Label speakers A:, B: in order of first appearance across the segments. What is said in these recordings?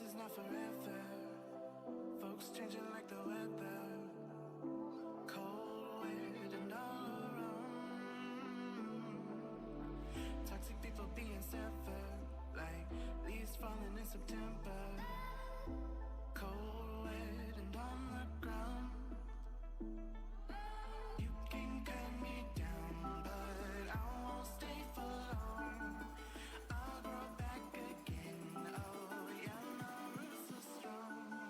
A: is not forever. Folks changing like the weather. Cold, weird, and all around. Toxic people being severed, like leaves falling in September. Cold, wet, and on the ground. You can cut me down, but I won't stay for long. I'll grow back again. Oh yeah, my roots are strong. My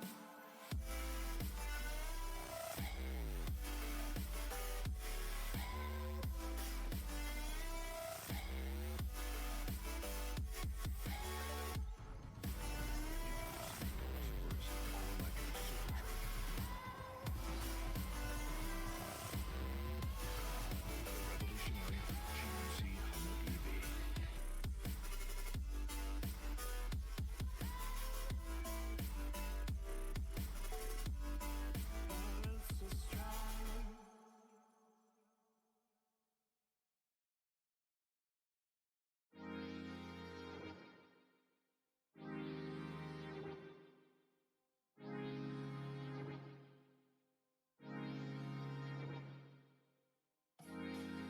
A: roots are strong.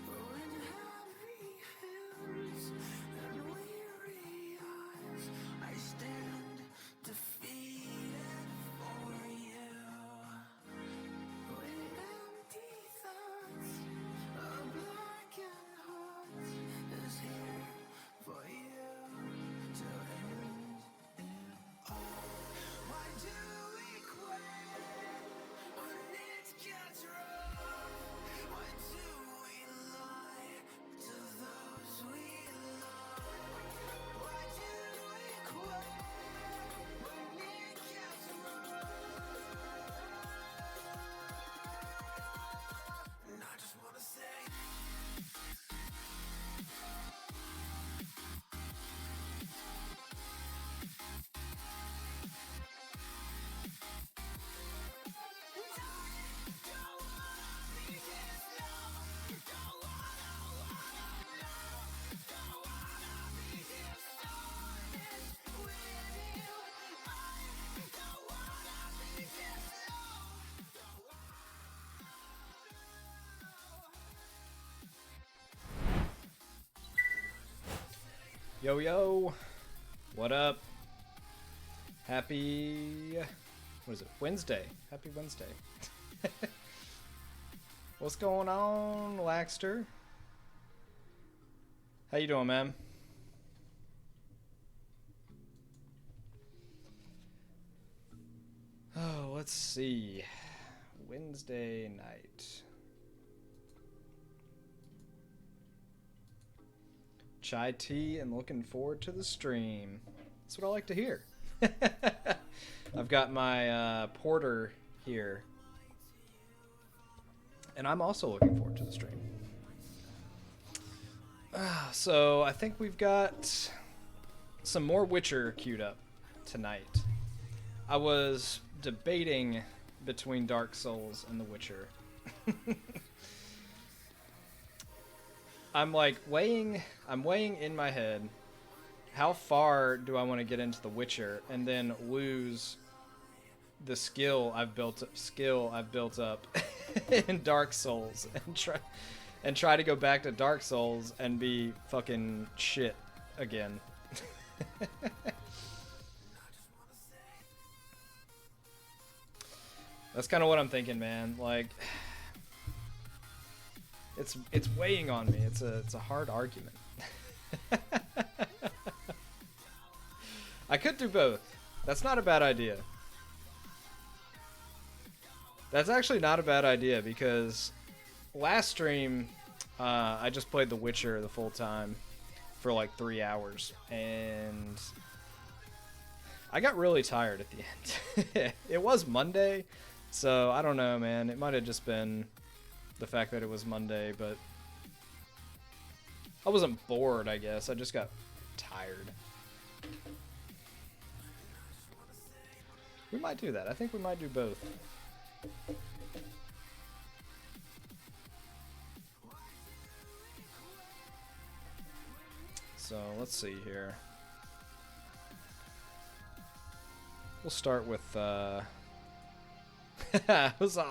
A: When heavy hands and weary eyes, I stand defeated for you. With empty thoughts, a blackened heart is here for you to end it all. Why do we quit when it gets rough? Why do we lie to those we love? Why do we quit when it gets rough? And I just wanna say,
B: Yo, yo, what up? Happy, what is it, Wednesday? Happy Wednesday. What's going on, Laxter? How you doing, man? Oh, let's see. Wednesday night. Chai tea and looking forward to the stream. That's what I like to hear. I've got my porter here. And I'm also looking forward to the stream. So I think we've got some more Witcher queued up tonight. I was debating between Dark Souls and The Witcher. I'm weighing in my head how far do I want to get into The Witcher and then lose the skill I've built up in Dark Souls and try to go back to Dark Souls and be fucking shit again. That's kind of what I'm thinking, man. Like, it's weighing on me. It's a hard argument. I could do both. That's not a bad idea. That's actually not a bad idea because last stream I just played The Witcher the full time for like 3 hours and I got really tired at the end. It was Monday, so I don't know, man. It might have just been the fact that it was Monday, but I wasn't bored, I guess. I just got tired. We might do that. I think we might do both. So let's see here. We'll start with huzzah.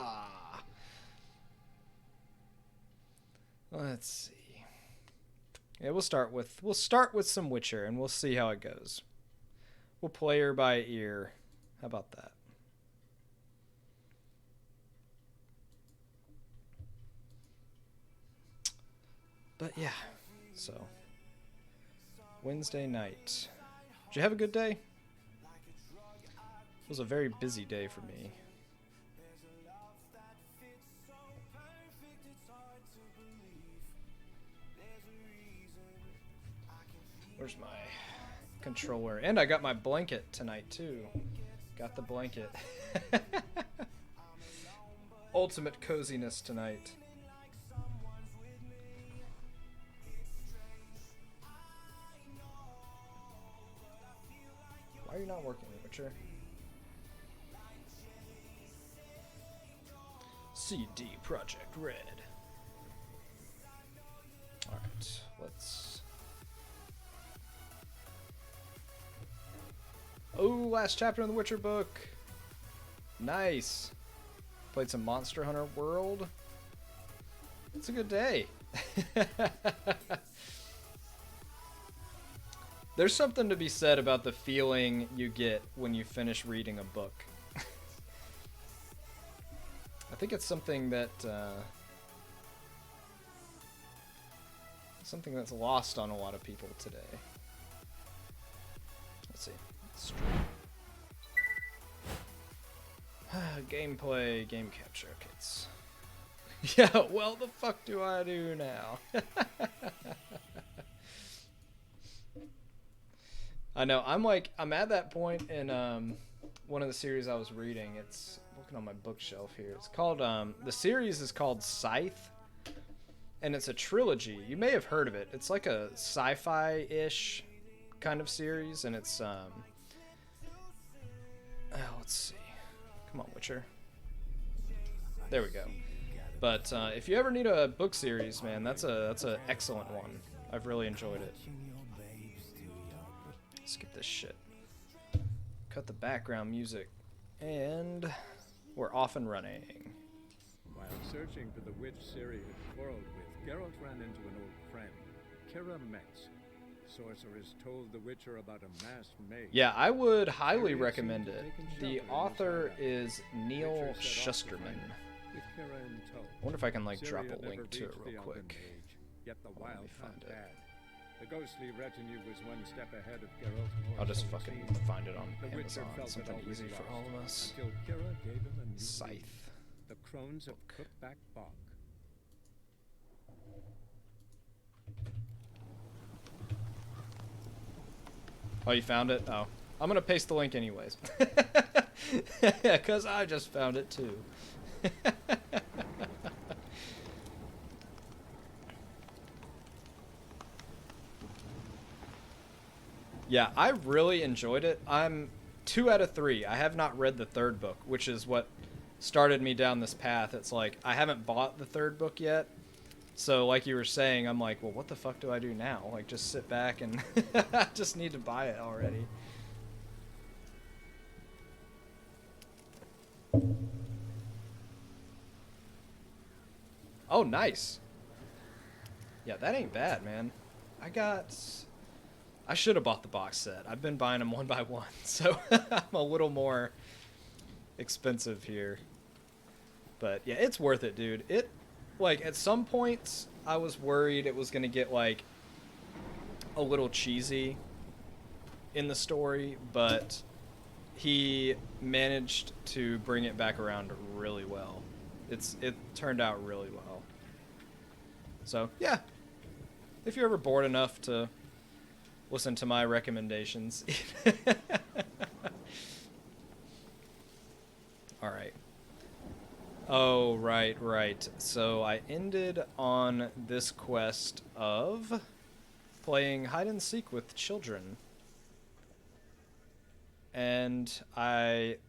B: Let's see. Yeah, we'll start with some Witcher and we'll see how it goes. We'll play her by ear. How about that? But yeah, so Wednesday night. Did you have a good day? It was a very busy day for me. Where's my controller? And I got my blanket tonight too. Got the blanket. Ultimate coziness tonight. Why are you not working, Witcher? CD Projekt Red. Alright, let's... Oh, last chapter in the Witcher book. Nice. Played some Monster Hunter World. It's a good day. There's something to be said about the feeling you get when you finish reading a book. I think it's something that something that's lost on a lot of people today. Let's see. Gameplay, game capture. Okay, it's... Yeah, well, the fuck do I do now? I know, I'm at that point in one of the series I was reading. It's looking on my bookshelf here. It's called, the series is called Scythe, and it's a trilogy. You may have heard of it. It's like a sci-fi-ish kind of series, and it's, let's see. Come on, Witcher. There we go. But if you ever need a book series, man, that's a excellent one. I've really enjoyed it. Skip this shit. Cut the background music. And we're off and running.
C: While searching for the witch Ciri had quarreled with, Geralt ran into an old friend, Kira Metz. Sorceress told the Witcher about a masked mage.
B: Yeah, I would highly recommend it. The author is Neil Shusterman.
C: With Kira in tow.
B: I wonder if I can like drop
C: Ciri had
B: a link
C: never
B: to it
C: reached
B: real
C: the
B: quick.
C: Elven Age, yet the
B: Let me
C: wild
B: find
C: hunt
B: it.
C: had. The ghostly retinue was one step ahead of Geralt. and
B: I'll just
C: Horse
B: fucking
C: overseas.
B: find it on
C: The Witcher
B: Amazon.
C: felt it
B: Something
C: already
B: easy for
C: lost,
B: all of us.
C: Until Kira gave him a new leaf.
B: Scythe.
C: The Crones of Crookback Bog.
B: Oh, you found it? Oh. I'm gonna paste the link anyways. Because I just found it too. Yeah, I really enjoyed it. I'm 2 out of 3. I have not read the third book, which is what started me down this path. It's like, I haven't bought the third book yet. So, like you were saying, I'm like, well, what the fuck do I do now? Like, just sit back and I just need to buy it already. Oh, nice. Yeah, that ain't bad, man. I should have bought the box set. I've been buying them one by one, so I'm a little more expensive here. But yeah, it's worth it, dude. Like, at some points, I was worried it was going to get, like, a little cheesy in the story, but he managed to bring it back around really well. It turned out really well. So, yeah. If you're ever bored enough to listen to my recommendations. All right. Oh, right. So I ended on this quest of playing hide and seek with children. And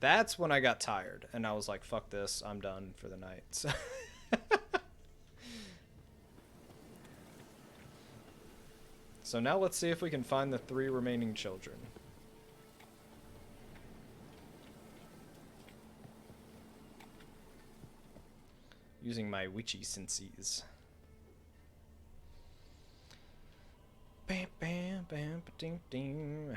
B: that's when I got tired and I was like, fuck this, I'm done for the night. So So now let's see if we can find the 3 remaining children. using my witchy senses. Bam, bam, bam, ding, ding.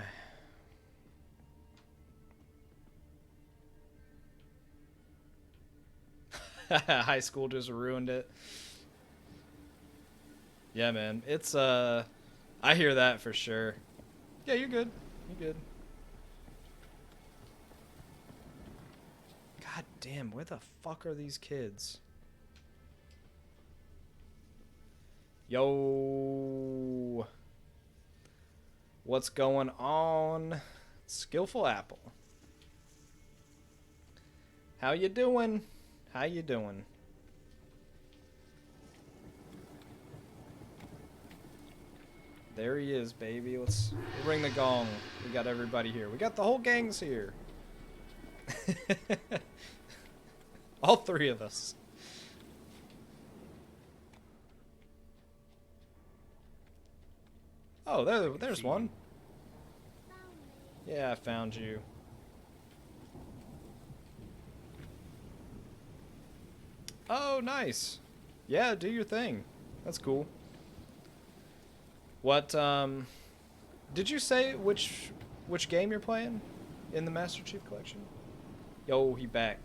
B: High school just ruined it. Yeah, man. It's, I hear that for sure. Yeah, you're good. You're good. God damn, where the fuck are these kids? Yo. What's going on? Skillful Apple. How you doing? How you doing? There he is, baby. Let's ring the gong. We got everybody here. We got the whole gang's here. All three of us. Oh, there's one. Yeah, I found you. Oh, nice. Yeah, do your thing. That's cool. What, did you say which game you're playing in the Master Chief Collection? Yo, he back.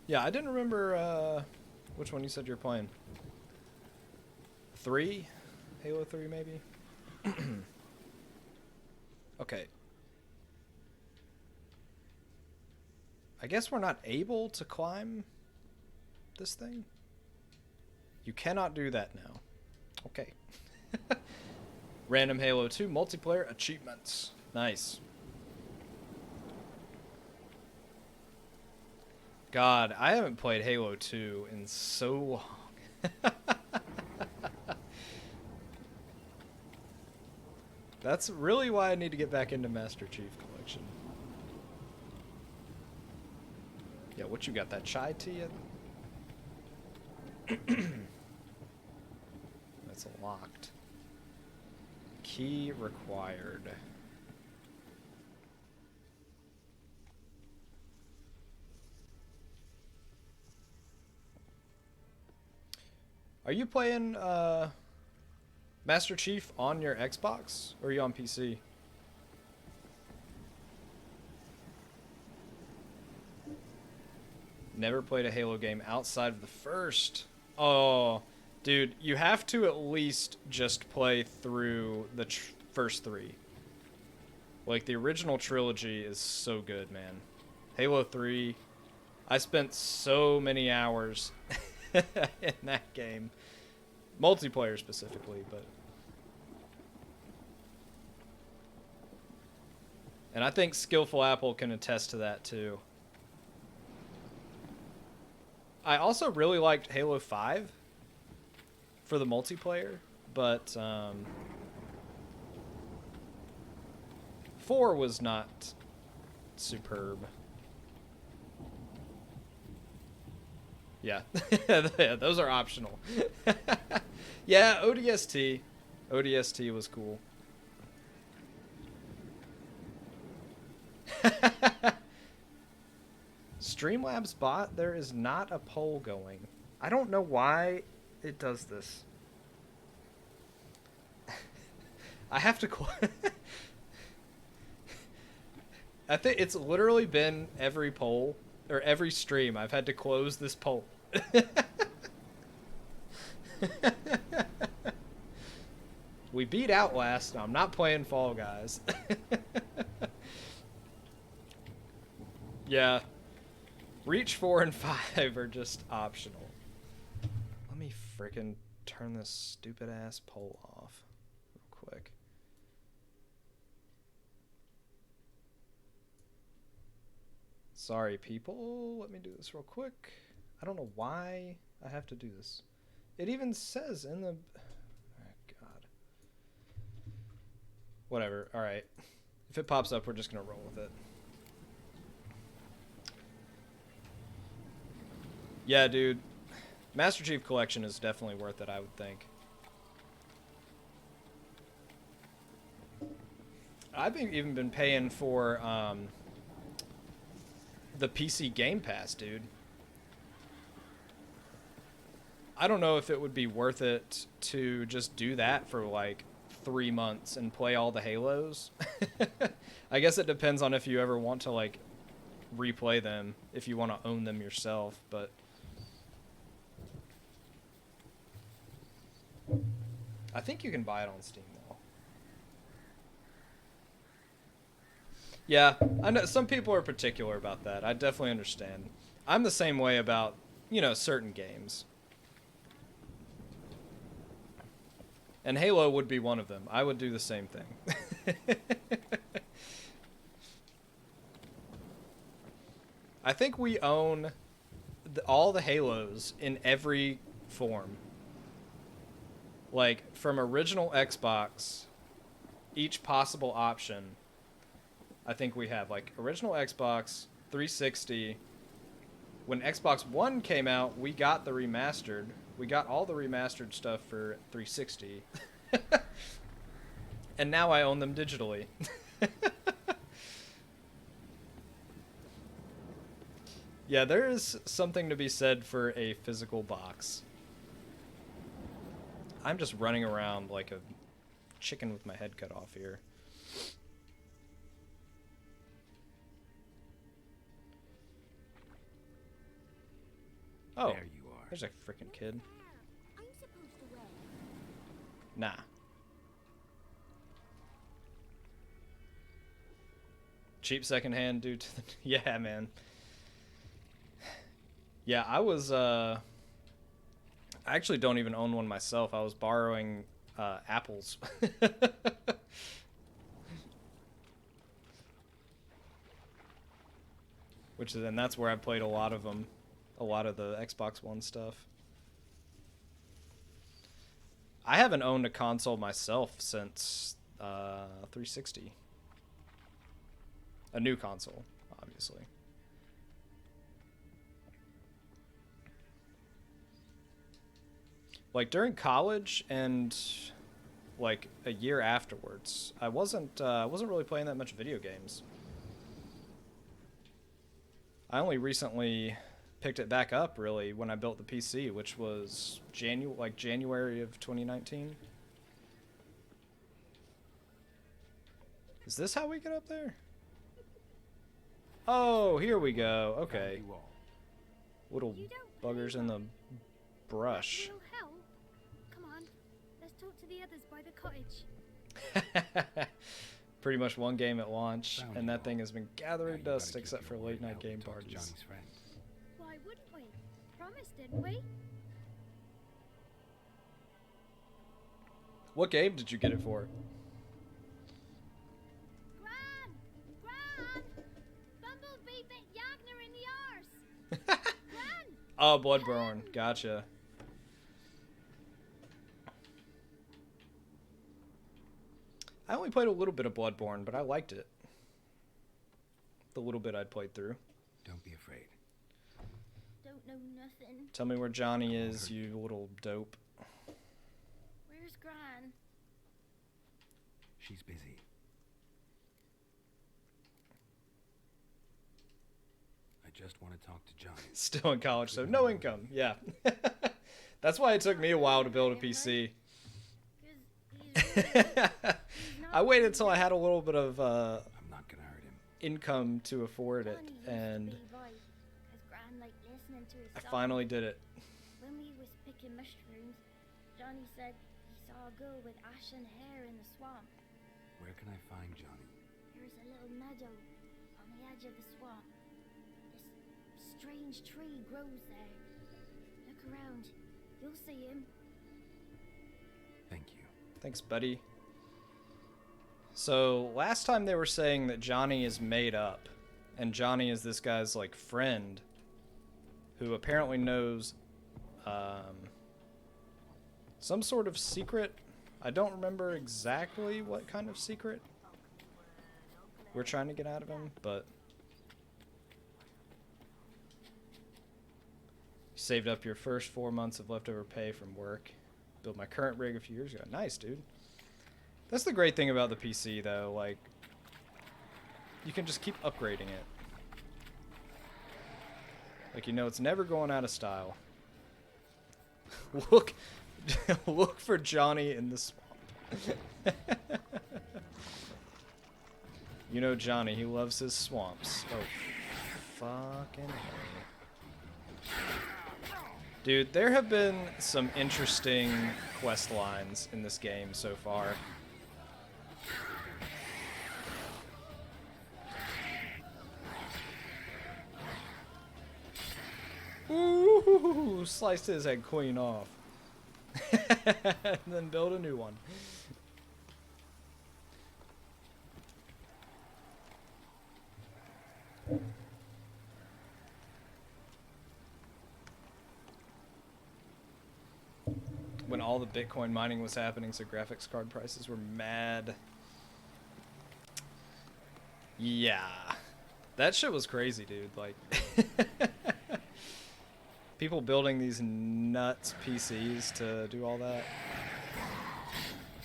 B: Yeah, I didn't remember, which one you said you're playing. 3? Halo 3, maybe? Okay. I guess we're not able to climb this thing? You cannot do that now. Okay. Random Halo 2 multiplayer achievements. Nice. God, I haven't played Halo 2 in so long. That's really why I need to get back into Master Chief Collection. Yeah, what you got? That chai tea? That's locked. Key required. Are you playing Master Chief on your Xbox, or are you on PC? Never played a Halo game outside of the first. Oh, dude, you have to at least just play through the first 3. Like, the original trilogy is so good, man. Halo 3, I spent so many hours in that game. Multiplayer specifically, but... And I think Skillful Apple can attest to that, too. I also really liked Halo 5 for the multiplayer, but 4 was not superb. Yeah, yeah, those are optional. Yeah, ODST. ODST was cool. Streamlabs bot, there is not a poll going. I don't know why it does this. I have to I think it's literally been every poll or every stream I've had to close this poll. We beat Outlast. No, I'm not playing Fall Guys. Yeah. Reach 4 and 5 are just optional. Let me frickin' turn this stupid ass poll off real quick. Sorry, people. Let me do this real quick. I don't know why I have to do this. It even says in the... Oh, God. Whatever. Alright. If it pops up, we're just going to roll with it. Yeah, dude. Master Chief Collection is definitely worth it, I would think. I've even been paying for the PC Game Pass, dude. I don't know if it would be worth it to just do that for like 3 months and play all the Halos. I guess it depends on if you ever want to like replay them, if you want to own them yourself, but I think you can buy it on Steam though. Yeah, I know some people are particular about that. I definitely understand. I'm the same way about, you know, certain games. And Halo would be one of them. I would do the same thing. I think we own all the Halos in every form. Like, from original Xbox, each possible option, I think we have. Like, original Xbox, 360. When Xbox One came out, we got the remastered. We got all the remastered stuff for 360. And now I own them digitally. Yeah, there is something to be said for a physical box. I'm just running around like a chicken with my head cut off here. Oh,
C: There you are.
B: there's a freaking kid.
D: I'm supposed to win.
B: Nah. Cheap secondhand due to the... Yeah, man. Yeah, I actually don't even own one myself. I was borrowing Apple's. And that's where I played a lot of them. A lot of the Xbox One stuff. I haven't owned a console myself since 360. A new console, obviously. Like during college and like a year afterwards, I wasn't really playing that much video games. I only recently picked it back up really when I built the PC, which was January of 2019. Is this how we get up there? Oh, here we go. Okay.
C: You all.
B: Little
D: You don't
B: buggers in the brush.
D: Will help. Come on, let's talk to the others by the cottage.
B: Pretty much one game at launch,
C: Found
B: and
C: you
B: that
C: all.
B: thing has been
C: Now
B: gathering
C: you gotta
B: dust
C: keep
B: except
C: your
B: for
C: word
B: late
C: now
B: night
C: and
B: game
C: talk to
B: parties.
C: Johnny's friend.
D: Why wouldn't we? Promised, didn't we?
B: What game did you get it for?
D: Gran! Gran! Bumblebee bit Yagner in the arse! Gran!
B: Oh, Bloodborne. Gotcha. I only played a little bit of Bloodborne, but I liked it. The little bit I'd played through.
C: Don't be afraid.
D: Don't know nothing.
B: Tell me where Johnny is, you little dope.
D: Where's Gran?
C: She's busy. I just want to talk to Johnny.
B: Still in college, so no income. Yeah. That's why it took me a while to build a PC.
D: 'Cause he's really,
B: I waited until I had a little bit of
C: I'm not gonna hurt him.
B: income to afford it,
D: Johnny used to
B: and
D: be right, 'cause Gran liked listening to his
B: I
D: songs.
B: finally did it.
D: When we was picking mushrooms, Johnny said he saw a girl with ashen hair in the swamp.
C: Where can I find Johnny?
D: There's a little meadow on the edge of the swamp. This strange tree grows there. Look around. You'll see him.
C: Thank you.
B: Thanks, buddy. So, last time they were saying that Johnny is made up, and Johnny is this guy's, like, friend, who apparently knows, some sort of secret. I don't remember exactly what kind of secret we're trying to get out of him, but... Saved up your first 4 months of leftover pay from work. Built my current rig a few years ago. Nice, dude. That's the great thing about the PC, though. Like, You can just keep upgrading it. Like, you know, it's never going out of style. Look, look for Johnny in the swamp. You know Johnny, he loves his swamps. Oh, fucking hell. Dude, there have been some interesting quest lines in this game so far. Ooh, sliced his head clean off. And then build a new one. When all the Bitcoin mining was happening, so graphics card prices were mad. Yeah. That shit was crazy, dude. Like, people building these nuts PCs to do all that.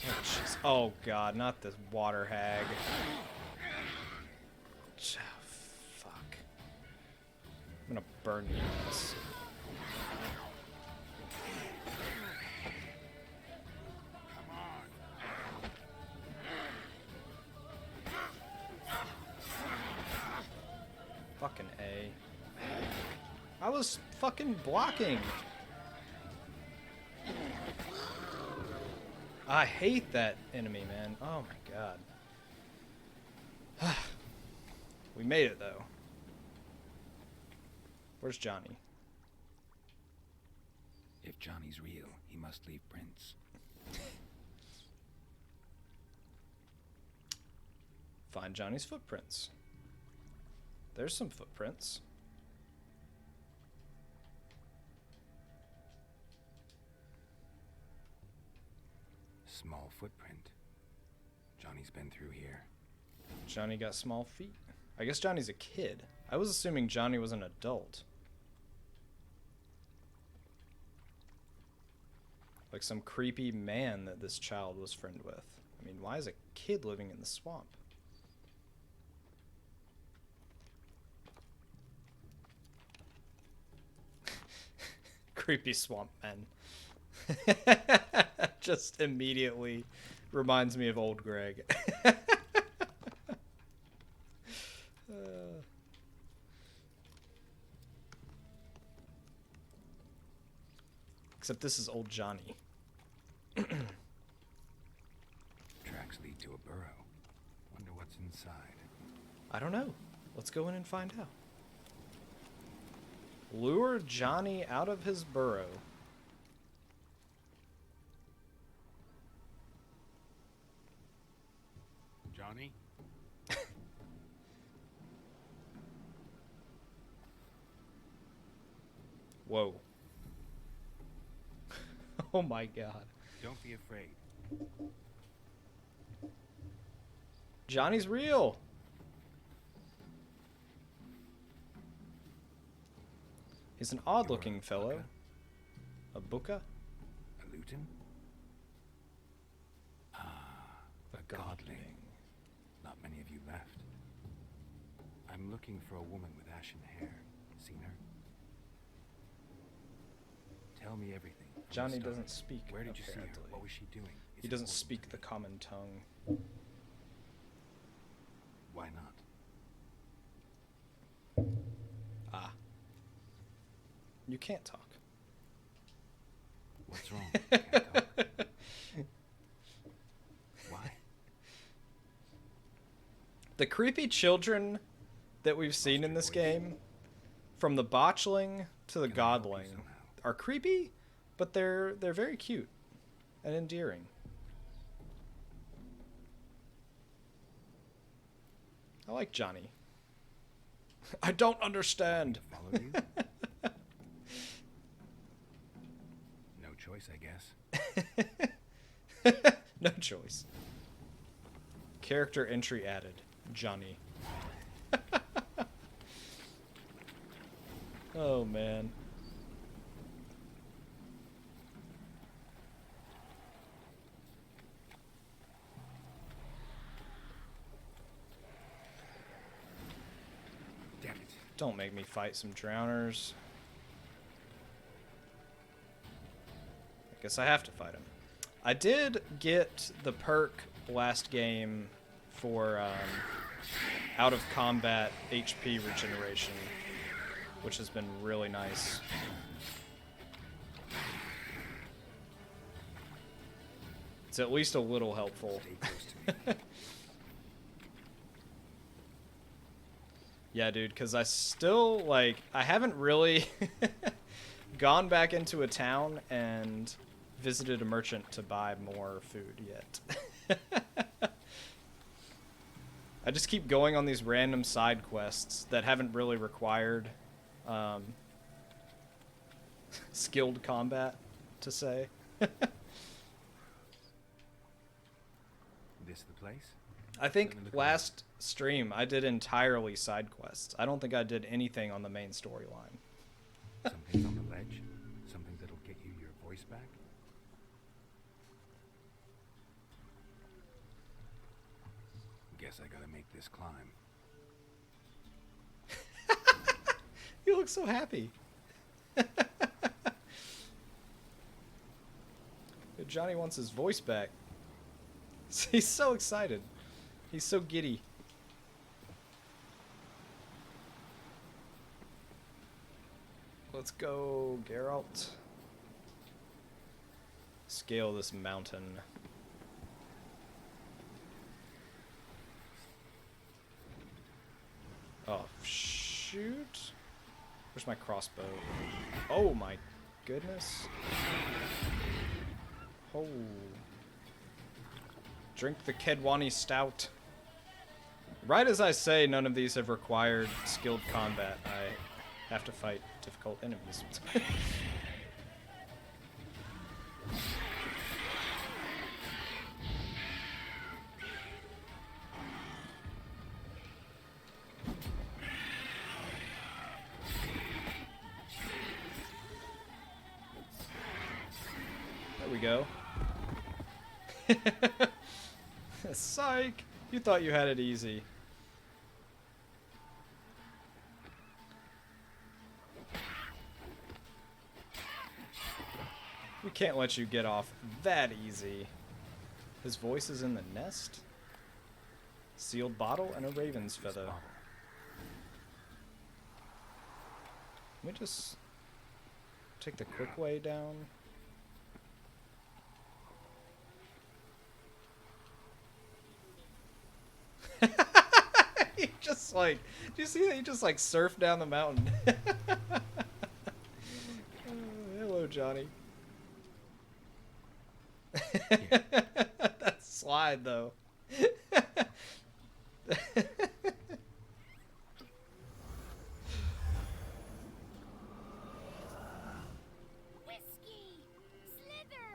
B: Oh, jeez. Oh, God, not this water hag. Fuck. I'm gonna burn you guys. Fucking A. I was fucking blocking. I hate that enemy, man. Oh my god. We made it, though. Where's Johnny?
E: If Johnny's real, he must leave prints.
B: Find Johnny's footprints. There's some footprints.
E: Small footprint. Johnny's been through here.
B: Johnny got small feet. I guess Johnny's a kid. I was assuming Johnny was an adult. Like some creepy man that this child was friend with. I mean, why is a kid living in the swamp? Creepy swamp men. Just immediately reminds me of old Greg. Except this is old Johnny.
E: Tracks lead to a burrow. Wonder what's inside.
B: I don't know. Let's go in and find out. Lure Johnny out of his burrow.
C: Johnny?
B: Whoa. Oh my god.
E: Don't be afraid.
B: Johnny's real. He's an odd-looking
E: You're
B: fellow. A buka?
E: A luton? Ah,
B: A godling.
E: Not many of you left. I'm looking for a woman with ashen hair. Seen her? Tell me everything. from the
B: Johnny
E: start.
B: doesn't speak,
E: Where did you see her?
B: apparently.
E: What was she doing? It's
B: He doesn't
E: important
B: speak
E: to
B: the
E: me.
B: common tongue.
E: Why not?
B: Ah. You can't talk.
E: What's wrong? Can't talk? Why?
B: The creepy children that we've seen in this game, from the botchling to the
E: Can I help you
B: godling,
E: somehow?
B: are creepy, but they're very cute and endearing. I like Johnny. I don't understand.
E: To follow you? No choice, I guess.
B: No choice. Character entry added. Johnny. Oh, man. Don't make me fight some drowners. I guess I have to fight him. I did get the perk last game for out of combat HP regeneration, which has been really nice. It's at least a little helpful.
E: Stay close to me.
B: Yeah, dude, because I still, like, I haven't really gone back into a town and visited a merchant to buy more food yet. I just keep going on these random side quests that haven't really required skilled combat, to say.
E: This the place?
B: I think last stream I did entirely side quests. I don't think I did anything on the main storyline.
E: Something's on the ledge? Something that'll get you your voice back? Guess I gotta make this climb.
B: You look so happy. Johnny wants his voice back. He's so excited. He's so giddy. Let's go, Geralt. Scale this mountain. Oh, shoot. Where's my crossbow? Oh my goodness. Oh. Drink the Kedwani Stout. Right as I say, none of these have required skilled combat. I have to fight difficult enemies. There we go. Psych! You thought you had it easy. We can't let you get off that easy. His voice is in the nest? Sealed bottle and a raven's
E: This
B: feather.
E: bottle.
B: Let me just take the quick way down. He just like, do you see that he just like surfed down the mountain? Hello, Johnny. That slide though.
D: Whiskey! Slither!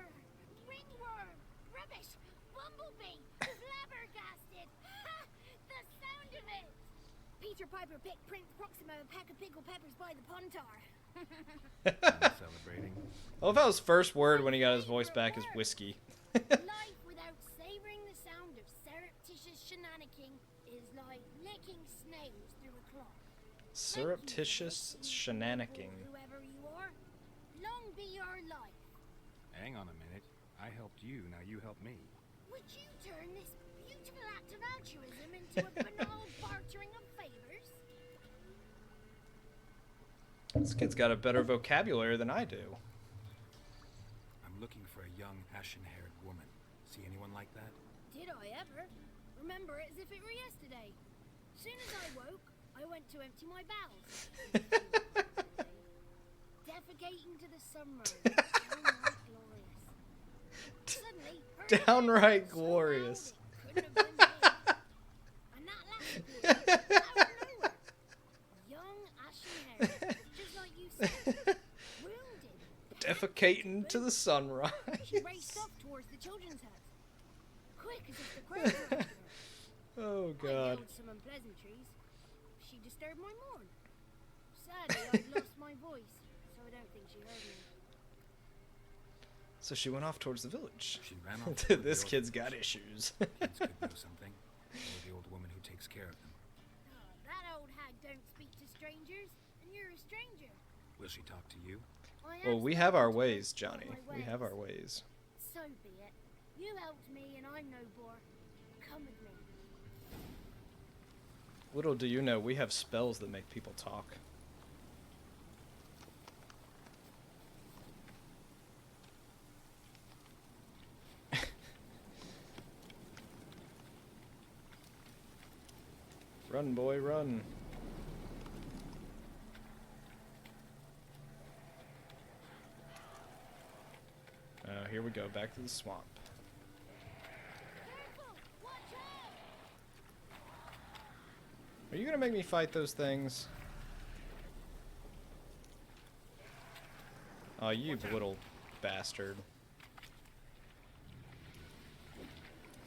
D: Ringworm! Rubbish! Bumblebee! Flabbergasted! Ha! The sound of it! Peter Piper picked Prince Proximo a pack of pickled peppers by the Pontar.
E: I'm celebrating.
B: I love how his first word when he got his voice back is whiskey.
D: Life without savouring the sound of surreptitious shenanigans is like licking snails through a cloth.
B: Surreptitious shenanigans.
D: Whoever you are, long be your life.
E: Hang on a minute. I helped you, now you help me.
D: Would you turn this beautiful act of altruism into a banal bartering of favours?
B: This kid's got a better vocabulary than I do.
E: I'm looking for a young, ashen-haired woman. See anyone like that?
D: Did I ever? Remember it as if it were yesterday. Soon as I woke, I went to empty my bowels. Defecating to the sunrise. Downright glorious. Suddenly, her
B: Downright
D: name was so
B: glorious.
D: loud it couldn't have been me. And that lasted out of nowhere. Young ashen hair, just like you said. Wounded.
B: Defecating to the sunrise.
D: She raced off towards the children's house. Quick as if the crows were after her.
B: Oh
D: I
B: god.
D: yelled some unpleasantries. She disturbed my morn. Sadly, I'd lost my voice, so I don't think she heard me.
B: So she went off towards the village.
E: She ran off toward the
B: This
E: old-
B: kid's got issues.
E: Kids could know something. Or the old woman who takes care of them.
D: Oh, that old hag don't speak to strangers, and you're a stranger.
E: Will she talk to you?
D: I
B: Well, we
D: spoken
B: have our
D: to her,
B: ways,
D: not
B: Johnny.
D: my
B: We have our
D: ways.
B: ways.
D: So be it. You helped me, and I'm no bore. Come with me.
B: Little do you know, we have spells that make people talk. Run, boy, run. Here we go, back to the swamp.
D: Careful! Watch out!
B: Are you gonna make me fight those things? Oh, you little bastard.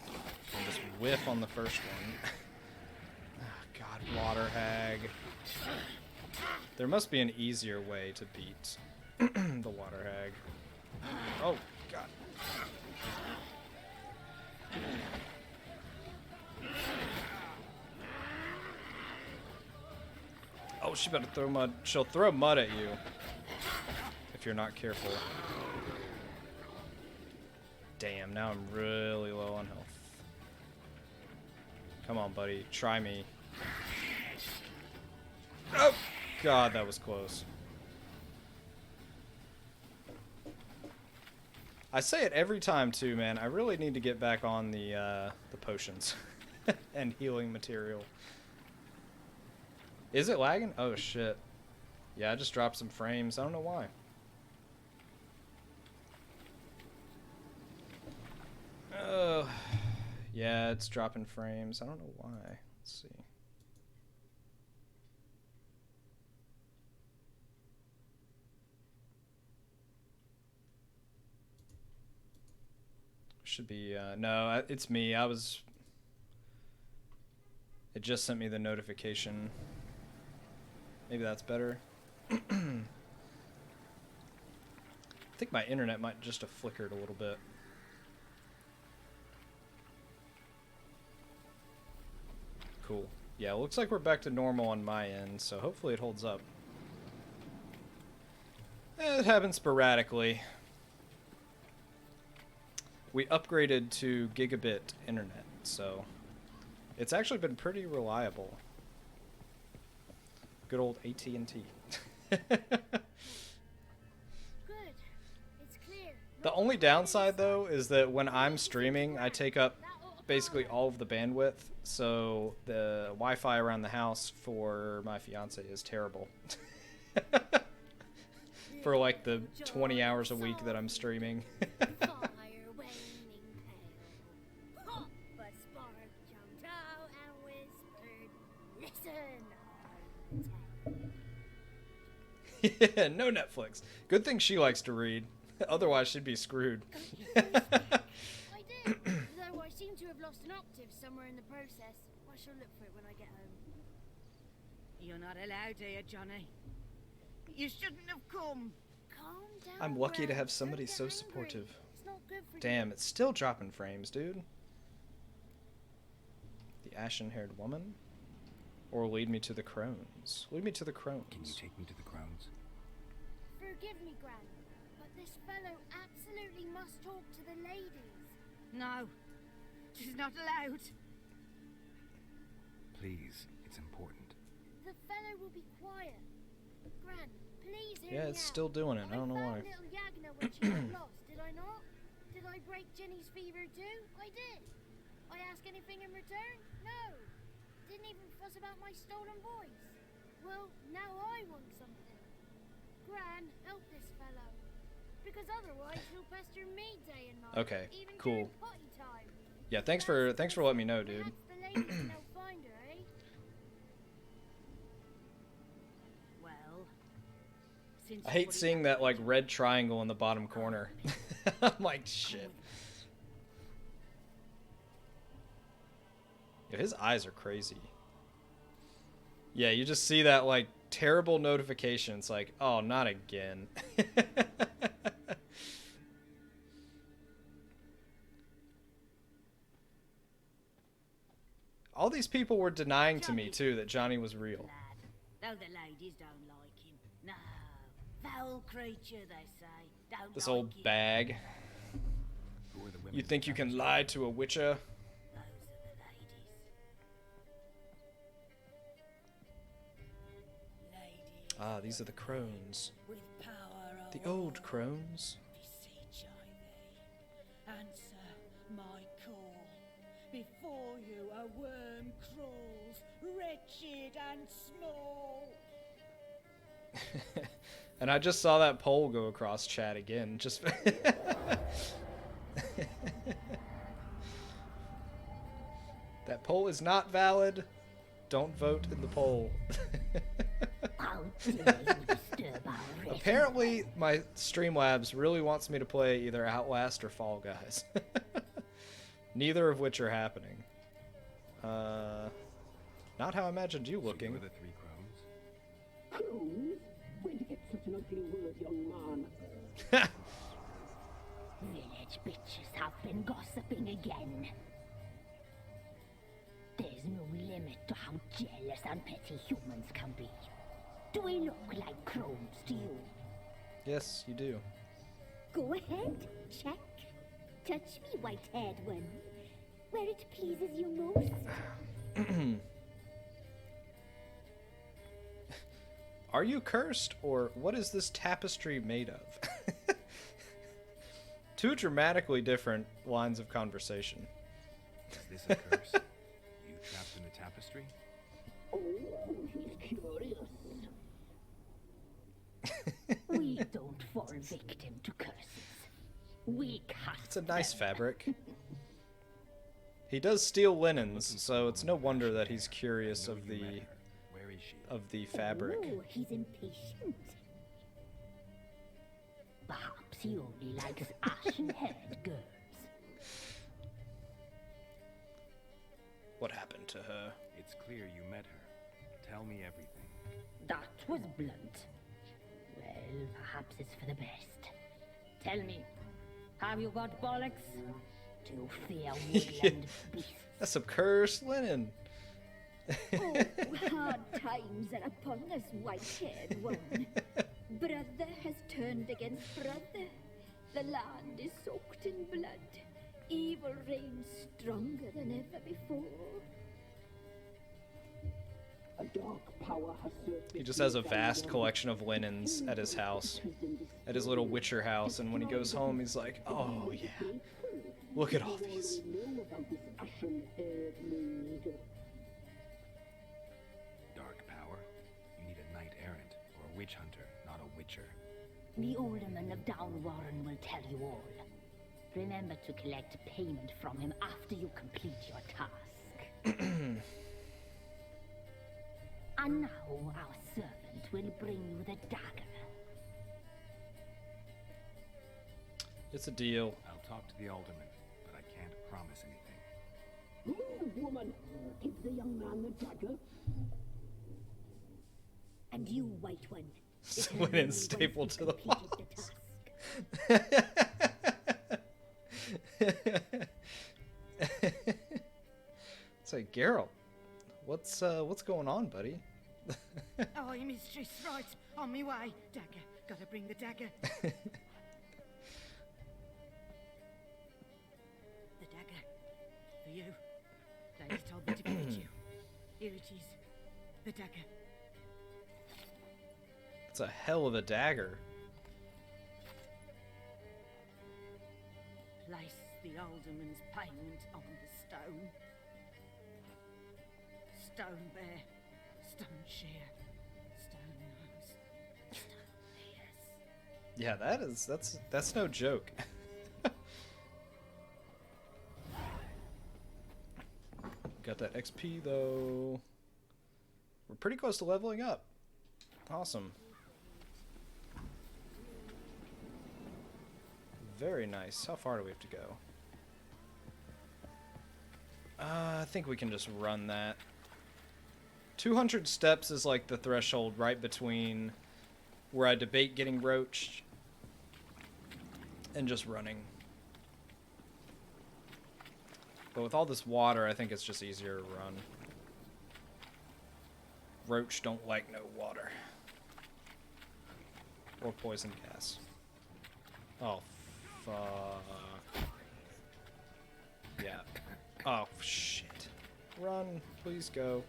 B: And just whiff on the first one. Ah, God, water hag. There must be an easier way to beat the water hag. Oh, God. Oh, she better throw mud. She'll throw mud at you if you're not careful. Damn, now I'm really low on health. Come on, buddy. Try me. Oh, God, that was close. I say it every time, too, man. I really need to get back on the potions and healing material. Is it lagging? Oh, shit. Yeah, I just dropped some frames. I don't know why. Oh, yeah, it's dropping frames. I don't know why. Let's see. Should be, no, it's me. It just sent me the notification. Maybe that's better. I think my internet might just have flickered a little bit. Cool. Yeah, it looks like we're back to normal on my end, so hopefully it holds up. It happens sporadically. We upgraded to gigabit internet, so it's actually been pretty reliable. Good old AT&T.
D: Good. It's clear.
B: The only downside, though, is that when I'm streaming, I take up basically all of the bandwidth, so the Wi-Fi around the house for my fiance is terrible. For like the 20 hours a week that I'm streaming.
D: Fire waning pale. Hot the spark jumped out and whispered, listen.
B: Yeah, no Netflix. Good thing she likes to read. Otherwise, she'd be screwed.
D: I did, though I seem to have lost an octave somewhere in the process. I shall look for it when I get home.
F: You're not allowed here, Johnny. You shouldn't have come.
D: Calm down.
B: I'm lucky to
D: Brad.
B: have somebody
D: Don't get
B: so
D: angry.
B: supportive.
D: It's not good for
B: Damn,
D: you.
B: it's still dropping frames, dude. The ashen-haired woman? Or lead me to the crones? Lead me to the crones.
E: Can you take me to the Crones?
D: Forgive me, Gran, but this fellow absolutely must talk to the ladies.
F: No, she's not allowed.
E: Please, it's important.
D: The fellow will be quiet. Gran, please hear
B: Yeah,
D: me
B: it's
D: out.
B: still doing it. I don't know why.
D: I found little Yagna when she got lost, did I not? Did I break Jenny's fever too? I did. I ask anything in return? No. Didn't even fuss about my stolen voice. Well, now I want something. Gran, help this fellow. Because otherwise he'll pester me day and night.
B: Okay,
D: even
B: cool.
D: during potty time.
B: Yeah, thanks for letting me know, dude.
D: Perhaps the ladies can help find her, eh?
F: Well, since
B: I
F: you're
B: hate
F: putting
B: seeing that like
F: much
B: red triangle in the bottom corner. I'm like, shit. Yeah, his eyes are crazy. Yeah, you just see that like terrible notification. It's like, oh, not again. All these people were denying to me too that Johnny was real.
F: lad. Though the ladies don't like him. No. Foul creature, they say. Don't
B: This
F: like
B: old
F: him.
B: bag.
E: Who are the women?
B: You think you can
E: with
B: lie to a witcher?
F: Those are the ladies. Ladies
B: Ah, these are the crones.
F: with power
B: The
F: over
B: old crones.
F: beseech I thee. Answer my call. Before you a worm crawls, wretched and small.
B: And I just saw that poll go across chat again. Just that poll is not valid. Don't vote in the poll.
D: How dare you disturb our rest?
B: Apparently, my Streamlabs really wants me to play either Outlast or Fall Guys. Neither of which are happening. Not how I imagined you
E: So
B: looking.
E: you're the three crones?
G: Crones? Where'd you get such an ugly word, young man?
D: Village bitches have been gossiping again. There's no limit to how jealous and petty humans can be. Do we look like crones to you?
B: Yes, you do.
D: Go ahead, check. Touch me, white-haired one. Where it pleases you most.
B: Are you cursed, or what is this tapestry made of? Two dramatically different lines of conversation.
E: Is this a curse? You trapped in a tapestry?
G: Oh, he's curious.
D: We don't fall victim to curses. We cast
B: It's a nice
D: them.
B: fabric. He does steal linens, so it's no wonder that he's curious
E: I know
B: of
E: you met
B: the
E: her. Where is she?
B: fabric.
D: Oh, he's impatient. Perhaps he only likes ashen-haired girls.
B: What happened to her?
E: It's clear you met her. Tell me everything.
D: That was blunt. Well, perhaps it's for the best. Tell me, have you got bollocks? Do you fear woodland beasts?
B: That's some cursed linen.
D: Oh, hard times are upon us, white-haired one. Brother has turned against brother. The land is soaked in blood. Evil reigns stronger than ever before.
G: A dark power has surfaced.
B: He just has a
G: in
B: vast
G: Gandalf.
B: collection of linens at his house, at his little Witcher house, and when he goes home, he's like, oh yeah, look at all these.
G: We know about this ashen-haired maid.
E: Dark power? You need a knight errant or a witch hunter, not a witcher.
D: The alderman of Downwarren will tell you all. Remember to collect payment from him after you complete your task. And now our servant will bring you the dagger.
B: It's a deal.
E: I'll talk to the alderman, but I can't promise anything.
G: Move, woman. Give the young man the dagger.
D: And you, white one.
B: Linen
D: return me once
B: stapled
D: you've
B: to the
D: completed
B: wall.
D: task.
B: It's like, Geralt, what's going on, buddy?
F: Oh, your mistress, right. On me way. Dagger. Gotta bring the dagger. The dagger. For you. Ladies told me to give it you. Here it is. The dagger.
B: It's a hell of a dagger.
F: Place the alderman's payment on the stone. Stone bear. Stone shear. Stone nose. Stone ears.
B: Yeah, that's no joke. Got that XP though. We're pretty close to leveling up. Awesome. Very nice. How far do we have to go? I think we can just run that. 200 steps is like the threshold right between where I debate getting roached and just running. But with all this water, I think it's just easier to run. roach don't like no water. Or poison gas. Oh, fuck. Yeah. Oh, shit. Run. Please go.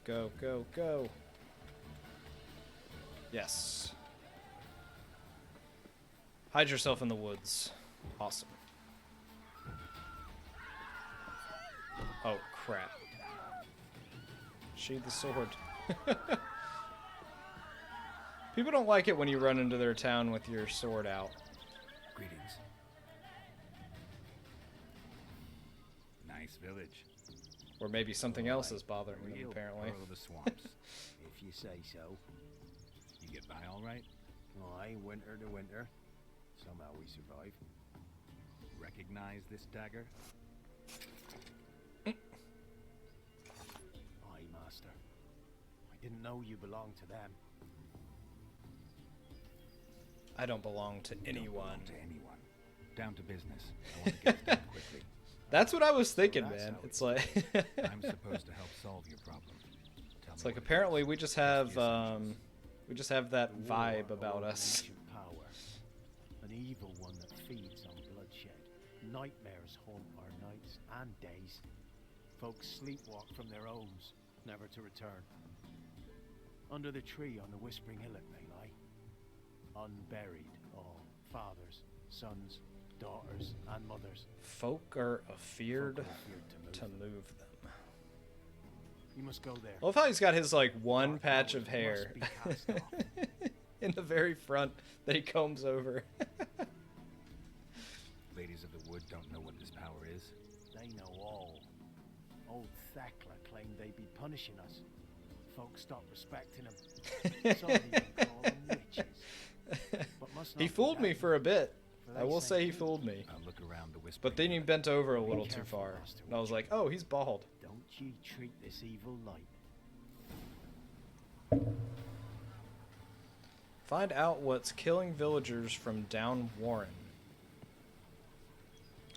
B: Go, go, go. Yes. Hide yourself in the woods. Awesome. Oh, crap. Sheathe the sword. People don't like it when you run into their town with your sword out.
E: Greetings. Nice village.
B: Or maybe something else is bothering them,
E: Real
B: apparently.
E: pearl of the swamps.
H: If you say so.
E: You get by all right?
H: Aye, winter to winter. Somehow we survive.
E: Recognize this dagger?
H: Aye, master. I didn't know you belonged to them.
B: I don't belong to
E: Don't
B: anyone.
E: belong to anyone. Down to business. I want to get it done quickly.
B: That's what I was thinking,
H: that's
B: man.
H: how
B: It's like
E: I'm supposed to help solve your problem. Tell
B: it's
E: me
B: like
E: what it
B: apparently
E: is.
B: we just
E: Just
B: have
E: the essentials.
B: that
H: War
B: vibe about
H: over an
B: us.
H: ancient power. An evil one that feeds on bloodshed. Nightmares haunt our nights and days. Folks sleepwalk from their homes, never to return. Under the tree on the Whispering Hillock they lie. Unburied, all fathers, sons, daughters, and mothers.
B: Folk are afeared
H: Folk are feared
B: to move them.
H: You must go there.
B: I love how he's got his like one
H: Dark
B: patch of
H: powers
B: hair
H: must be cast off.
B: in the very front that he combs over.
E: Ladies of the Wood don't know what this power is.
H: They know all. Old Thekla claimed they'd be punishing us. Folks stopped respecting them. Some even call them witches. But must
B: He
H: not
B: fooled
H: be
B: me
H: that,
B: for a bit.
H: for
B: I
H: they
B: will say he
H: good.
B: fooled me.
E: I'll look around the Whispering
B: But then he
E: Hillock.
B: bent over a
H: Be
B: little too
H: careful,
B: far.
H: Master
B: And I was
H: Witcher.
B: like, oh, he's bald.
H: Don't you treat this evil light.
B: Find out what's killing villagers from Down Warren.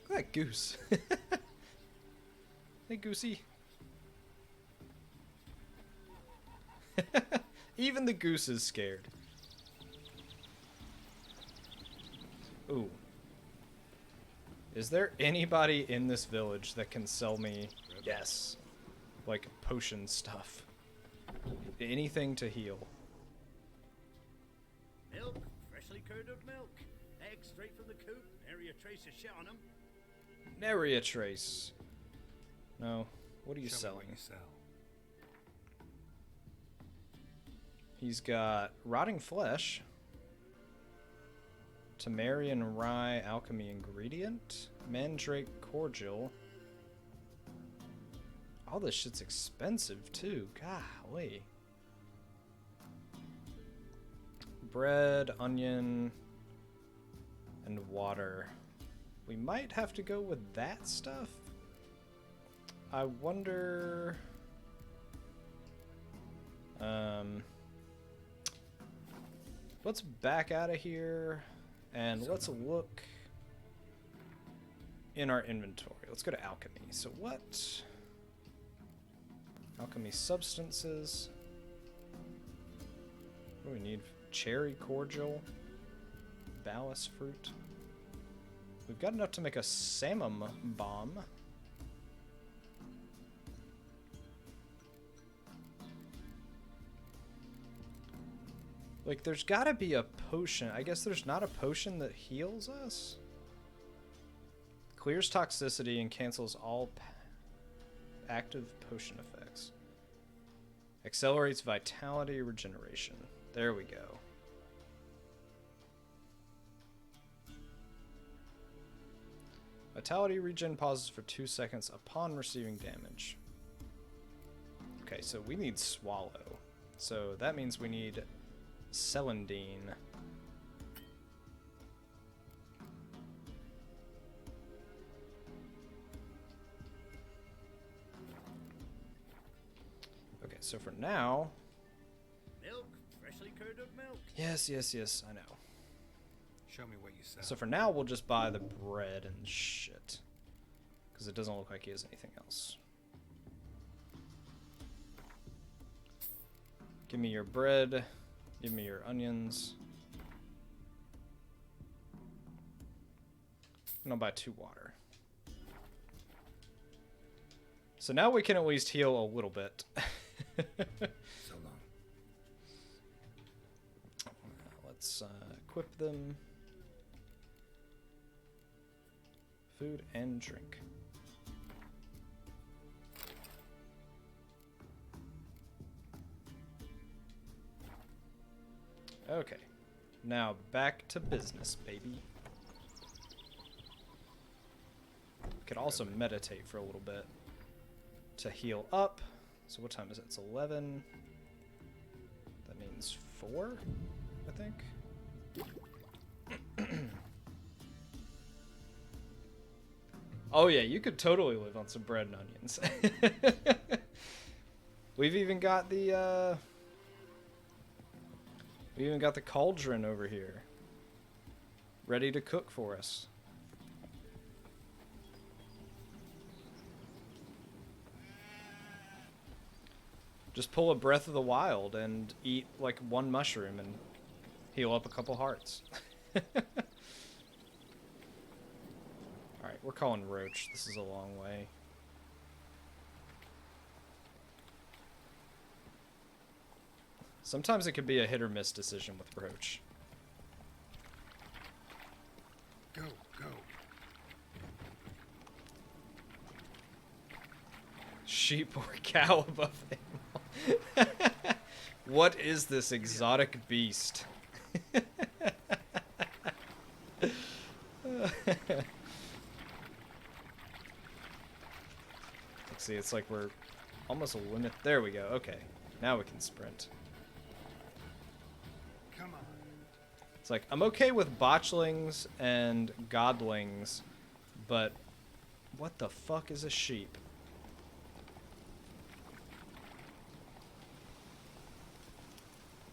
B: Look at that goose. Hey, Goosey. Even the goose is scared. Ooh. Is there anybody in this village that can sell me, yes, like potion stuff? Anything to heal.
I: Milk, freshly curdled milk. Eggs straight from the coop, nary a trace of shit on them.
B: Nary a trace. No. What are you
E: Show me
B: selling?
E: what you sell.
B: He's got rotting flesh, Temerian rye alchemy ingredient, mandrake cordial. All this shit's expensive too. Golly. Bread, onion, and water. We might have to go with that stuff. I wonder. Let's back out of here and let's look in our inventory. Let's go to alchemy. So what? Alchemy substances. What do we need? Cherry cordial. Ballast fruit. We've got enough to make a salmon bomb. Like, there's gotta be a potion. I guess there's not a potion that heals us? Clears toxicity and cancels all active potion effects. Accelerates vitality regeneration. There we go. Vitality regen pauses for 2 seconds upon receiving damage. Okay, so we need Swallow. So that means we need Celandine. Okay, so for now...
I: Milk, freshly curdled milk.
B: Yes, I know.
E: Show me what you sell.
B: So for now, we'll just buy the bread and shit. Because it doesn't look like he has anything else. Give me your bread. Give me your onions. And I'll buy 2 water. So now we can at least heal a little bit.
E: So long.
B: Let's equip them. Food and drink. Okay. Now back to business, baby. Could also meditate for a little bit to heal up. So what time is it? It's 11. That means 4, I think. Oh yeah, you could totally live on some bread and onions. We've even got the cauldron over here, ready to cook for us. Just pull a Breath of the Wild and eat like 1 mushroom and heal up a couple hearts. Alright, we're calling Roach. This is a long way. Sometimes it could be a hit or miss decision with Roach.
E: Go, go.
B: Sheep or cow above animal. What is this exotic beast? Let's see, it's like we're almost a limit. There we go. Okay, now we can sprint.
E: Come on.
B: It's like, I'm okay with botchlings and godlings, but what the fuck is a sheep?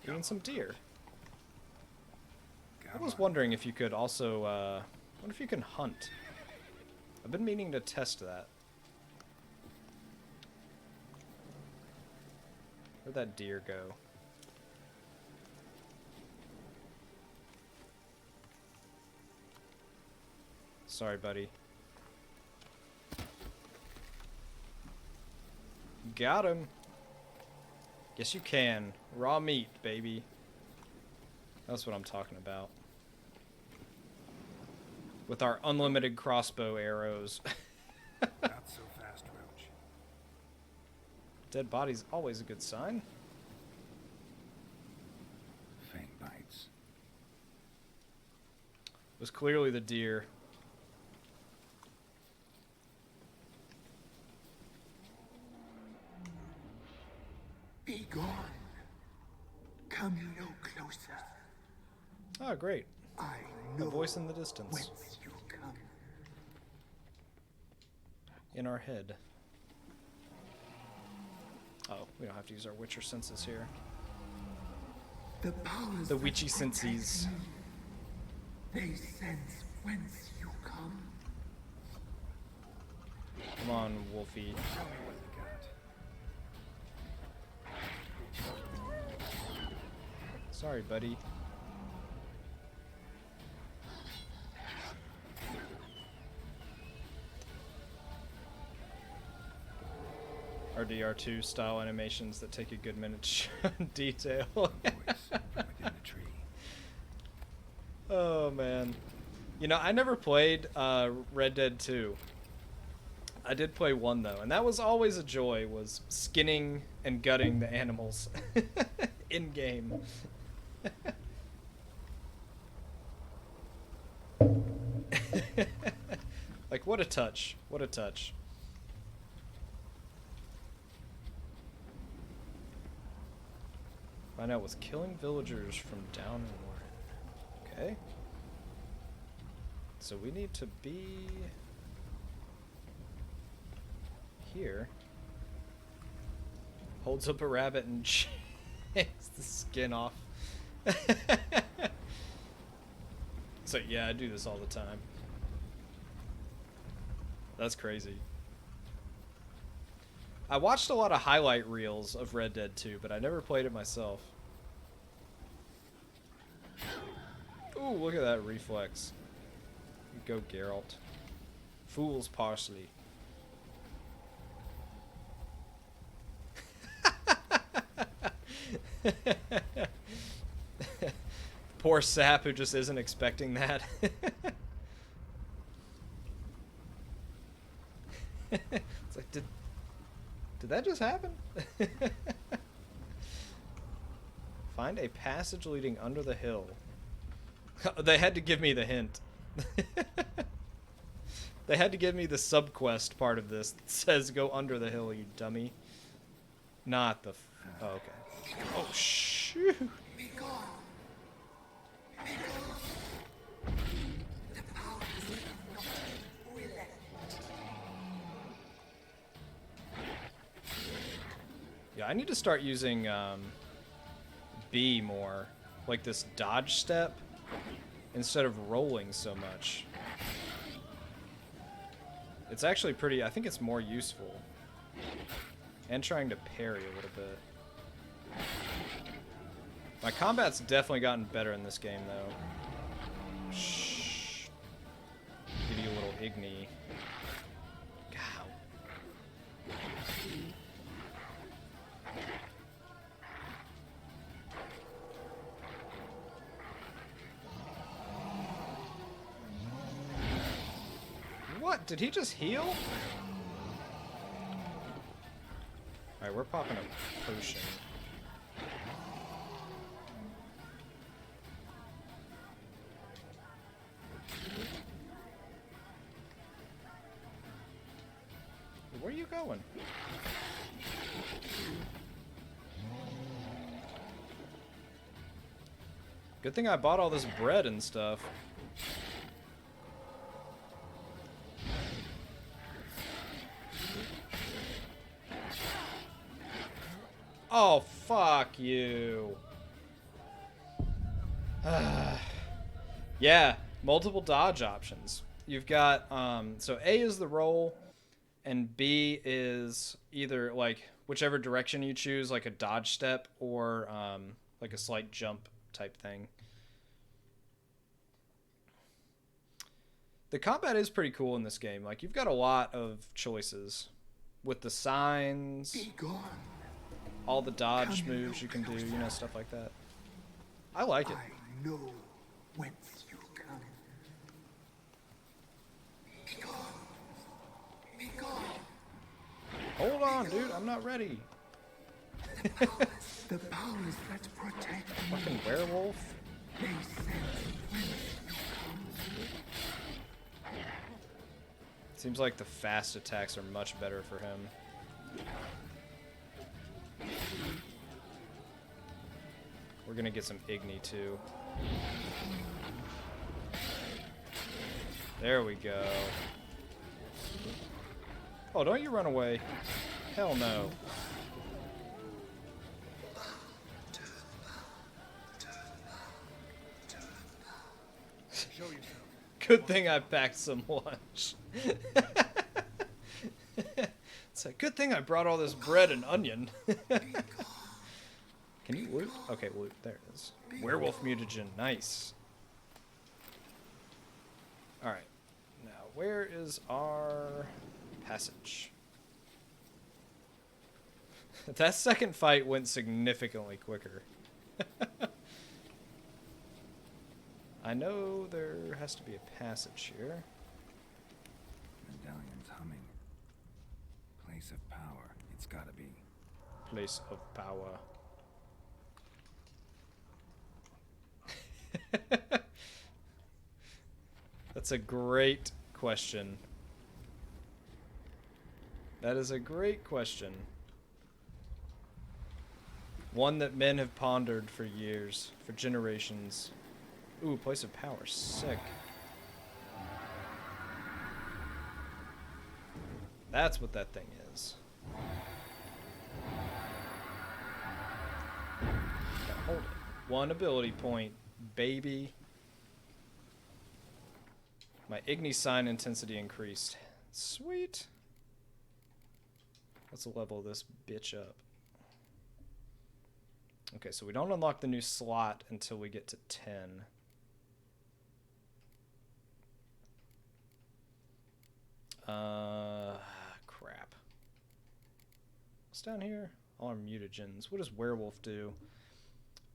B: Even some deer. I was wondering if you could also, what if you can hunt? I've been meaning to test that. Where'd that deer go? Sorry, buddy. Got him. Yes, you can. Raw meat, baby. That's what I'm talking about. With our unlimited crossbow arrows.
E: Not so fast, Roach.
B: Dead body's always a good sign.
E: Fang bites.
B: It was clearly the deer.
A: Be gone. Come no closer.
B: Oh, great.
A: I
B: A
A: know
B: voice in the distance.
A: whence you come.
B: In our head. Oh, we don't have to use our Witcher senses here.
A: The powers
B: The
A: that
B: witchy
A: protect
B: senses.
A: you, they sense whence you come.
B: Come on, Wolfie.
E: Show me what you got.
B: Sorry, buddy. RDR2 style animations that take a good minute to show in detail.
E: Voice from within the tree.
B: Oh man. You know, I never played Red Dead 2. I did play 1 though, and that was always a joy, was skinning and gutting the animals in game. Like, what a touch. What a touch. Find out what's killing villagers from down in Warren. Okay. So we need to be here. Holds up a rabbit and takes the skin off. So yeah, I do this all the time. I watched a lot of highlight reels of Red Dead 2, but I never played it myself. Ooh, look at that reflex. Go Geralt. Fool's parsley. Poor sap who just isn't expecting that. It's like, did that just happen? Find a passage leading under the hill. They had to give me the hint. They had to give me the subquest part of this that says go under the hill, you dummy. Not the... oh, okay. Oh, shoot. Yeah, I need to start using B more. Like this dodge step instead of rolling so much. It's actually pretty... I think it's more useful. And trying to parry a little bit. My combat's definitely gotten better in this game, though. Shh. Give you a little Igni. Gow. What? Did he just heal? Alright, we're popping a potion. Where are you going? Good thing I bought all this bread and stuff. Oh, fuck you. Yeah, multiple dodge options. You've got, so A is the roll, and B is either, like, whichever direction you choose, like a dodge step or, like a slight jump type thing. The combat is pretty cool in this game. Like, you've got a lot of choices with the signs.
A: Be gone.
B: All the dodge moves you can do, you know, stuff like that. I like it.
A: I know whence you come. Be gone. Be gone.
B: Hold on, dude. I'm not ready.
A: The powers that protect me,
B: Fucking werewolf.
A: they sense whence you come.
B: Seems like the fast attacks are much better for him. We're gonna get some Igni too. There we go. Oh, don't you run away. Hell no.
C: Show yourself.
B: Good thing I packed some lunch. It's a good thing I brought all this bread and onion. Can you loot? Okay, loot. There it is. Werewolf mutagen. Nice. Alright. Now, where is our passage? That second fight went significantly quicker. I know there has to be a passage here.
E: Medallion's humming. Place of power. It's gotta be.
B: Place of power. That's a great question. That is a great question. One that men have pondered for years, for generations. Ooh, place of power. Sick. That's what that thing is. Gotta hold it. One ability point, baby. My Igni sign intensity increased. Sweet. Let's level this bitch up. Okay, so we don't unlock the new slot until we get to 10. Crap. What's down here? All our mutagens. What does werewolf do?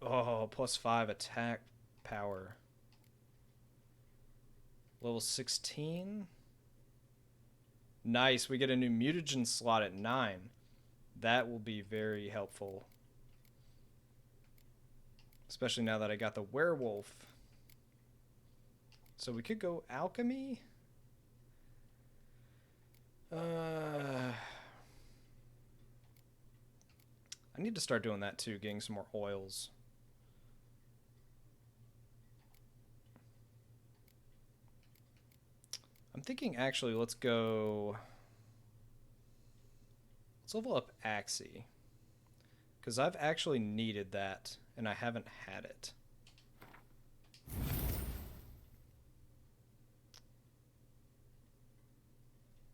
B: Oh, +5 attack power. Level 16. Nice, we get a new mutagen slot at 9. That will be very helpful. Especially now that I got the werewolf. So we could go alchemy. I need to start doing that too, getting some more oils. I'm thinking actually let's level up Axii. Because I've actually needed that and I haven't had it.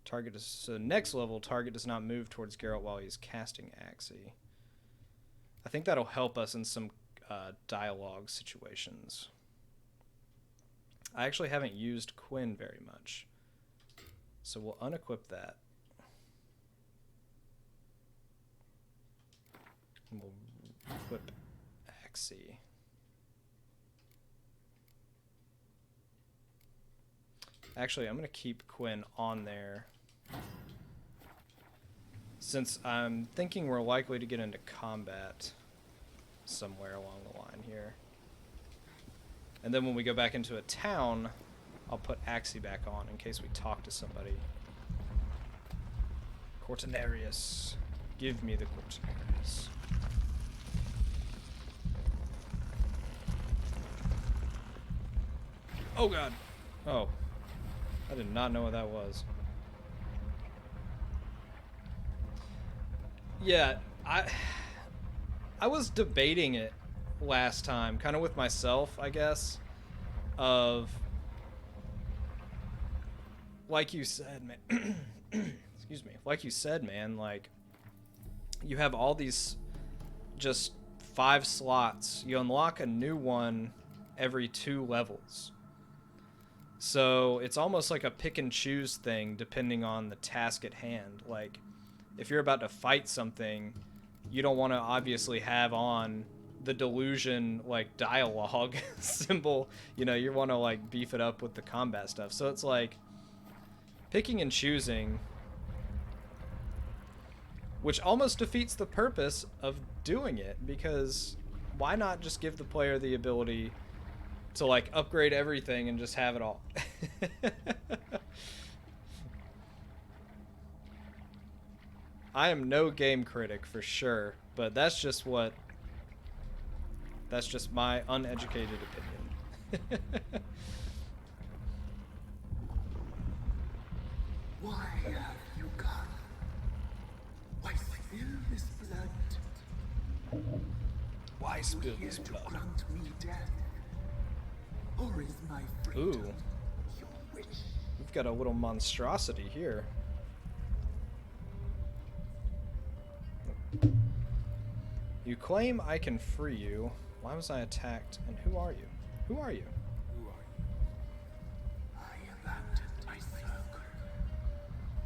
B: Target is, so next level, target does not move towards Geralt while he's casting Axii. I think that'll help us in some dialogue situations. I actually haven't used Quinn very much. So we'll unequip that. And we'll equip Axii. Actually, I'm going to keep Quinn on there. Since I'm thinking we're likely to get into combat somewhere along the line here. And then when we go back into a town, I'll put Axii back on in case we talk to somebody. Cortinarius. Give me the Cortinarius. Oh god. Oh. I did not know what that was. Yeah, I was debating it last time, kind of with myself, I guess, of, like you said, man, excuse me, like you said, man, like, you have all these just 5 slots, you unlock a new one every 2 levels. So it's almost like a pick and choose thing depending on the task at hand. Like, if you're about to fight something, you don't want to obviously have on the delusion, like, dialogue symbol. You know, you want to, like, beef it up with the combat stuff. So it's like picking and choosing, which almost defeats the purpose of doing it, because why not just give the player the ability to, like, upgrade everything and just have it all? I am no game critic for sure, but that's just my uneducated opinion.
A: Why have you gone? Why spill this blood?
B: Why spill
A: Here
B: this
A: to
B: blood?
A: grant me death? Or is my freedom
B: Ooh.
A: your wish?
B: We've got a little monstrosity here. You claim I can free you. Why was I attacked? And who are you? Who are you?
E: Who are you?
A: I abandoned my circle,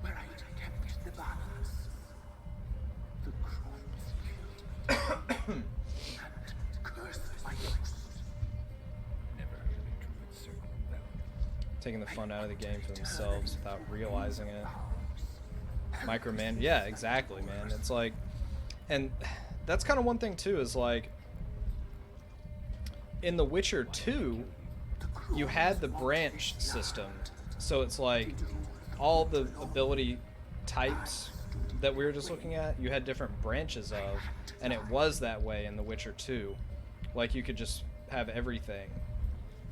A: where I kept the balance. The crows killed me, and cursed my host.
E: Never heard of a druid circle of valor.
B: Taking the fun out of the game for themselves without realizing it. Microman. Yeah, exactly, man. It's like, and that's kind of one thing too, is like, in The Witcher 2, you had the branch system. So it's like, all the ability types that we were just looking at, you had different branches of, and it was that way in The Witcher 2. Like, you could just have everything.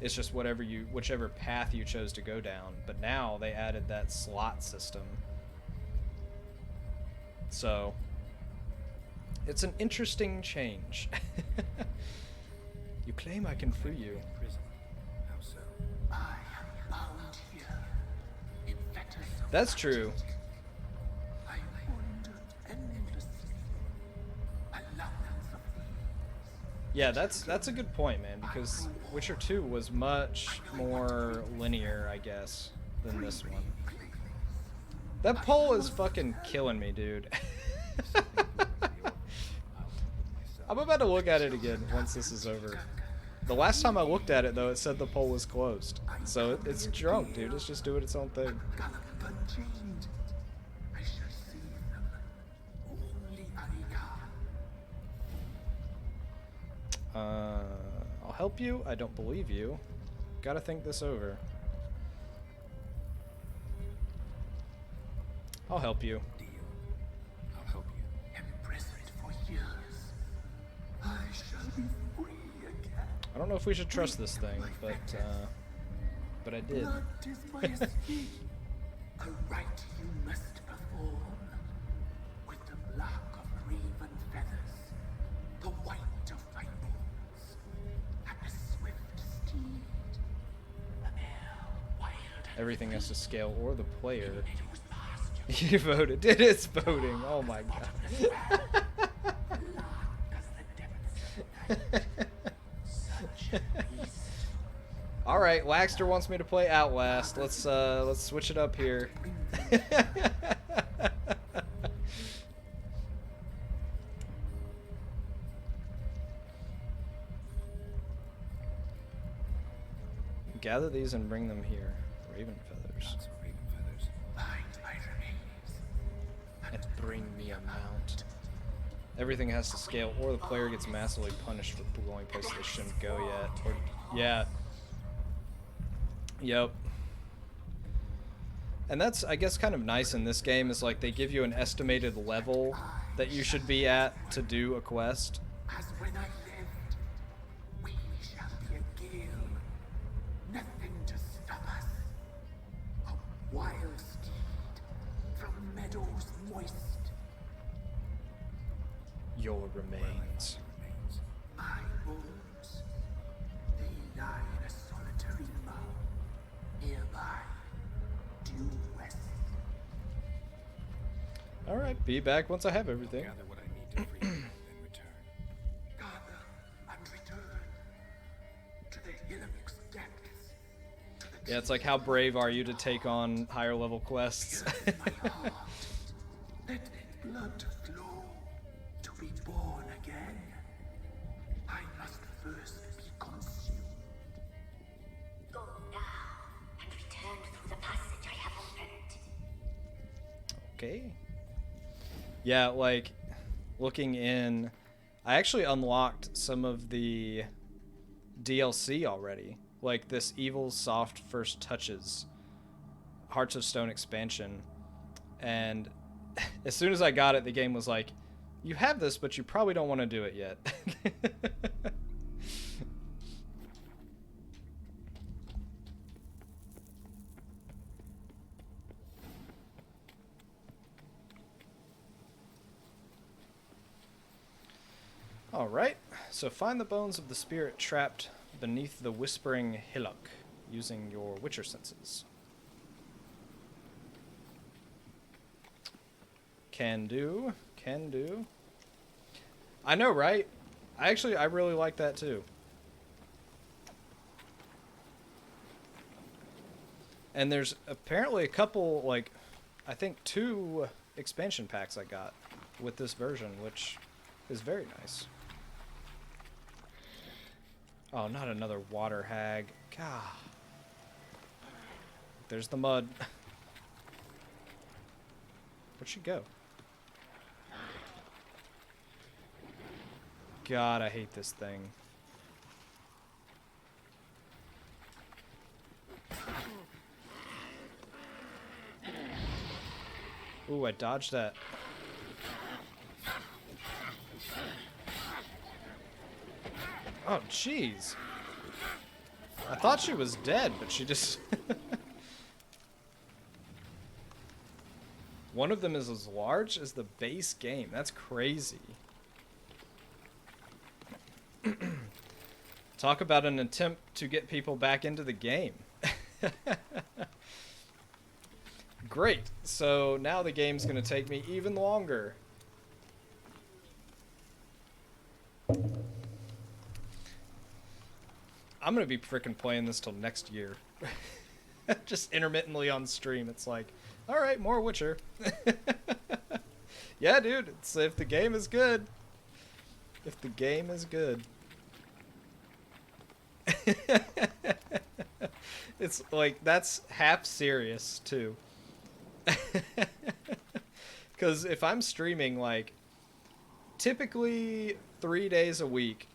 B: It's just whichever path you chose to go down. But now they added that slot system. So it's an interesting change. You claim I can free you.
E: Prison. How so?
A: I am bound here in fetters of
B: That's true.
A: I wandered
B: Yeah, that's a good point, man, because Witcher 2 was much more linear, I guess, than this one. That pole is fucking killing me, dude. I'm about to look at it again once this is over. The last time I looked at it, though, it said the pole was closed. So it's drunk, dude. It's just doing its own thing. I'll help you. I don't believe you. Gotta think this over. I'll help you.
E: Deal. I'll help you.
A: Imprisoned for years, I shall be free again.
B: I don't know if we should trust this thing, but I did.
A: Blood is my escape. A rite you must perform. With the black of raven feathers, the white of thy bones, and the swift steed. The mare, wild and
B: Everything has to scale, or the player.
A: it was past you.
B: You voted. It is voting. Oh my god. All right, Waxter wants me to play Outlast. Let's switch it up here. Gather these and bring them here. Raven feathers.
E: Lots of raven feathers.
A: Bind my remains.
B: And bring me a mount. Everything has to scale, or the player gets massively punished for going places they shouldn't go yet. Or, yeah. Yep. And that's, I guess, kind of nice in this game, is like they give you an estimated level that you should be at to do a quest.
A: As when I lived, we shall be a gale. Nothing to stop us. A wild steed from meadows moist.
B: Your remains.
E: Remains.
A: My bones, they lie in a solitary mound, nearby, due west.
B: Alright, be back once I have everything.
E: Gather what I need to free you, then return.
A: Gather and return to the Hillamix depths. To the
B: Yeah, it's like, how brave are you to take on higher level quests?
A: tears in my heart. Let blood flow to be born again. I must first be consumed.
D: Go now and return through the passage I have opened.
B: Okay. Yeah, like, looking in, I actually unlocked some of the DLC already. Like this Evil Soft First Touches Hearts of Stone expansion. And as soon as I got it, the game was like, you have this, but you probably don't want to do it yet. Alright, so find the bones of the spirit trapped beneath the whispering hillock using your Witcher senses. Can do, can do. I know, right? I really like that too. And there's apparently a couple, like, I think 2 expansion packs I got with this version, which is very nice. Oh, not another water hag. God. There's the mud. Where'd she go? God, I hate this thing. Ooh, I dodged that. Oh, jeez. I thought she was dead, but she just... One of them is as large as the base game. That's crazy. Talk about an attempt to get people back into the game. Great. So now the game's going to take me even longer. I'm gonna be freaking playing this till next year. Just intermittently on stream. It's like, all right, more Witcher. Yeah, dude. It's if the game is good. If the game is good. It's like that's half serious too. Because if I'm streaming like typically 3 days a week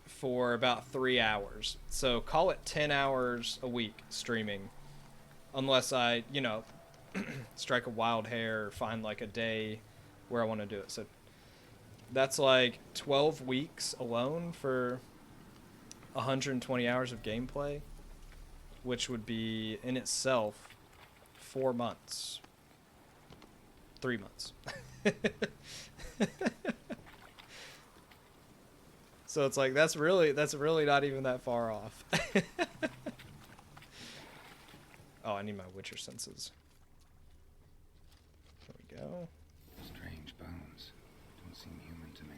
B: for about 3 hours, so call it 10 hours a week streaming, unless I, you know, strike a wild hair or find like a day where I want to do it. So that's like 12 weeks alone for 120 hours of gameplay, which would be in itself 4 months. 3 months. So it's like that's really not even that far off. Oh, I need my Witcher senses. There we go.
E: Strange bones. Don't seem human to me.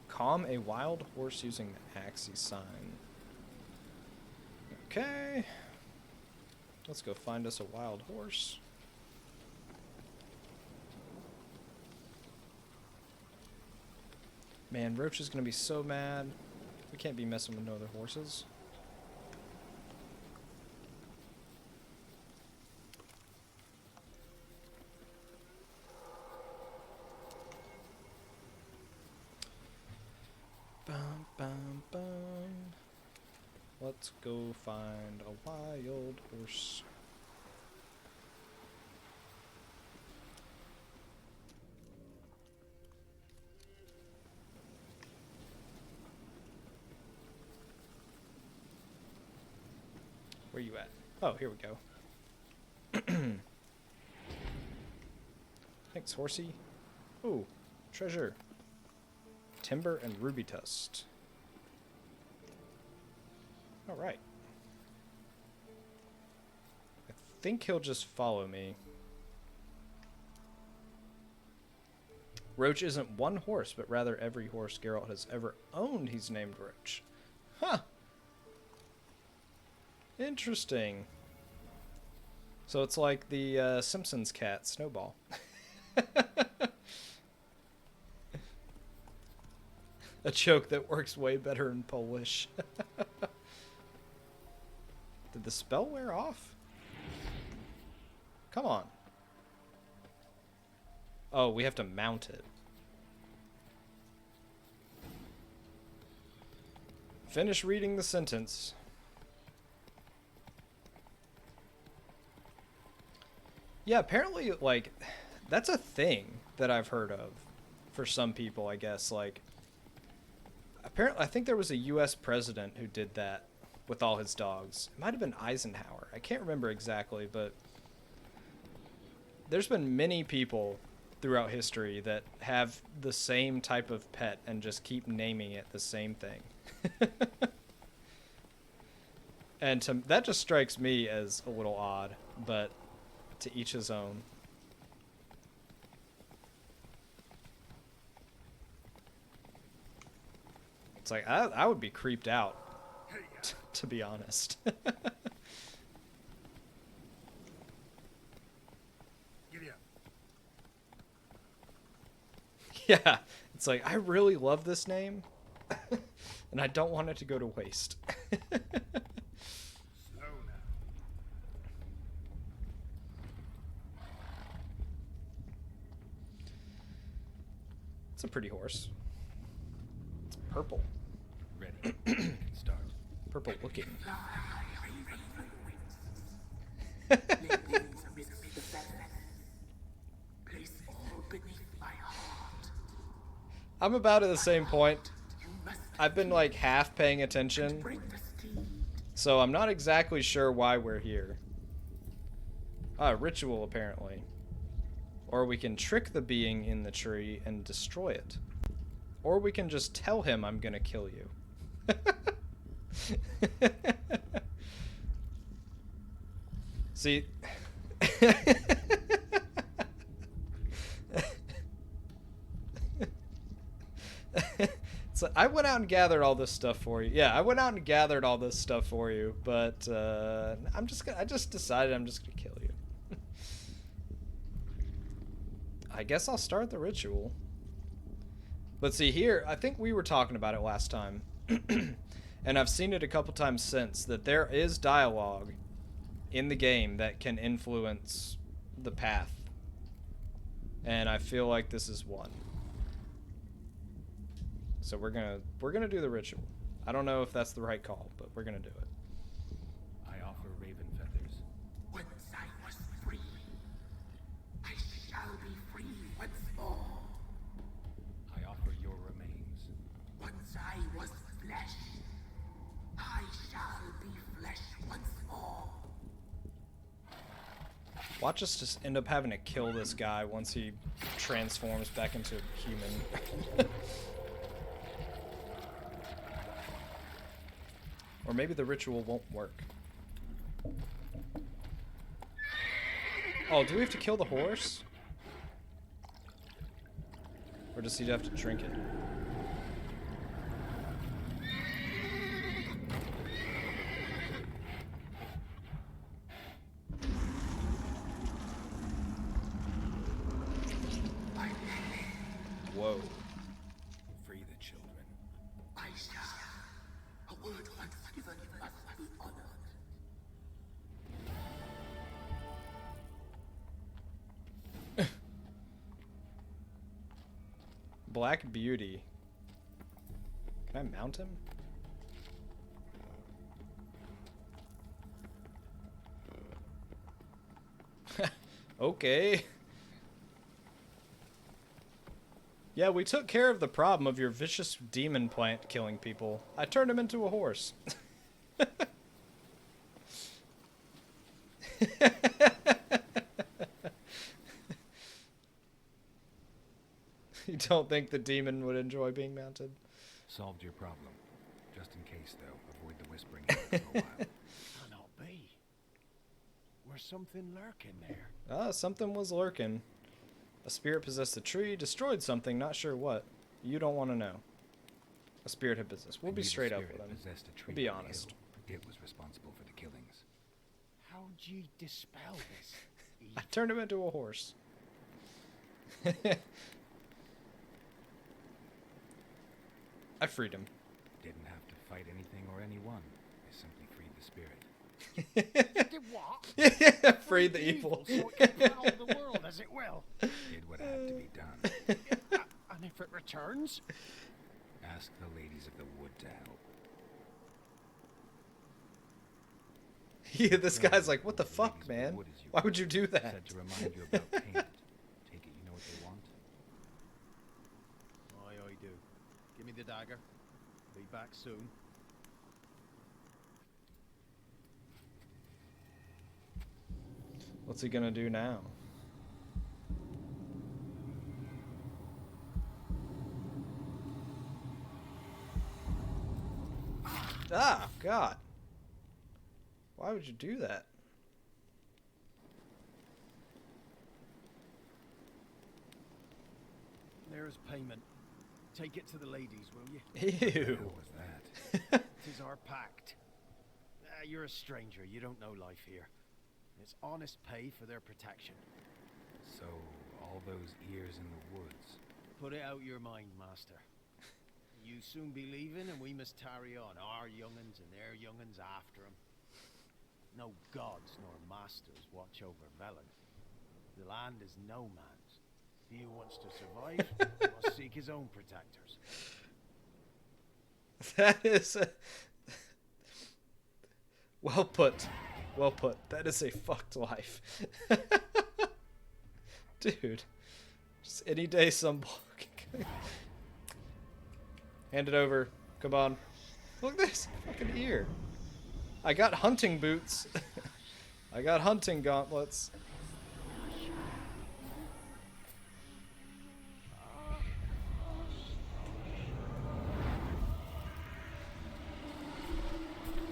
B: Calm a wild horse using the Axis sign. Okay. Let's go find us a wild horse. Man, Roach is gonna be so mad. We can't be messing with no other horses. Bum, bum, bum. Let's go find a wild horse. Where you at? Oh, here we go. Thanks, horsey. Ooh, treasure. Timber and ruby tusk. Alright. I think he'll just follow me. Roach isn't one horse, but rather every horse Geralt has ever owned he's named Roach. Huh. Interesting. So it's like the Simpsons cat, Snowball. A joke that works way better in Polish. Did the spell wear off? Come on. Oh, we have to mount it. Finish reading the sentence. Yeah, apparently, like, that's a thing that I've heard of for some people, I guess. Like, apparently, I think there was a U.S. president who did that with all his dogs. It might have been Eisenhower. I can't remember exactly, but there's been many people throughout history that have the same type of pet and just keep naming it the same thing. And that just strikes me as a little odd, but to each his own. It's like, I would be creeped out, to be honest.
I: Giddy up.
B: Yeah, it's like, I really love this name, and I don't want it to go to waste.
I: Slow now.
B: It's a pretty horse. It's purple.
E: Ready. Start.
B: Purple looking.
A: Place all beneath my heart.
B: I'm about at the same point.
A: You must
B: I've been like half paying attention,
A: bring the steed.
B: so I'm not exactly sure why we're here. Ah, ritual apparently. Or we can trick the being in the tree and destroy it. Or we can just tell him I'm gonna kill you. See? It's So I went out and gathered all this stuff for you. Yeah, I went out and gathered all this stuff for you, but I just decided I'm just gonna kill you. I guess I'll start the ritual. But see here, I think we were talking about it last time, and I've seen it a couple times since, that there is dialogue in the game that can influence the path, and I feel like this is one. So we're gonna do the ritual. I don't know if that's the right call, but we're gonna do it.
E: I offer raven feathers.
A: Once I was free, I shall be free once more.
E: I offer your remains.
A: Once I was flesh, I shall be flesh once more.
B: Watch us just end up having to kill this guy once he transforms back into a human. Or maybe the ritual won't work. Oh, do we have to kill the horse? Or does he have to drink it? Whoa.
E: Free the children.
A: I shall. A word once given must be honored.
B: Black Beauty. Can I mount him? Okay. Yeah, we took care of the problem of your vicious demon plant killing people. I turned him into a horse. You don't think the demon would enjoy being mounted?
E: Solved your problem. Just in case, though, avoid the whispering for a while.
H: Cannot be. Where's something lurking there?
B: Ah, something was lurking. A spirit possessed a tree, destroyed something, not sure what. You don't want to know. A spirit had possessed. We'll
E: I
B: be
E: knew the
B: straight up
E: spirit
B: with him.
E: possessed a tree
B: We'll be
E: on the
B: honest.
E: hill. It was responsible for the killings.
H: How'd you dispel this?
B: I turned him into a horse. I freed him.
E: Didn't have to fight anything or anyone. I simply freed the spirit.
H: Did what?
B: Freed the evil.
H: So it can prowl the world as it will.
E: Did what had to be done.
H: And if it returns?
E: Ask the ladies of the wood to help.
B: Yeah, this guy's like, what the
E: Ladies
B: fuck,
E: of the
B: man?
E: wood, as you
B: Why
E: were,
B: would you do that?
E: Said to remind you about payment. Take it you know what they want?
H: Aye, I do. Give me the dagger. Be back soon.
B: What's he gonna do now? Ah, God. Why would you do that?
H: There's payment. Take it to the ladies, will you?
B: Ew.
E: What was that?
H: Tis our pact. You're a stranger. You don't know life here. It's honest pay for their protection.
E: So, all those ears in the woods.
H: Put it out your mind, master. You soon be leaving, and we must tarry on, our young'uns and their young'uns after 'em. No gods nor masters watch over Velen. The land is no man's. He who wants to survive must seek his own protectors.
B: That is well put. Well put. That is a fucked life. Dude. Just any day some bloke. Hand it over. Come on. Look at this fucking ear. I got hunting boots. I got hunting gauntlets.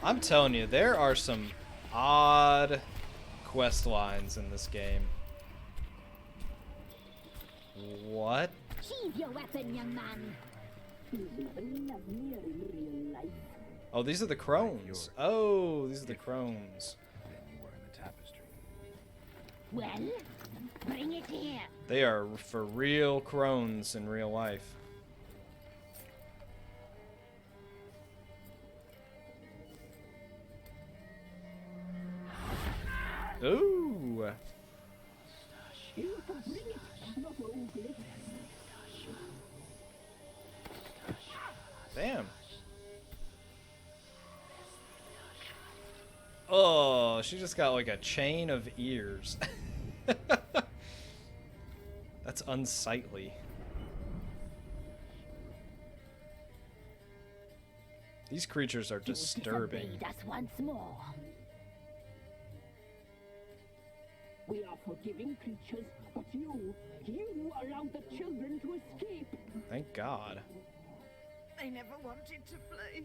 B: I'm telling you, there are some odd quest lines in this game. What?
D: Sheathe your weapon, young man.
G: He's nothing lovelier in real life.
B: Oh, these are the crones. Oh, these are the crones.
E: Than you were in the tapestry.
D: Well, bring it here.
B: They are for real crones in real life. Ooh.
G: You can bring it, not Oakley.
B: Damn. Oh, she just got like a chain of ears. That's unsightly. These creatures are disturbing.
D: You disobeyed us once more.
G: We are forgiving creatures, but you allowed the children to escape.
B: Thank God.
F: They never wanted to flee.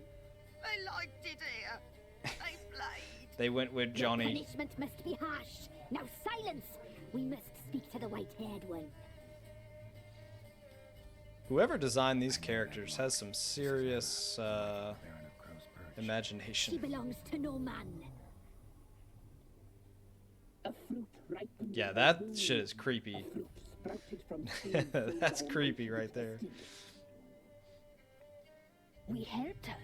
F: They liked it here. They played.
B: They went with
D: Your
B: Johnny.
D: punishment must be harsh. Now silence. We must speak to the white-haired one.
B: Whoever designed these characters has some serious
E: Baron of Crow's Perch.
D: She
B: imagination.
D: belongs to no man.
G: A fruit ripened
B: Yeah,
G: in
B: that
G: the
B: shit
G: womb.
B: is creepy.
G: A fruit sprouted from seeds sown
B: That's
G: by
B: creepy
G: Almighty
B: right there.
G: Destiny.
D: We helped her.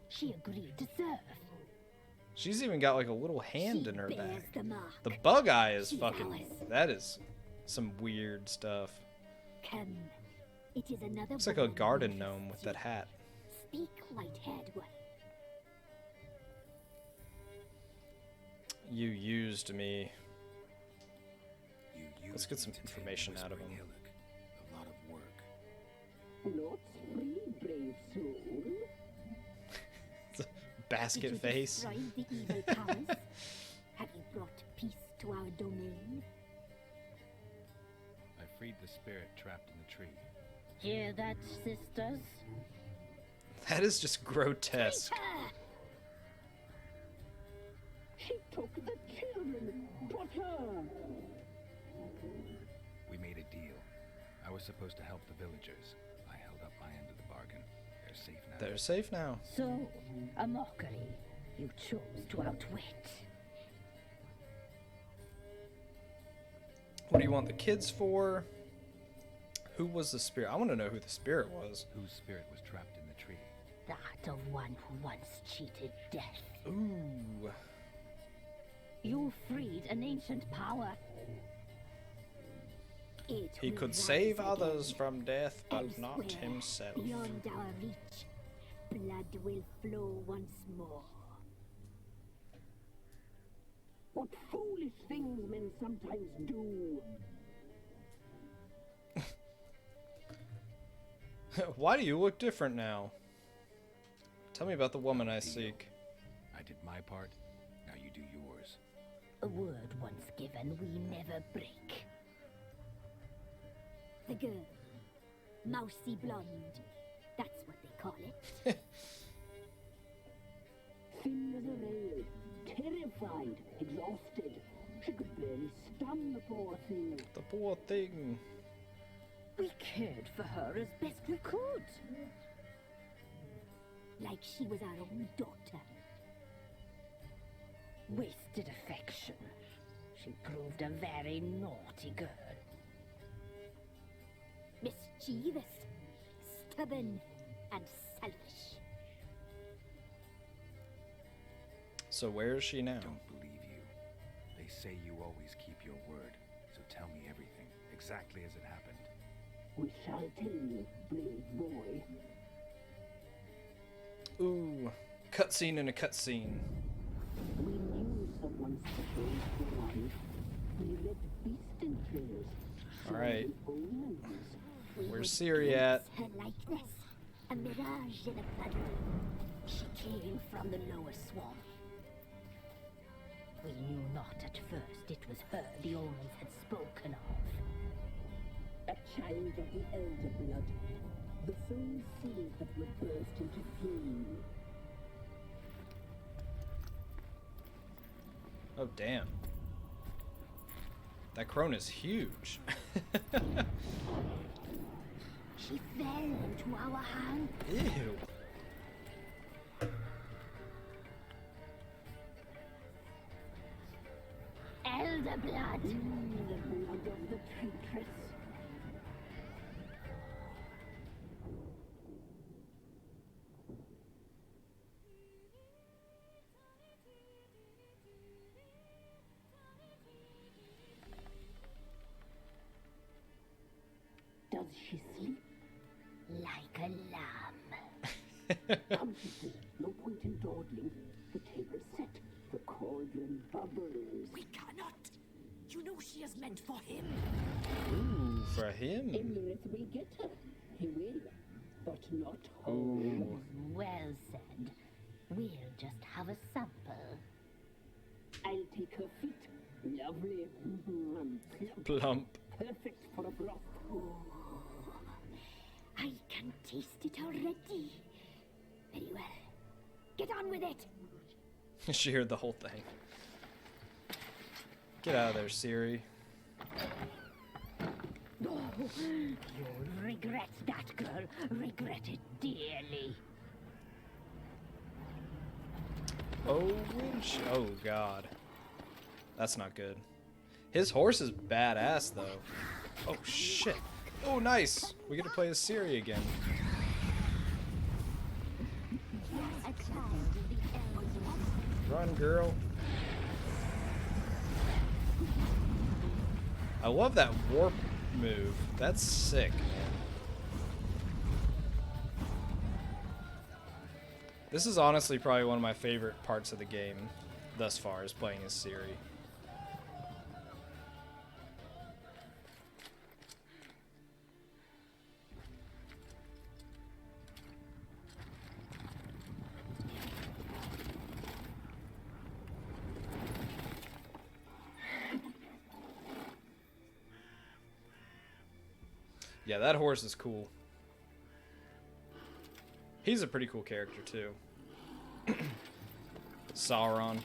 D: She agreed to serve.
B: She's even got like a little hand
D: She
B: in her
D: bears
B: back.
D: the mark.
B: The bug eye is
D: She's
B: fucking.
D: ours.
B: That is some weird stuff.
D: Come. It is another.
B: Looks like a
D: woman
B: garden
D: who
B: gnome with
D: trusts
B: that
D: you.
B: hat.
D: Speak, white-haired one.
B: You used me.
E: You
B: Let's
E: used
B: get
E: me
B: some
E: to tame
B: information
E: the
B: out of
E: Whispering
B: him.
E: Hillock. A lot of work.
G: Not free, brave soul.
B: Basket
D: Did you
B: face.
D: destroy the evil powers? Have you brought peace to our domain?
E: I freed the spirit trapped in the tree.
D: Hear that, sisters?
B: That is just grotesque.
D: Traitor!
G: She took the children. Put her.
E: We made a deal. I was supposed to help the villagers. I held up my end of the bargain. They're safe now.
B: They're safe now.
D: So, a mockery you chose to outwit.
B: What do you want the kids for? Who was the spirit? I want to know who the spirit was.
E: Whose spirit was trapped in the tree?
D: That of one who once cheated death.
B: Ooh.
D: You freed an ancient power. It
B: He
D: will
B: could
D: rise
B: save
D: again.
B: others from death, but not
D: Elsewhere,
B: himself.
D: Beyond our reach, blood will flow once more.
G: What foolish things men sometimes do.
B: Why do you look different now? Tell me about the woman I seek.
E: I did my part. Now you do yours.
D: A word once given, we never break. The girl, mousy blonde, that's what they call it.
G: Thin as a rail, terrified, exhausted. She could barely stand the poor thing.
B: The poor thing.
D: We cared for her as best we could. Like she was our own daughter. Wasted affection. She proved a very naughty girl. Mischievous, stubborn, and selfish.
B: So where is she now?
E: Don't believe you. They say you always keep your word. So tell me everything, exactly as it happened.
G: We shall tell you, brave boy.
B: Ooh. Cutscene in a cutscene.
G: We knew someone special in your life. We read beast entrails.
B: Alright.
G: Omens.
D: We
B: Where's
D: would
B: Ciri at?
D: glimpse her likeness, a mirage in a puddle. She came from the lower swamp. We knew not at first it was her the omens had spoken of.
G: A child of the elder blood. The soul seed that would burst into flame.
B: Oh, damn. That crone is huge.
D: She fell into our hands.
B: Ew.
D: Elder blood.
G: The blood of the traitress. Does she sleep?
D: Like a lamb.
G: Come, people. No point in dawdling. The table's set. The cauldron bubbles.
F: We cannot. You know she is meant for him.
B: Ooh, for him.
G: Imlerith will get her. He will. But not whole.
B: Ooh.
D: Well said. We'll just have a sample.
G: I'll take her feet. Lovely. Plump.
B: Plump.
G: Perfect for a broth.
D: I can taste it already. Very well. Get on with it.
B: She heard the whole thing. Get out of there, Siri.
D: Oh, you'll regret that, girl. Regret it dearly.
B: Oh, winch. Oh, God. That's not good. His horse is badass, though. Oh, shit. Oh, nice. We get to play as Siri again.
D: A child of the elves.
B: Run, girl. I love that warp move. That's sick, man. This is honestly probably one of my favorite parts of the game thus far, is playing as Siri. Yeah, that horse is cool. He's a pretty cool character, too. Sauron.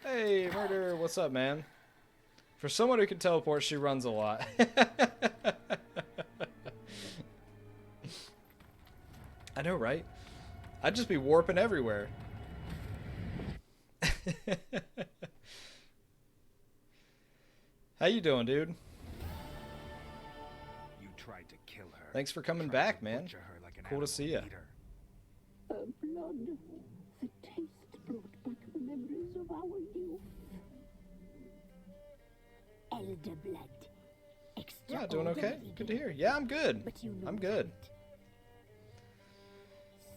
B: Hey, Murder, what's up, man? For someone who can teleport, she runs a lot. I know, right? I'd just be warping everywhere. How you doing, dude?
E: You tried to kill her.
B: Thanks for coming
E: Tried
B: back,
E: to
B: man.
E: butcher her like an
B: Cool to see ya.
E: animal eater.
G: Blood. The taste brought back memories of our youth.
D: Elder blood.
B: Yeah, doing okay.
D: Extraordinary
B: Good to hear. Yeah, I'm good.
D: But you know
B: I'm good.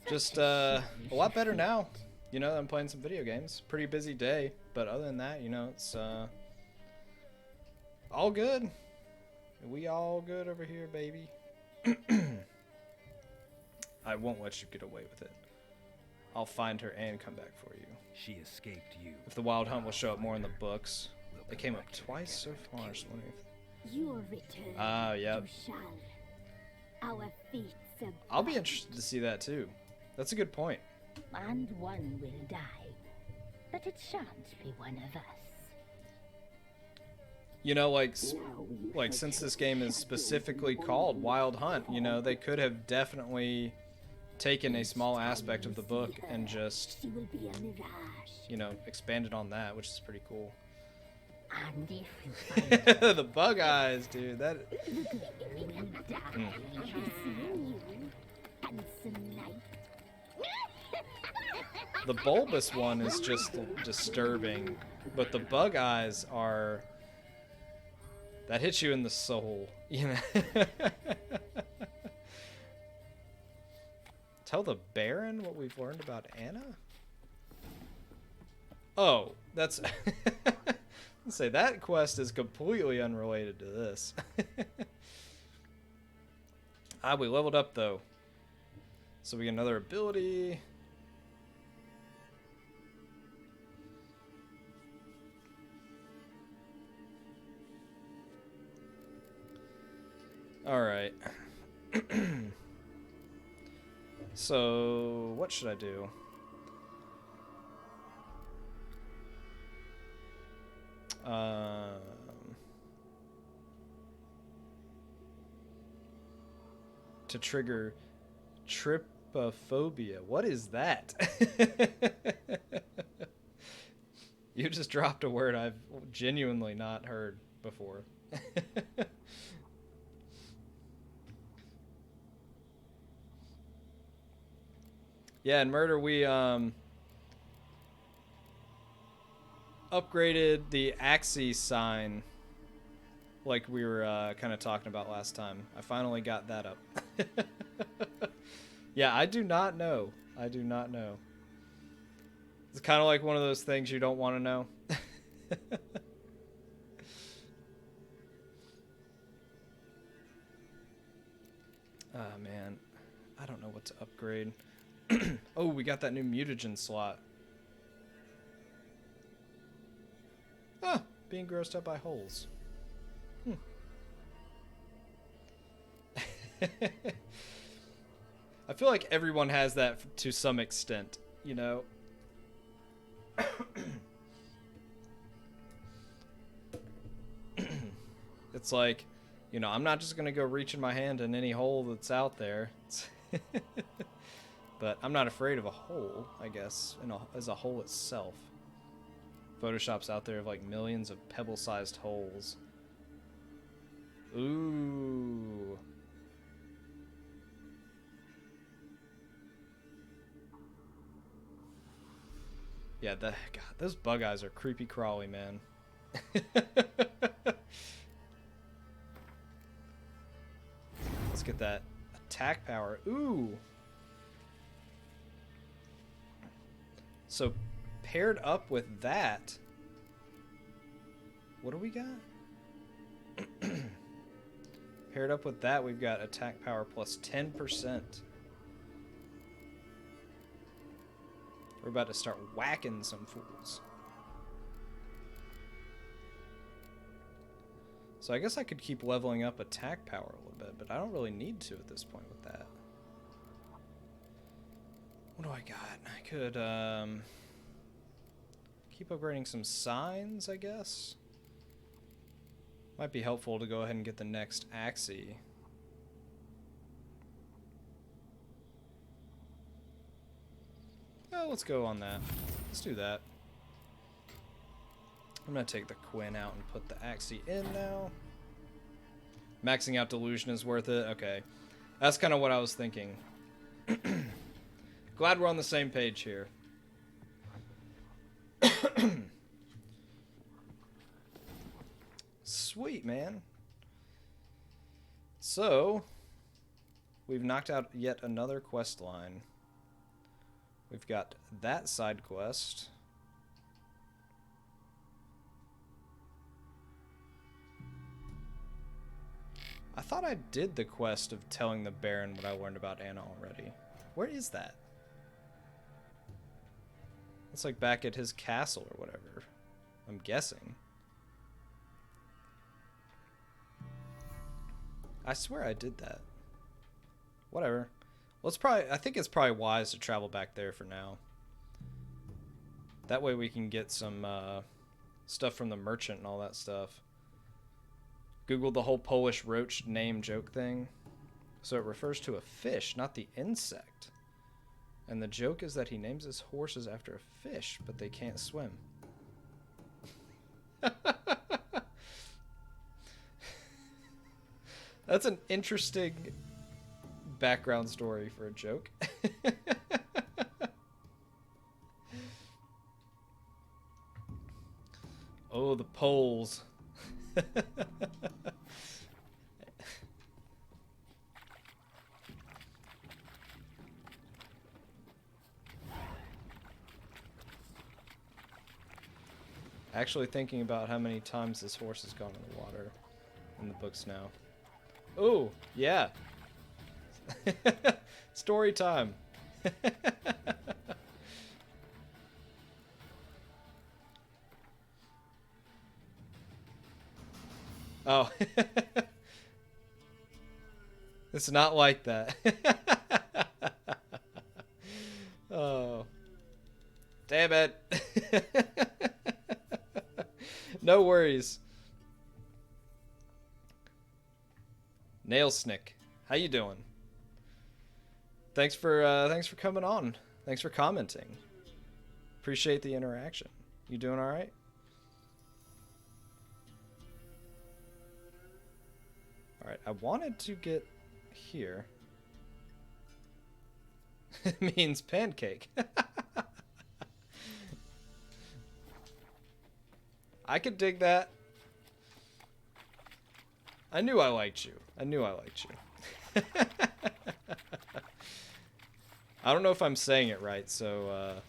D: Such
B: Just
D: a
B: a lot better now. You know, I'm playing some video games. Pretty busy day, but other than that, you know, it's all good. We all good over here, baby. I won't let you get away with it. I'll find her and come back for you.
E: She escaped you.
B: If the Wild Hunt will show up more in the books.
E: We'll
B: They came up
E: collect her
B: twice so
E: together.
B: far. So wondering if-
D: Your return.
B: Ah, yep.
D: You shall. Our fates abide.
B: I'll be interested to see that too. That's a good point.
D: And one will die. But it shan't be one of us.
B: You know, like since this game is specifically called Wild Hunt, you know, they could have definitely taken a small aspect of the book and just,
D: She will be a mirage.
B: you know, expanded on that, which is pretty cool.
D: And if you find
B: The bug eyes, dude. That
D: you will die. Seeing you, handsome knight.
B: the bulbous one is just disturbing, but the bug eyes are that hits you in the soul, you know. Tell the Baron what we've learned about Anna? Oh, that's let's say that quest is completely unrelated to this. We leveled up though. So we get another ability. All right. So, what should I do? to trigger trypophobia. What is that? You just dropped a word I've genuinely not heard before. Yeah, in Murder we upgraded the Axis sign like we were kind of talking about last time. I finally got that up. Yeah, I do not know. I do not know. It's kind of like one of those things you don't want to know. Ah, man. I don't know what to upgrade. Oh, we got that new mutagen slot. Ah, being grossed up by holes. I feel like everyone has that to some extent, you know? It's like, you know, I'm not just going to go reaching my hand in any hole that's out there. But I'm not afraid of a hole, I guess, as a hole itself. Photoshop's out there of like millions of pebble-sized holes. Ooh. Yeah, God, those bug eyes are creepy crawly, man. Let's get that attack power. Ooh. So, paired up with that, what do we got? Paired up with that, we've got attack power plus 10%. We're about to start whacking some fools. So I guess I could keep leveling up attack power a little bit, but I don't really need to at this point with that. What do I got? I could keep upgrading some signs, I guess. Might be helpful to go ahead and get the next Axie. Oh, let's go on that. Let's do that. I'm gonna take the Quinn out and put the Axie in now. Maxing out Delusion is worth it. Okay. That's kind of what I was thinking. Glad we're on the same page here. Sweet, man. So, we've knocked out yet another quest line. We've got that side quest. I thought I did the quest of telling the Baron what I learned about Anna already. Where is that? It's like back at his castle or whatever. I'm guessing. I swear I did that. Whatever. Well, I think it's probably wise to travel back there for now. That way we can get some stuff from the merchant and all that stuff. Googled the whole Polish roach name joke thing. So it refers to a fish, not the insect. And the joke is that he names his horses after a fish, but they can't swim. That's an interesting background story for a joke. Oh, the Poles. Actually thinking about how many times this horse has gone in the water in the books now. Oh, yeah. Story time. Oh. It's not like that. Oh. Damn it. No worries. Nailsnick, how you doing? thanks for coming on. Thanks for commenting. Appreciate the interaction. You doing all right? All right. I wanted to get here. It means pancake. I could dig that. I knew I liked you. I knew I liked you. I don't know if I'm saying it right, so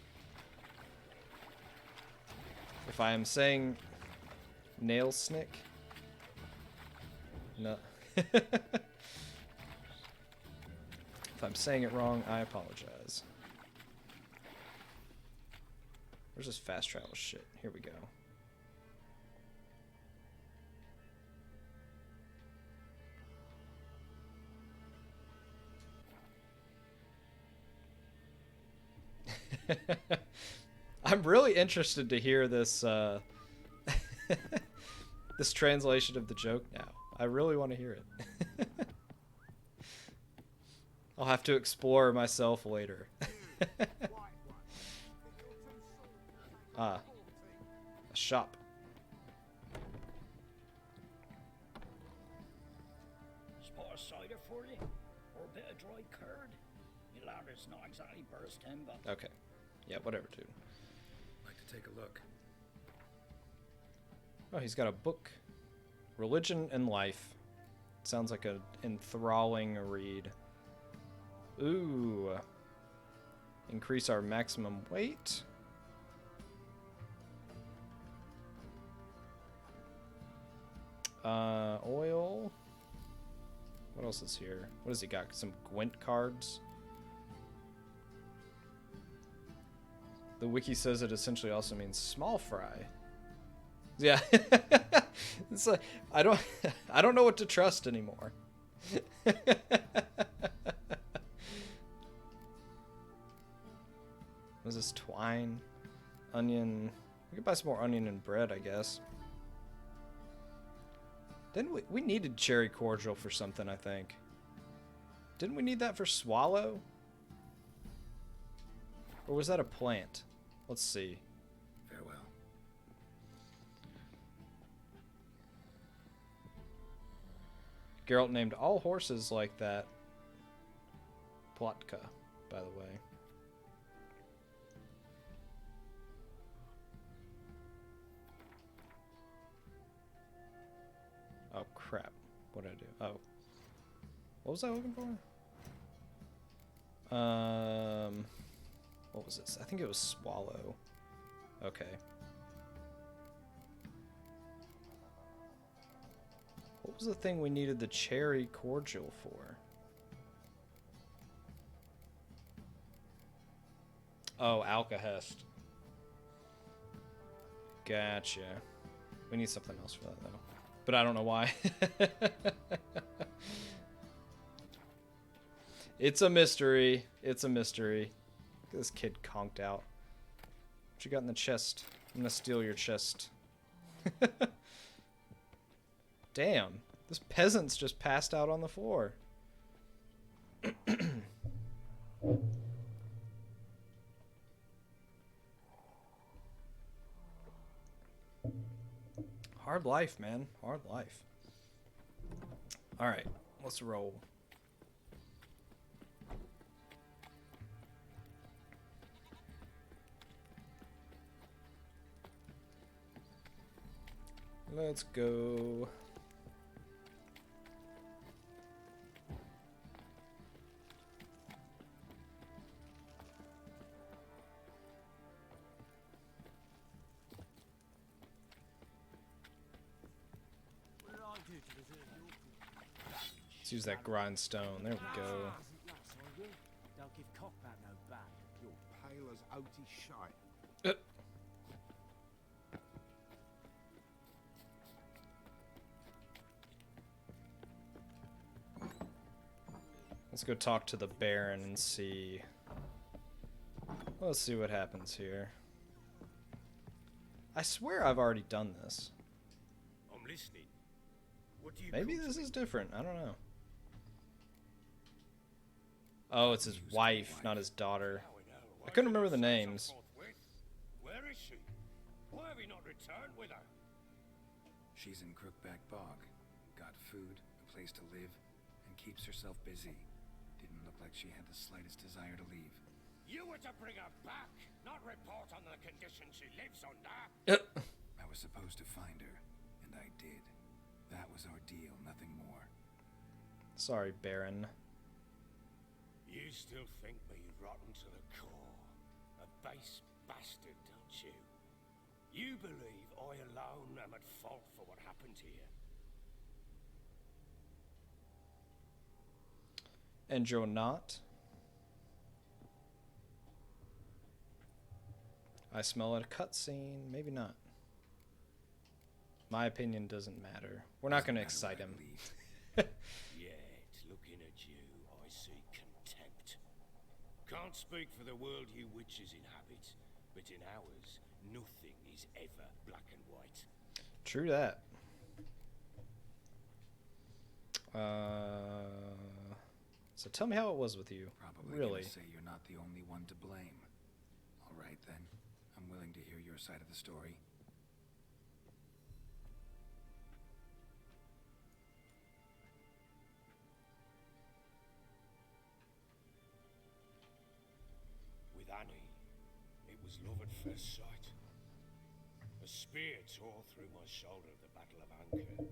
B: if I am saying nail snick, no. If I'm saying it wrong, I apologize. Where's this fast travel shit? Here we go. I'm really interested to hear this this translation of the joke now. I really want to hear it. I'll have to explore myself later. Ah, a shop.
J: Spot a cider for you? Or a bit of dry curd? Your lather's not exactly bursting, but...
B: Okay. Yeah, whatever, dude.
E: I'd like to take a look.
B: Oh, he's got a book. Religion and Life. Sounds like an enthralling read. Ooh. Increase our maximum weight. Oil. What else is here? What has he got? Some Gwent cards. The wiki says it essentially also means small fry. Yeah. It's like I don't know what to trust anymore. What is this? Twine, onion. We could buy some more onion and bread, I guess. Didn't we needed cherry cordial for something, I think. Didn't we need that for swallow? Or was that a plant? Let's see.
E: Farewell.
B: Geralt named all horses like that. Plotka, by the way. Oh, crap. What did I do? Oh. What was I looking for? What was this? I think it was swallow. Okay. What was the thing we needed the cherry cordial for? Oh, Alcahest. Gotcha. We need something else for that, though. But I don't know why. It's a mystery. It's a mystery. Look at this kid conked out. What you got in the chest? I'm gonna steal your chest. Damn. This peasant's just passed out on the floor. Hard life, man. Hard life. Alright, let's roll. Let's go. Let's use that grindstone. There we go.
H: Don't give Cockbat no back. You're pale as oaty shite.
B: Let's go talk to the Baron and see. Let's see what happens here. I swear I've already done this.
I: I'm listening. What do you
B: Maybe this is different. I don't know. Oh, it's his wife, not his daughter. I couldn't remember the names.
I: Where is she? Why have you not returned with her?
E: She's in Crookback Bog. Got food, a place to live, and keeps herself busy. Didn't look like she had the slightest desire to leave.
I: You were to bring her back, not report on the conditions she lives under.
E: I was supposed to find her, and I did. That was our deal, nothing more.
B: Sorry, Baron.
I: You still think me rotten to the core. A base bastard, don't you? You believe I alone am at fault for what happened here.
B: And you're not? I smell a cutscene. Maybe not. My opinion doesn't matter. We're not going to excite him.
I: Yet, looking at you, I see contempt. Can't speak for the world you witches inhabit, but in ours, nothing is ever black and white.
B: True that. So tell me how it was with you.
E: Probably
B: really.
E: Gonna say you're not the only one to blame. All right then. I'm willing to hear your side of the story.
I: With Annie, it was love at first sight. A spear tore through my shoulder at the Battle of Anchor.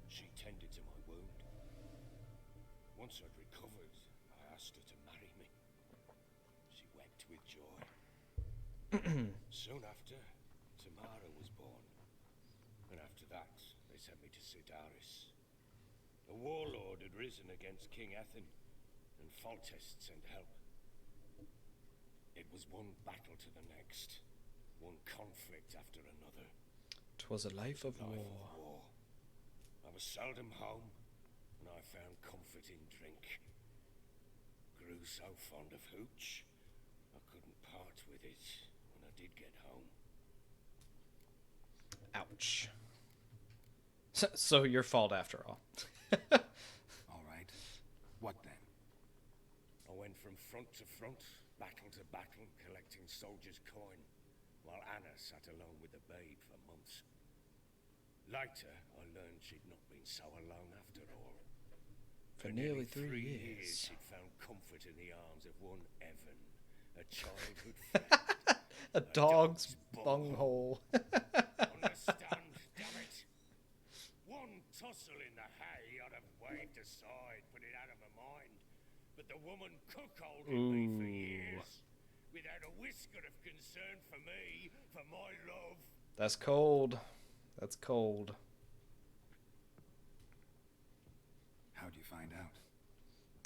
I: She tended to my wound. Once I'd recovered, I asked her to marry me. She wept with joy. Soon after, Tamara was born. And after that, they sent me to Sidaris. A warlord had risen against King Ethan, and Foltest sent help. It was one battle to the next, one conflict after another.
B: 'Twas a life of war.
I: I was seldom home, and I found comfort in drink. Grew so fond of hooch, I couldn't part with it when I did get home.
B: Ouch. So your fault after all.
E: All right. What then?
I: I went from front to front, battle to battle, collecting soldiers' coin, while Anna sat alone with the babe for months. Later, I learned she'd not been so alone after all.
B: For nearly 3 years.
I: She'd found comfort in the arms of one Evan, a childhood friend.
B: A dog's bunghole.
I: Understand, damn it! One tussle in the hay I'd have waved aside, put it out of my mind. But the woman cuckolded me for years, without a whisker of concern for me, for my love.
B: That's cold. That's cold.
E: How'd you find out?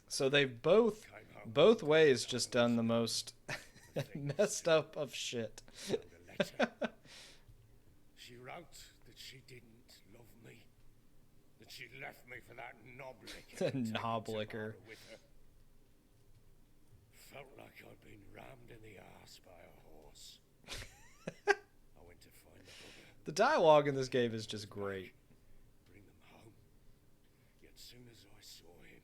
B: So they've both ways just done the most messed up of shit.
I: She wrote that she didn't love me, that she left me for that knob licker.
B: The knob licker.
I: Felt like I'd been rammed in the arse by a horse. I went to find the bugger.
B: The dialogue in this game is just great.
I: Bring them home. Yet soon as I saw him,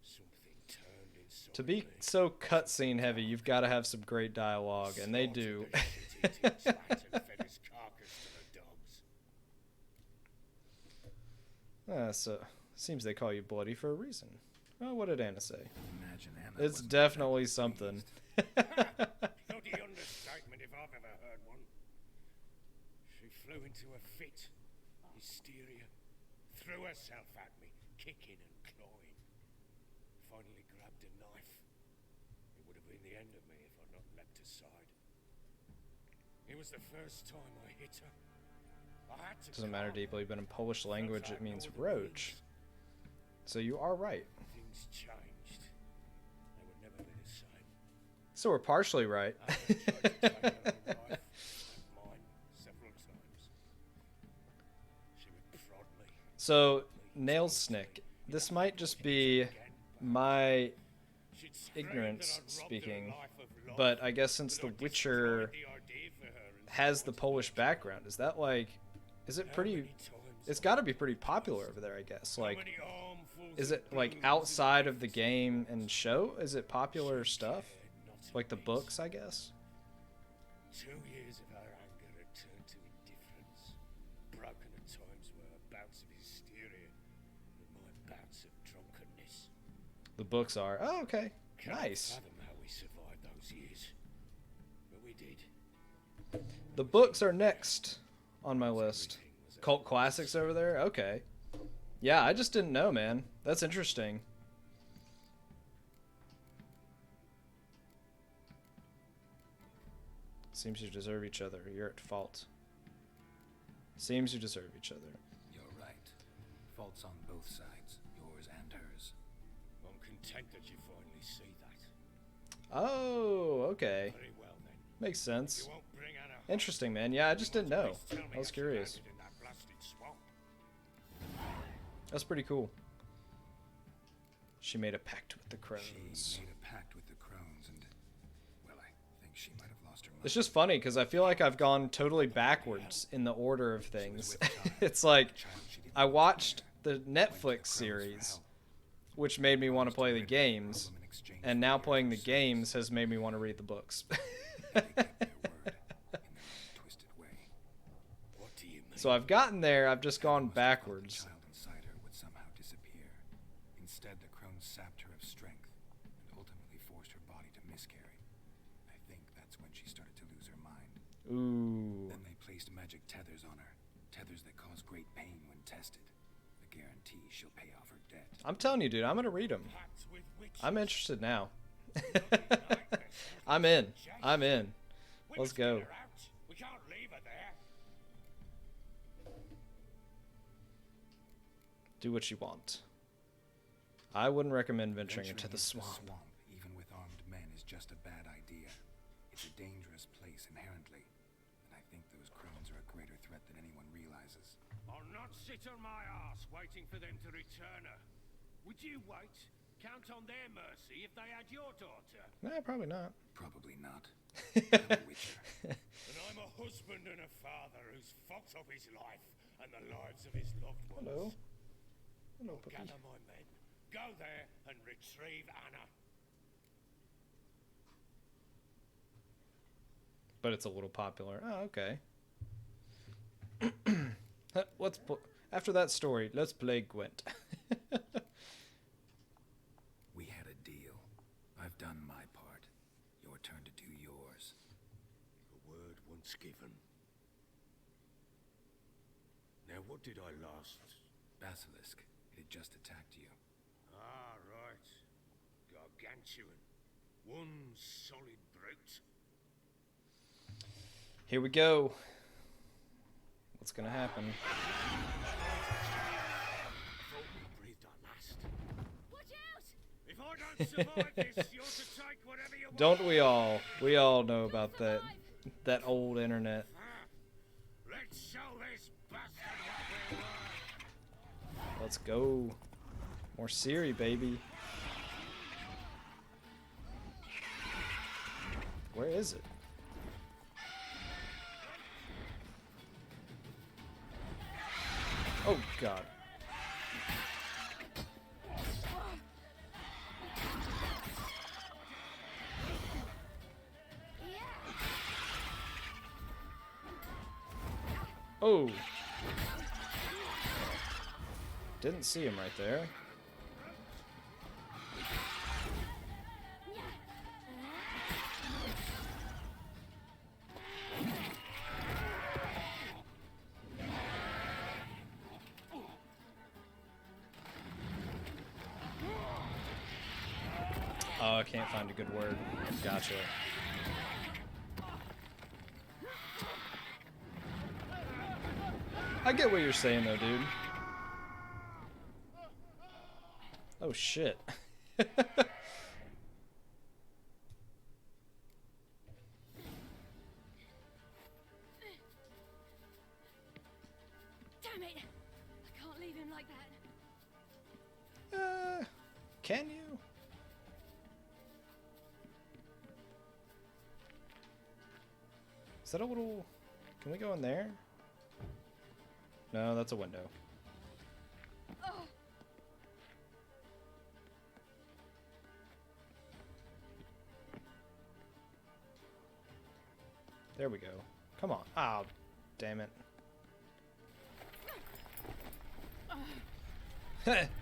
I: something turned inside
B: To be so cutscene heavy, you've got to have some great dialogue, and they do. So seems they call you bloody for a reason. Well, what did Anna say?
E: Imagine Anna.
B: It's definitely something.
I: Bloody understatement if I've ever heard one. She flew into a fit, hysteria, threw herself at me, kicking and clawing. Finally grabbed a knife. It would have been the end of me if I'd not leapt aside. It was the first time I hit her. I had to.
B: Doesn't matter deeply, but in Polish language it means roach. So you are right.
I: Things changed. They would never be the same.
B: So we're partially right.
I: Mine several times. She would prod me.
B: So Nailsnick, this might just be my ignorance speaking, but I guess since The Witcher has the Polish background, is that like, is it pretty, it's got to be pretty popular over there, I guess. Like, is it like outside of the game and show? Is it popular stuff? Like the books, I guess?
I: 2 years of our anger had turned to indifference. Broken at times were bouts of hysteria and my bouts of drunkenness.
B: The books are. Oh, okay.
I: Can't
B: Nice.
I: fathom how we survived those years, but we did.
B: The books are next on my list. Cult classics over there? Okay. Yeah, I just didn't know, man. That's interesting. Seems you deserve each other. You're at fault. Seems you deserve each other.
E: You're right. Faults on both sides, yours and hers.
I: I'm content that you finally see that.
B: Oh, okay.
I: Very well then.
B: Makes sense.
I: You won't bring Anna home.
B: Interesting, man. Yeah, I just didn't know.
I: Please tell me
B: I was
I: how she
B: curious.
I: landed in that blasted swamp.
B: That's pretty cool. She made a pact with the crows.
E: She made a pact with the crones and, well, I think she might have lost her mind.
B: It's just funny because I feel like I've gone totally backwards in the order of things. It's like I watched the Netflix series, which made me want to play the games, and now playing the games has made me want to read the books.
I: What do you mean?
B: So I've gotten there, I've just gone backwards.
E: The child inside her would somehow disappear. Instead, the crones sapped her of strength and ultimately forced her body to miscarry. I think that's when she started to lose her mind.
B: Ooh.
E: Then they placed magic tethers on her, tethers that cause great pain when tested. A guarantee she'll pay off her debt.
B: I'm telling you, dude, I'm gonna read them.
I: Pacts with witches.
B: I'm interested now.
I: Nightmares.
B: I'm in. I'm in.
I: We
B: Let's
I: must get
B: go.
I: her out. We can't leave her there.
B: Do what you want. I wouldn't recommend venturing into the swamp.
E: Even with armed men, is just a bad idea. It's a dangerous place inherently, and I think those crones are a greater threat than anyone realizes.
I: I'll not sit on my arse waiting for them to return her. Would you wait? Count on their mercy if they had your daughter.
B: Nah, probably not.
E: Probably not. I'm a witcher.
I: And I'm a husband and a father who's fucked up his life and the lives of his loved ones.
B: Hello. Hello, puppy.
I: Gather my men. Go there and retrieve Anna.
B: But it's a little popular. Oh, okay. After that story, let's play Gwent.
E: We had a deal. I've done my part. Your turn to do yours.
I: A word once given. Now what did I last?
E: Basilisk. It had just attacked you.
I: Ah, right. Gargantuan. One solid brute.
B: Here we go. What's gonna happen?
I: Thought we breathed our last.
D: Watch out!
I: If I don't survive this, you're to take whatever you want.
B: Don't we all? We all know about that old internet.
I: Let's show this bastard what we're worth.
B: Let's go. More Siri, baby. Where is it? Oh, God. Oh. Didn't see him right there. Oh, I can't find a good word. Gotcha. I get what you're saying though, dude. Oh shit.
D: Damn it! I can't leave him like that.
B: Can you? Is that a little... Can we go in there? No, that's a window.
D: Oh,
B: There we go. Come on. Oh, damn it.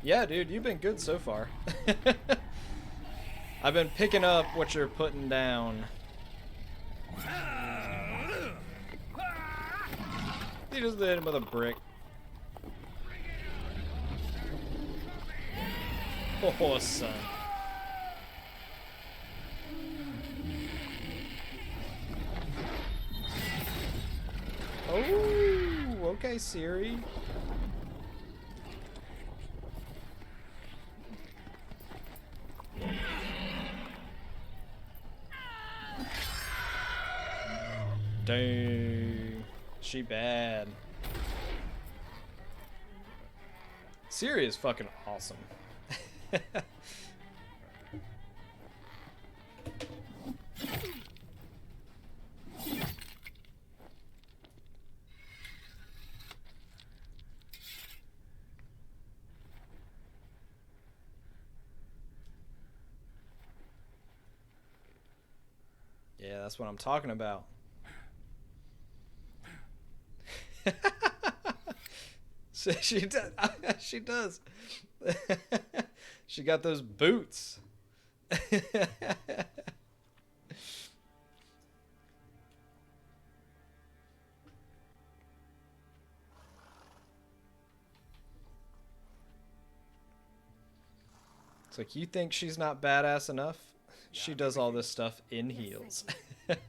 B: Yeah, dude, you've been good so far. I've been picking up what you're putting down. He just hit him with a brick. Oh, son. Oh, okay, Siri. Dang. She bad. Siri is fucking awesome. Yeah, that's what I'm talking about. She does. She does. She got those boots. It's like, you think she's not badass enough? She does all this stuff in heels.
I: What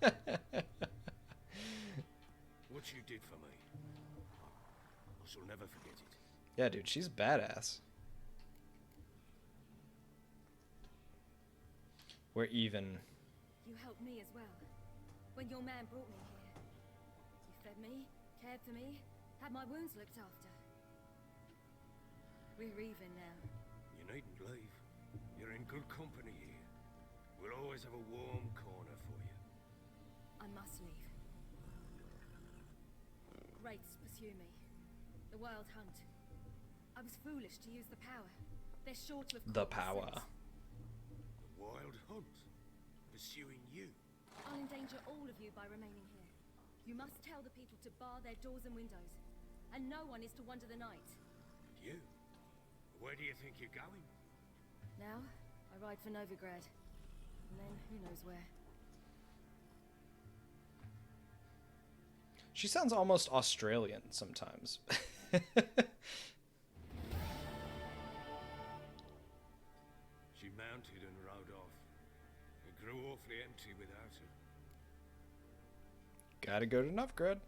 I: you did for me, I shall never forget it.
B: Yeah, dude, she's badass. We're even.
K: You helped me as well. When your man brought me here. You fed me, cared for me, had my wounds looked after. We're even now.
I: You needn't leave. You're in good company here. We'll always have a warm corner for you.
K: I must leave. Wraiths pursue me. The wild hunt. I was foolish to use the power. They're sure to have
B: The
K: caught
B: power.
K: sense.
I: The wild hunt? Pursuing you?
K: I'll endanger all of you by remaining here. You must tell the people to bar their doors and windows. And no one is to wander the night.
I: You? Where do you think you're going?
K: Now, I ride for Novigrad. And then, who knows where.
B: She sounds almost Australian sometimes.
I: She mounted and rode off. It grew awfully empty without her.
B: Gotta go to Novgorod.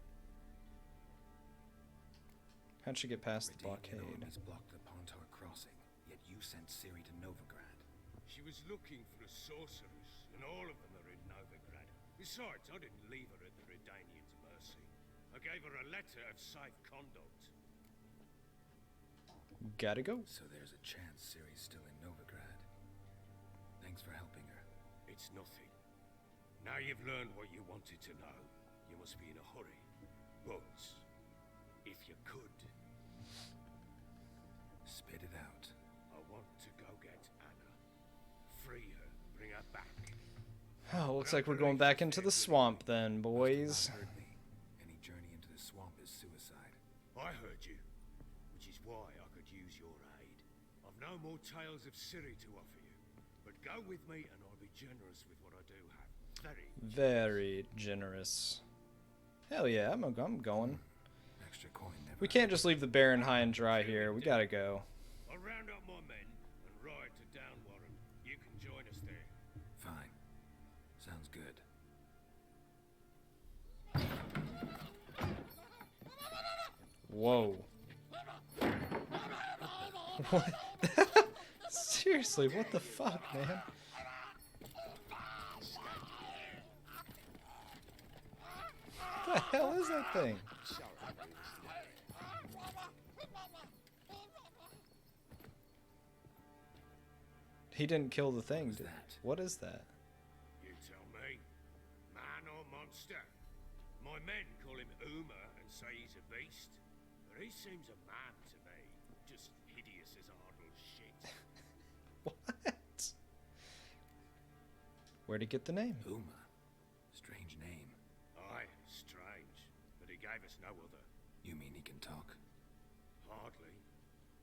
B: How'd she get past the blockade?
E: Armies blocked the Pontar crossing, yet you sent Ciri to Novigrad.
I: She was looking for a sorceress, and all of them are in Novigrad. Besides, I didn't leave her at the Redanians' mercy. I gave her a letter of safe conduct.
B: Gotta go.
E: So there's a chance Ciri's still in Novigrad. Thanks for helping her.
I: It's nothing. Now you've learned what you wanted to know, you must be in a hurry. But, if you could...
E: Spit it out.
I: I want to go get Anna. Free her, bring her back.
B: Oh, looks like we're going back into the swamp then, boys.
E: Heard me. Any journey into the swamp is suicide.
I: I heard you, which is why I could use your aid. I've no more tales of Ciri to offer you, but go with me and I'll be generous with what I do have.
B: Very generous. Hell yeah, I'm going.
E: Extra coin never.
B: We can't just leave the Baron high and dry here. We gotta go.
I: I'll round up my men and ride to Downwarren. You can join us there.
E: Fine. Sounds good.
B: Whoa. What? Seriously, what the fuck, man? What the hell is that thing? He didn't kill the thing, did he? What is that?
I: You tell me. Man or monster? My men call him Uma and say he's a beast. But he seems a man to me. Just hideous as Arnold's shit.
B: What? Where'd he get the name?
E: Uma. Strange name.
I: Aye. gave us no other.
E: You mean he can talk?
I: Hardly.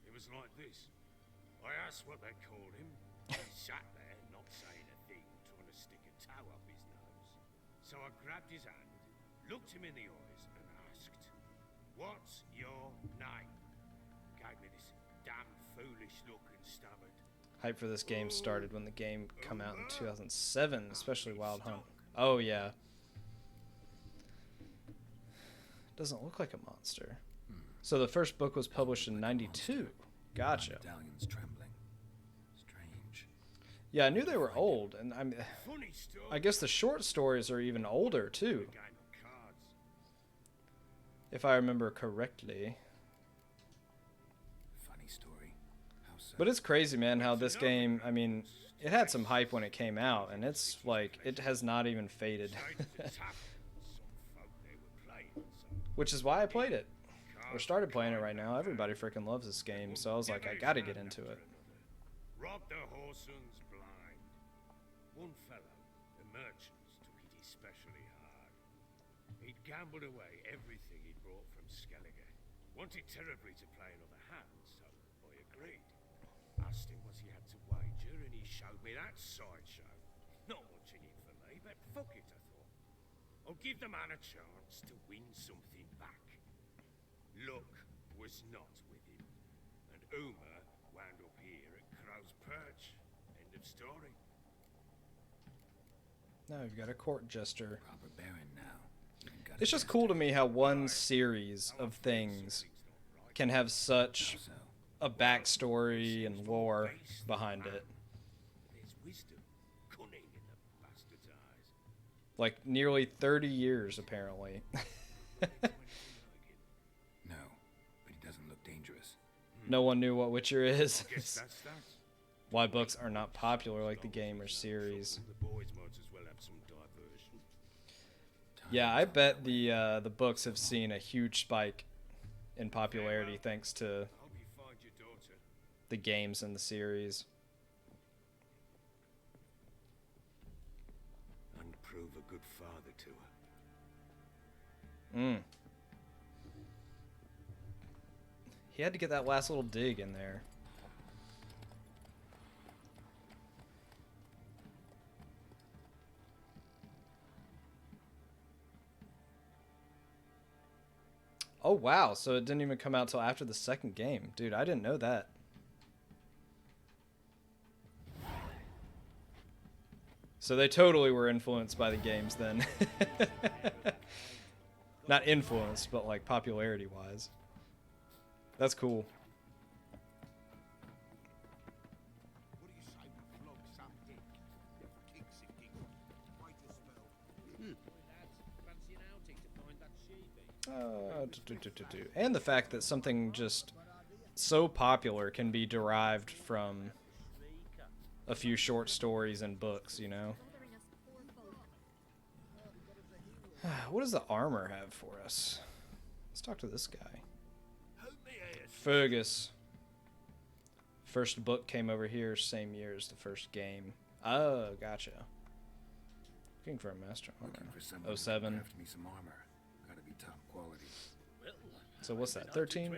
I: It was like this. I asked what they called him. He sat there, not saying a thing, trying to stick a toe up his nose. So I grabbed his hand, looked him in the eyes, and asked, "What's your name?" Gave me this damn foolish look and stammered,
B: Hype for this game started when the game come out in 2007, especially Wild Hunt. Oh yeah. Doesn't look like a monster. So the first book was published in 92. Gotcha.
E: Medallion's trembling. Strange.
B: Yeah, I knew they were old, and I guess the short stories are even older too, if I remember correctly.
E: Funny story. How so?
B: But it's crazy, man, how this game, I mean, it had some hype when it came out, and it's like, it has not even faded. Which is why I played it. Or started playing it right now. Everybody freaking loves this game, so I was like, I gotta get into it.
I: Robbed the Horsons blind. One fellow, the merchants, took it especially hard. He'd gambled away everything he'd brought from Skellige. Wanted terribly to play another hand, so I agreed. Asked him what he had to wager, and he showed me that sideshow. Not much in it for me, but fuck it, I thought. I'll give the man a chance to win something back. Luck was not with him, and Uma wound up here at Crow's Perch. End of story.
B: Now we've got a court jester.
E: Proper Baron now.
B: It's just cool to me how one series of things can have such a backstory and lore behind it.
I: There's wisdom, cunning in the bastard's eyes.
B: Like nearly 30 years, apparently.
E: No, but he doesn't look dangerous.
B: No one knew what Witcher is.
I: Guess that's that.
B: Why books are not popular like the game or series.
I: The boys might as well have some diversion.
B: Yeah, I bet the books have seen a huge spike in popularity thanks to
I: Hope you find your daughter.
B: the games and the series.
I: And prove a good father to her.
B: He had to get that last little dig in there. Oh wow, so it didn't even come out till after the second game. Dude, I didn't know that. So they totally were influenced by the games then. Not influenced, but like popularity wise. That's cool. And the fact that something just so popular can be derived from a few short stories and books, you know? What does the armor have for us? Let's talk to this guy. Fergus. First book came over here same year as the first game. Oh, gotcha. Looking for a master armor.
E: Looking for someone who
B: 07.
E: can craft me some armor. Gotta be top quality.
B: So what's that, 13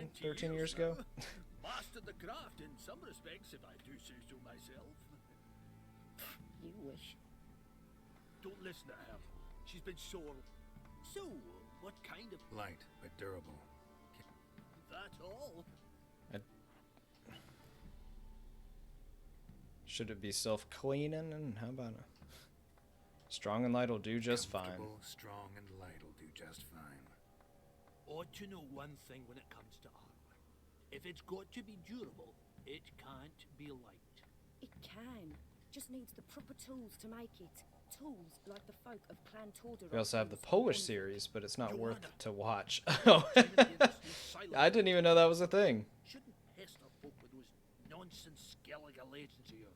B: years ago?
J: Mastered the craft in some respects, if I do say so myself.
G: You wish.
J: Don't listen to her. She's been sore. So, what kind of...
E: Light, but durable.
J: That all?
B: Should it be self-cleaning? And how about a strong and light will do just fine.
E: Comfortable, strong, and light will do just fine.
J: Ought to know one thing when it comes to armor. If it's got to be durable, it can't be light.
K: It can. Just needs the proper tools to make it. Tools like the folk of Clan Tordur.
B: We also have the Polish series, but it's not worth to watch. Oh, I didn't even know that was a thing.
J: Shouldn't pester folk with those nonsense Skellige legends of yours.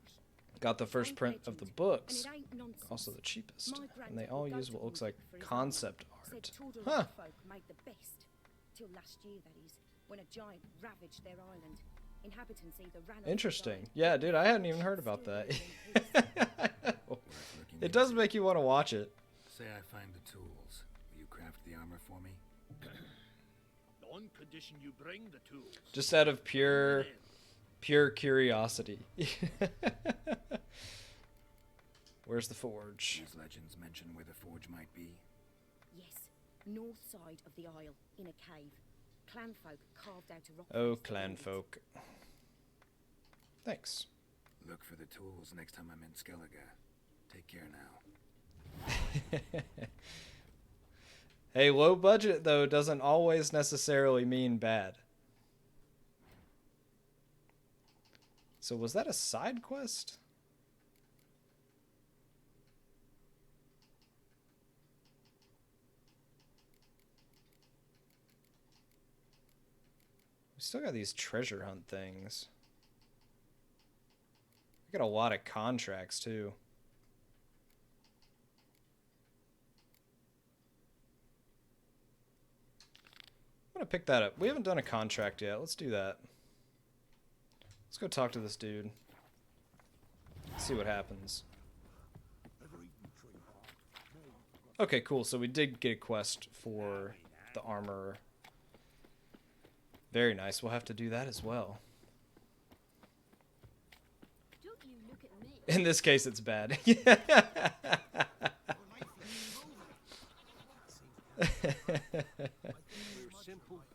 B: Got the first print of the books,
K: And it ain't nonsense.
B: also the cheapest,
K: My
B: and they
K: granddad
B: all
K: would go
B: use
K: to
B: what looks
K: Ulster
B: like
K: for his
B: concept
K: Said
B: art.
K: Tordur
B: Huh.
K: folk made the best. Till last year, that is, when a giant ravaged their island. Inhabitants either ran or
B: Interesting.
K: died.
B: Yeah, dude, I hadn't even heard about that. It does make you want to watch it.
E: Say I find the tools. Will you craft the armor for me?
J: on condition you bring the tools.
B: Just out of pure curiosity. Where's the forge?
E: These legends mention where the forge might be.
L: Yes, north side of the isle, in a cave. Clanfolk carved out a rock.
B: Oh,
L: face to build it.
B: clanfolk. Thanks.
E: Look for the tools next time I'm in Skellige. Take care now.
B: Hey, low budget though doesn't always necessarily mean bad. So was that a side quest? We still got these treasure hunt things. We got a lot of contracts too. I'm gonna pick that up. We haven't done a contract yet. Let's do that. Let's go talk to this dude. See what happens. Okay, cool. So we did get a quest for the armor. Very nice. We'll have to do that as well.
K: Don't you look at me.
B: In this case, it's bad.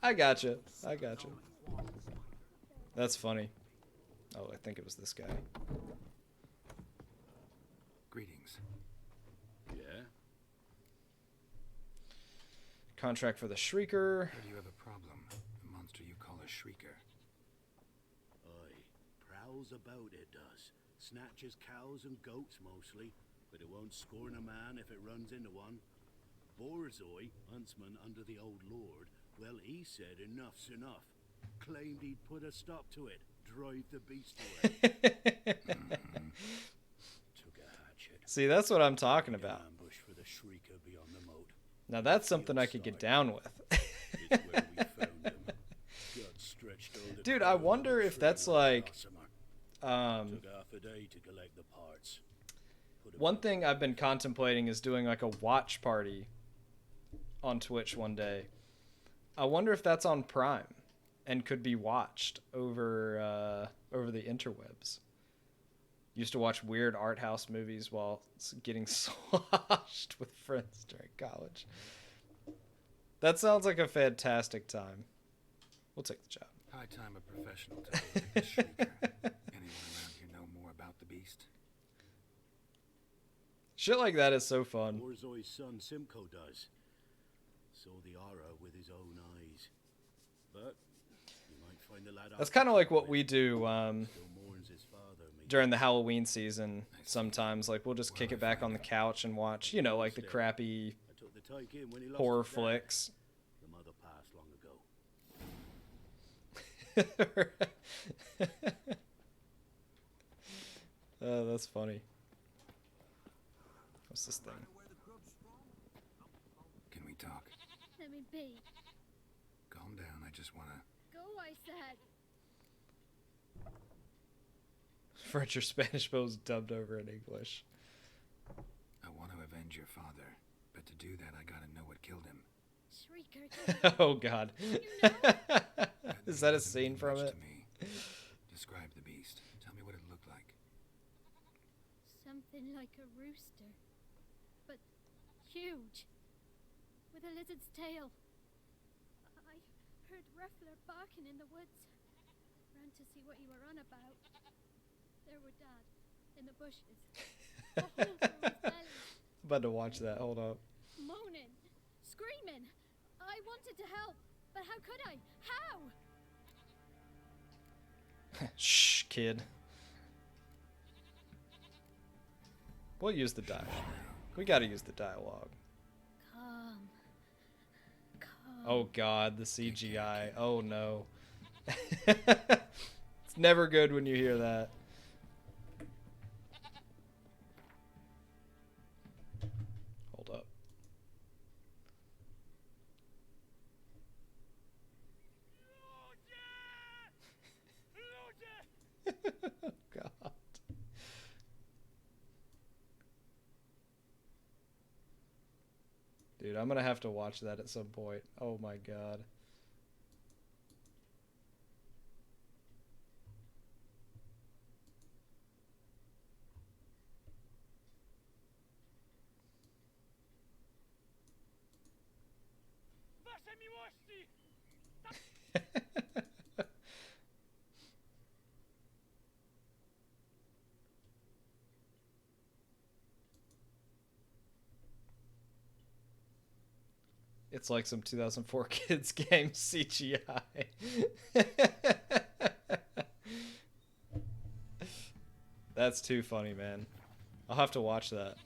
B: I gotcha. I gotcha. That's funny. Oh, I think it was this guy.
E: Greetings.
I: Yeah?
B: Contract for the Shrieker.
E: Do you have a problem? A monster you call a Shrieker.
J: Aye, prowls about it does. Snatches cows and goats mostly, but it won't scorn a man if it runs into one. Borzoi, huntsman under the old lord, well, he said enough's enough. Claimed he'd put a stop to it, drive the beast away. Took a hatchet.
B: See, that's what I'm talking about.
J: Ambush for the Shrieker beyond the moat.
B: Now that's something I could get down with.
J: It's where we found him. Got stretched all the
B: Dude, I
J: time
B: wonder
J: on the
B: if that's
J: trigger
B: like
J: last summer. Took half a day to collect the parts. Put 'em
B: one thing I've been contemplating is doing like a watch party on Twitch one day. I wonder if that's on Prime and could be watched over the interwebs. Used to watch weird art house movies while getting sloshed with friends during college. That sounds like a fantastic time. We'll take the job.
E: High time a professional took a look at the Shrieker. Anyone around here know more about the beast?
B: Shit like that is so fun.
J: Borzoi's son Simcoe does. Saw the aura with his own eyes. But you might find the lad
B: That's kind of like what we do
J: still mourns his father, maybe.
B: during the Halloween season. Sometimes, like we'll just kick it back on the couch and watch, you know, like the crappy
J: I took the tyke in when he lost
B: horror
J: his dad.
B: flicks.
J: The mother passed long ago.
B: Oh, that's funny. What's this thing?
E: Can we talk?
D: Let me be.
E: Calm down, I just wanna...
D: Go, I said.
B: French or Spanish, but it was dubbed over in English.
E: I want to avenge your father, but to do that I gotta know what killed him.
D: Shrieker.
B: Oh God. Is that a scene from it?
E: To me. Describe the beast. Tell me what it looked like.
D: Something like a rooster. But huge. With a lizard's tail. I heard Ruffler barking in the woods. Ran to see what you were on about. There were Dad, in the bushes. A hole through his belly.
B: About to watch that. Hold up.
D: Moaning. Screaming. I wanted to help, but how could I? How?
B: Shh, kid. We'll use the dialogue. We gotta use the dialogue.
D: Calm.
B: Oh God, the CGI. Oh no. It's never good when you hear that. Hold up. God. Dude, I'm gonna have to watch that at some point. Oh my God. It's like some 2004 kids game CGI. That's too funny, man. I'll have to watch that.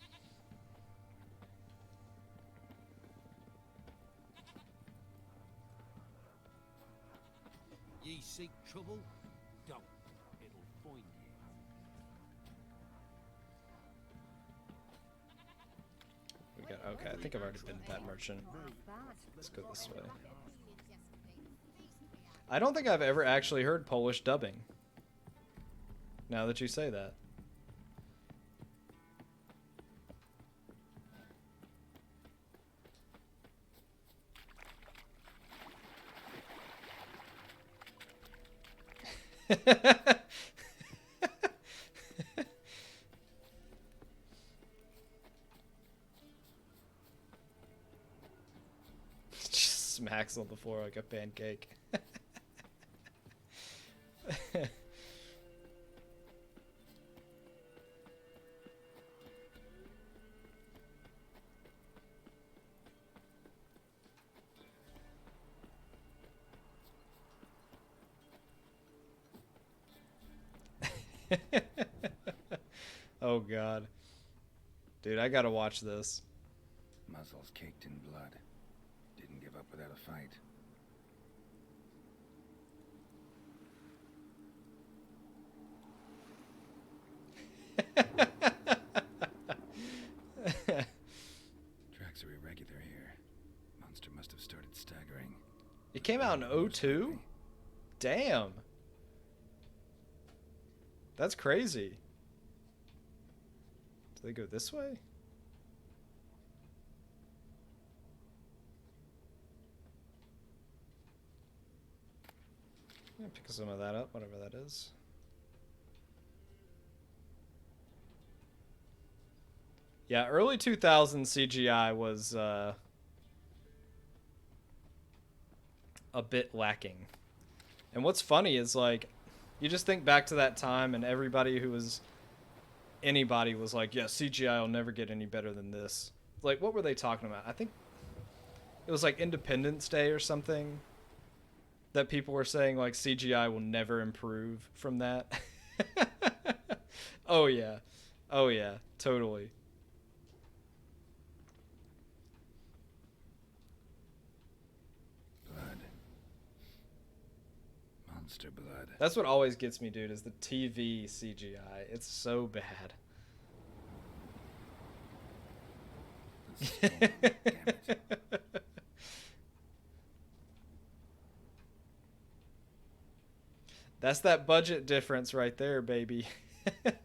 J: Ye seek trouble? Don't. It'll find you.
B: We got, okay, I think I've already been to that merchant. Let's go this way. I don't think I've ever actually heard Polish dubbing. Now that you say that. Just smacks on the floor like a pancake. Oh god. Dude, I gotta watch this.
E: Muzzles caked in blood. Didn't give up without a fight. Tracks are irregular here. Monster must have started staggering.
B: It came out in 02? Damn. That's crazy. Do they go this way? Yeah, pick some of that up, whatever that is. Yeah, early 2000 CGI was a bit lacking. And what's funny is, like, you just think back to that time and everybody who was... Anybody was like, yeah, CGI will never get any better than this. Like, what were they talking about? I think it was like Independence Day or something. That people were saying, like, CGI will never improve from that. Oh, yeah. Oh, yeah. Totally.
E: Blood. Monster blood.
B: That's what always gets me, dude, is the TV CGI. It's so bad.
E: Damn it.
B: That's that budget difference right there, baby. Let's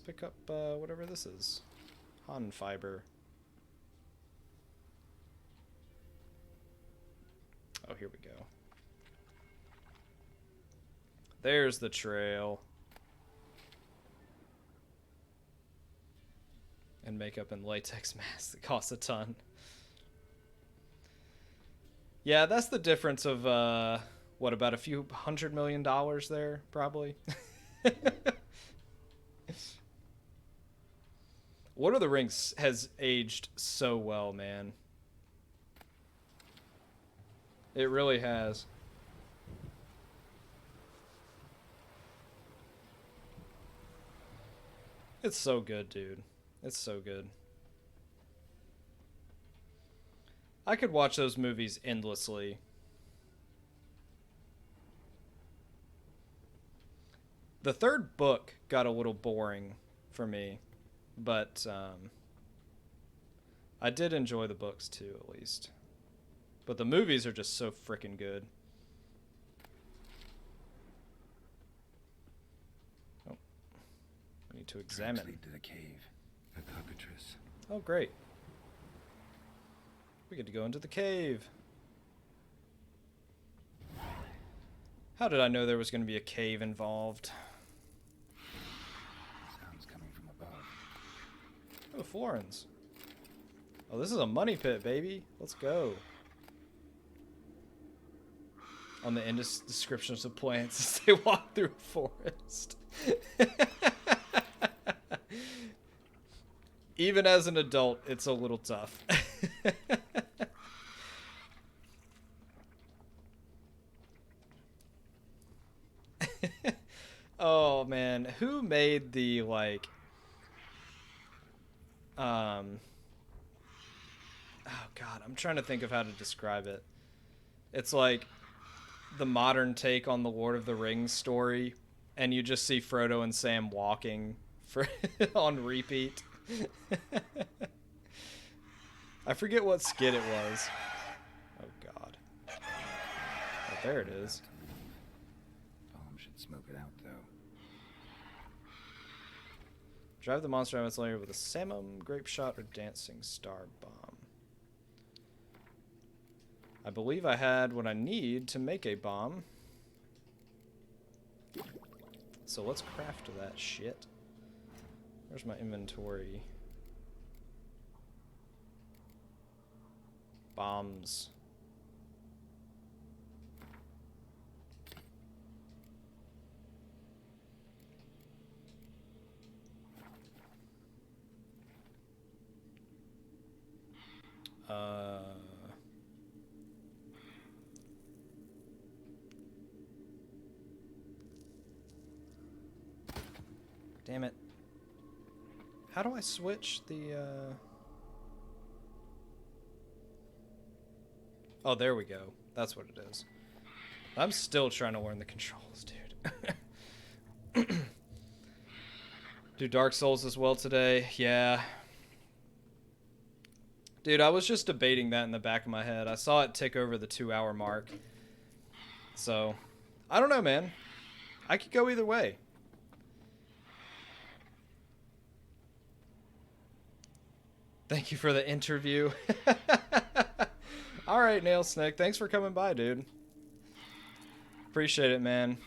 B: pick up whatever this is. Han fiber. Oh, here we go. There's the trail. And makeup and latex masks that cost a ton. Yeah, that's the difference of, what, about a few $100 million there, probably? Lord of the Rings has aged so well, man. It really has. It's so good, dude. It's so good. I could watch those movies endlessly. The third book got a little boring for me, but I did enjoy the books too, at least. But the movies are just so freaking good. Oh, I need to examine.
E: Lead to the cave. A cockatrice.
B: Oh, great. We get to go into the cave. How did I know there was going to be a cave involved? Oh, florins. Oh, this is a money pit, baby. Let's go. On the descriptions of plants as they walk through a forest. Even as an adult, it's a little tough. Oh man, who made the like oh god, I'm trying to think of how to describe it. It's like the modern take on the Lord of the Rings story, and you just see Frodo and Sam walking for on repeat. I forget what skit it was. Oh god. Oh, there it is.
E: Bomb should smoke it out, though.
B: Drive the monster out of its lair with a Samum, Grape Shot, or Dancing Star Bomb. I believe I had what I need to make a bomb. So let's craft that shit. Where's my inventory? Bombs. Damn it. How do I switch the, Oh, there we go. That's what it is. I'm still trying to learn the controls, dude. Do Dark Souls as well today? Yeah. Dude, I was just debating that in the back of my head. I saw it tick over the 2-hour mark. So, I don't know, man. I could go either way. Thank you for the interview. All right, Nail Snake. Thanks for coming by, dude. Appreciate it, man.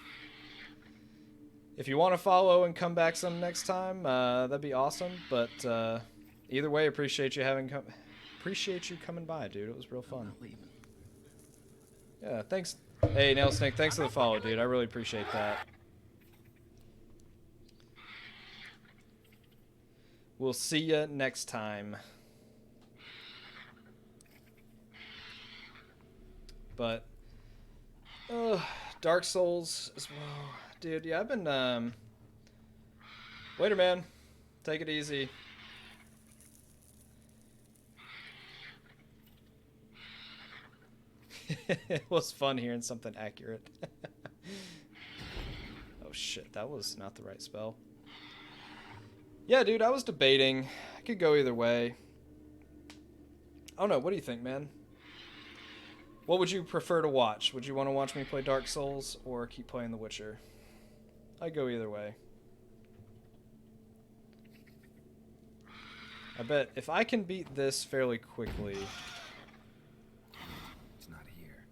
B: If you want to follow and come back some next time, that'd be awesome. But either way, appreciate you coming by, dude. It was real fun. Yeah, thanks. Hey, Nail Snake. Thanks for the follow, dude. I really appreciate that. We'll see you next time. But Dark Souls as well. Dude, yeah, I've been Waiter man, take it easy. It was fun hearing something accurate. Oh shit, that was not the right spell. Yeah, dude, I was debating. I could go either way. I don't know, what do you think, man? What would you prefer to watch? Would you want to watch me play Dark Souls or keep playing The Witcher? I'd go either way. I bet if I can beat this fairly quickly...
E: It's not here.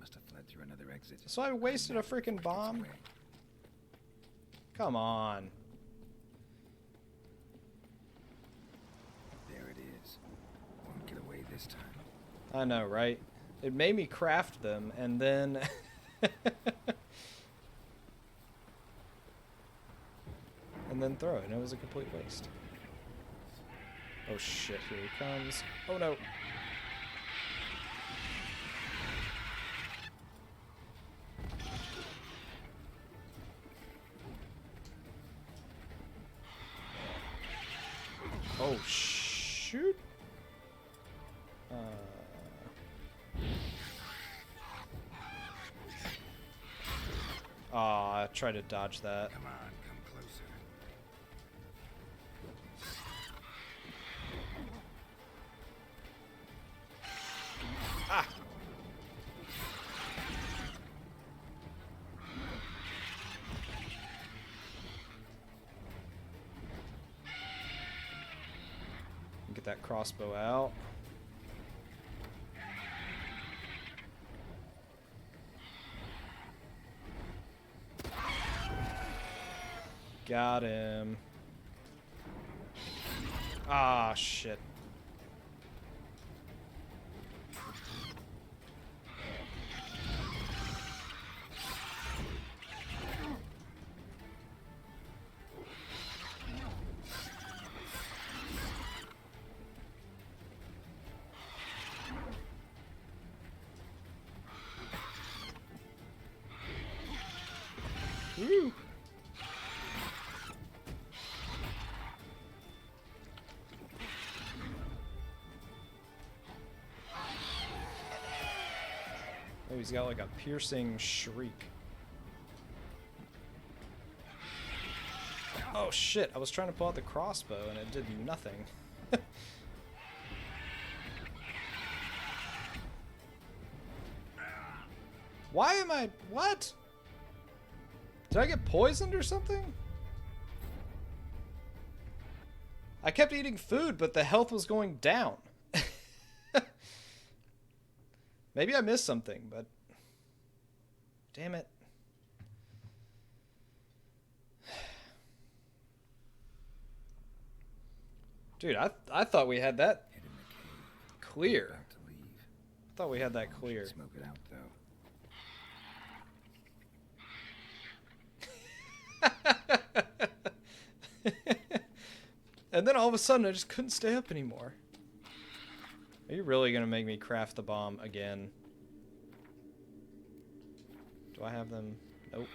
E: Must have fled through another exit.
B: So I wasted a freaking bomb? Come on.
E: There it is. Won't get away this time.
B: I know, right? It made me craft them, and then... and then throw it, and it was a complete waste. Oh shit, here he comes. Oh no. Oh shoot. I tried to dodge that.
E: Come on, come closer.
B: Ah! Get that crossbow out. Got him. Ah, shit. Woo. Oh, he's got like a piercing shriek. Oh shit, I was trying to pull out the crossbow and it did nothing. Why am I... What? Did I get poisoned or something? I kept eating food, but the health was going down. Maybe I missed something, but... Damn it. Dude, I thought we had that clear. I thought we had that clear.
E: Smoke it out, though.
B: And then all of a sudden I just couldn't stay up anymore. Are you really gonna make me craft the bomb again? Do I have them? Nope.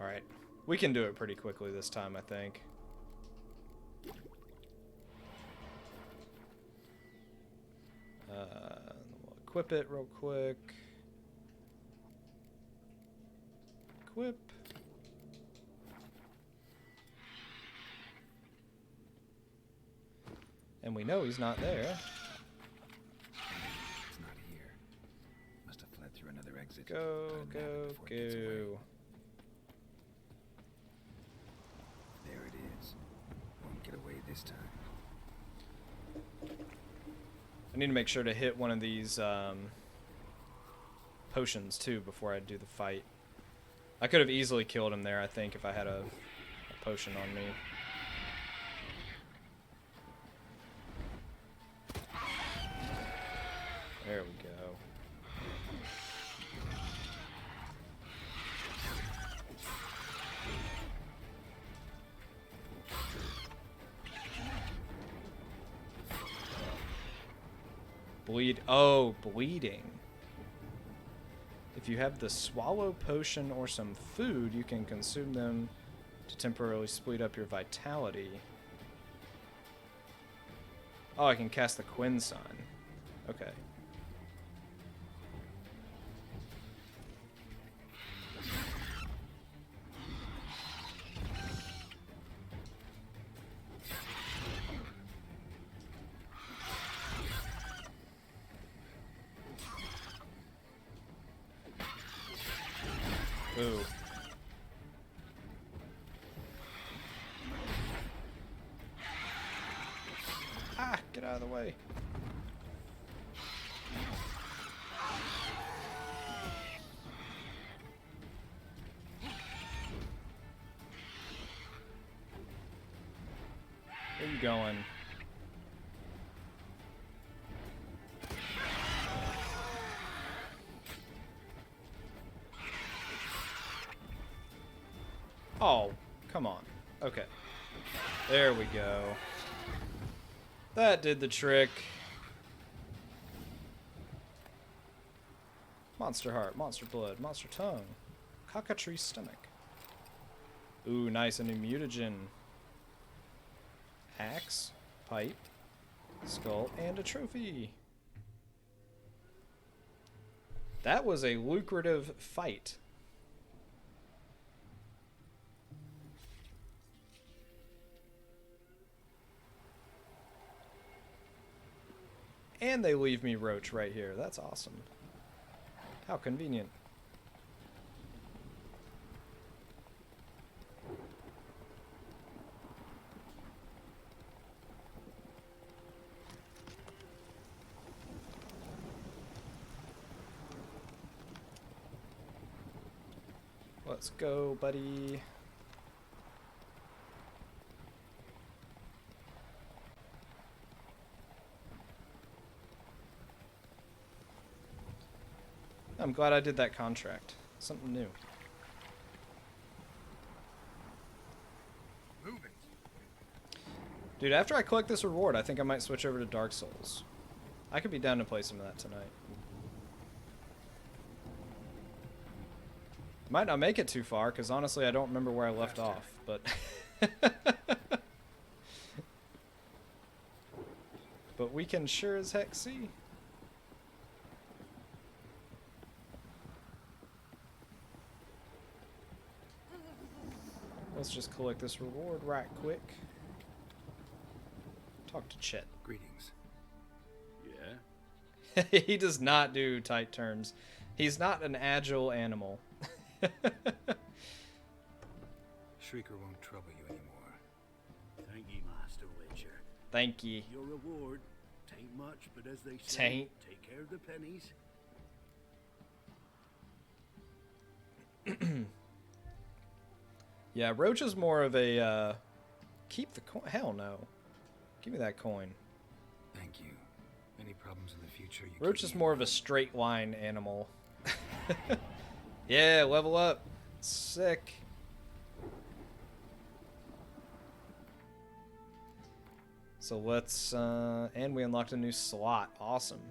B: Alright. We can do it pretty quickly this time, I think. We'll equip it real quick. Equip. And we know he's not there.
E: It's not here. Must have fled through another exit.
B: Go, go, go.
E: There it is. Won't get away this time.
B: I need to make sure to hit one of these potions too before I do the fight. I could have easily killed him there, I think, if I had a potion on me. There we go. Bleed. Oh, bleeding. If you have the swallow potion or some food, you can consume them to temporarily speed up your vitality. Oh, I can cast the Quinn sign. Okay. Ooh. Ah, get out of the way. Where are you going? Oh, come on. Okay. There we go. That did the trick. Monster heart, monster blood, monster tongue, cockatrice stomach. Ooh, nice, a new mutagen. Axe, pipe, skull, and a trophy. That was a lucrative fight. And they leave me Roach right here. That's awesome. How convenient. Let's go, buddy. I'm glad I did that contract. Something new.
E: Move it.
B: Dude, after I collect this reward, I think I might switch over to Dark Souls. I could be down to play some of that tonight. Might not make it too far, because honestly I don't remember where I left off, but... but we can sure as heck see. Let's just collect this reward right quick. Talk to Chet.
E: Greetings.
J: Yeah?
B: He does not do tight turns. He's not an agile animal.
E: Shrieker won't trouble you anymore.
J: Thank ye, Master Witcher.
B: Thank ye.
J: Your reward, tain't much, but as they say,
B: Tain't.
J: take care of the pennies.
B: Yeah, Roach is more of a, keep the coin. Hell no. Give me that coin.
E: Thank you. Any problems in the future? You
B: Roach
E: keep
B: is
E: me
B: more
E: in
B: of a straight line animal. Yeah, level up. Sick. So let's, and we unlocked a new slot. Awesome.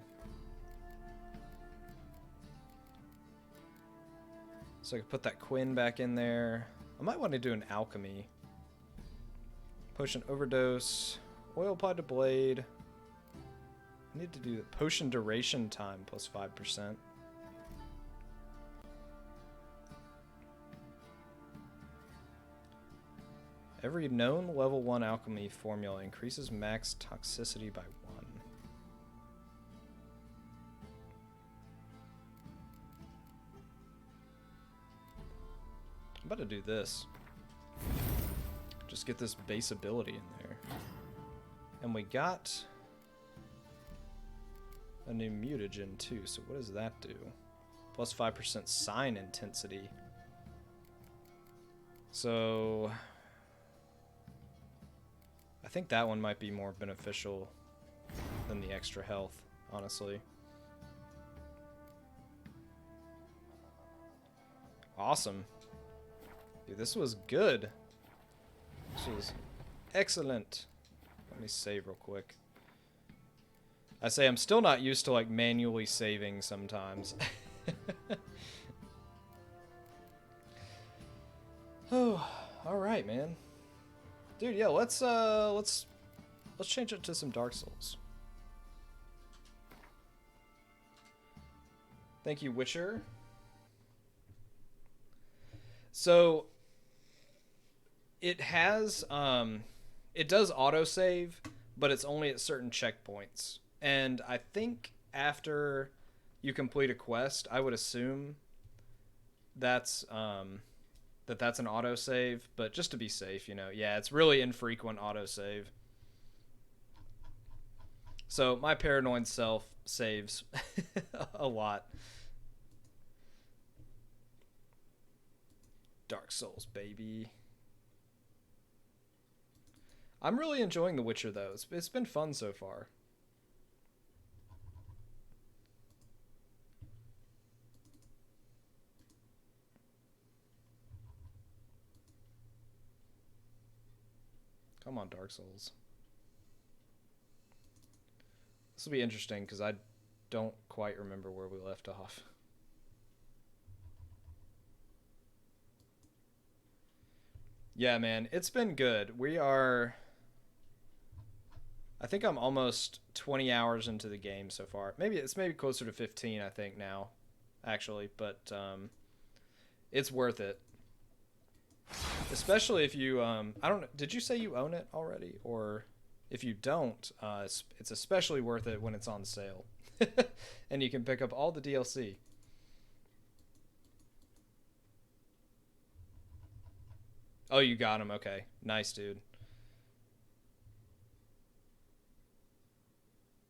B: So I can put that Quinn back in there. I might want to do an alchemy. Potion overdose. Oil applied to blade. I need to do the potion duration time plus 5%. Every known level 1 alchemy formula increases max toxicity by 1. I'm about to do this. Just get this base ability in there. And we got a new mutagen too, so what does that do? Plus 5% sign intensity. So I think that one might be more beneficial than the extra health, honestly. Awesome. Dude, this was good. This was excellent. Let me save real quick. I say I'm still not used to like manually saving sometimes. Oh, all right, man. Dude, yeah, let's change it to some Dark Souls. Thank you, Witcher. So it has it does autosave, but it's only at certain checkpoints. And I think after you complete a quest, I would assume that's that's an autosave, but just to be safe, you know. Yeah, it's really infrequent autosave. So my paranoid self saves a lot. Dark Souls, baby. I'm really enjoying The Witcher, though. It's been fun so far. Come on, Dark Souls. This will be interesting, because I don't quite remember where we left off. Yeah, man, it's been good. We are... I think I'm almost 20 hours into the game so far. It's maybe closer to 15, I think, now, actually. But it's worth it. Especially if you... I don't know. Did you say you own it already? Or if you don't, it's especially worth it when it's on sale. And you can pick up all the DLC. Oh, you got him. Okay. Nice, dude.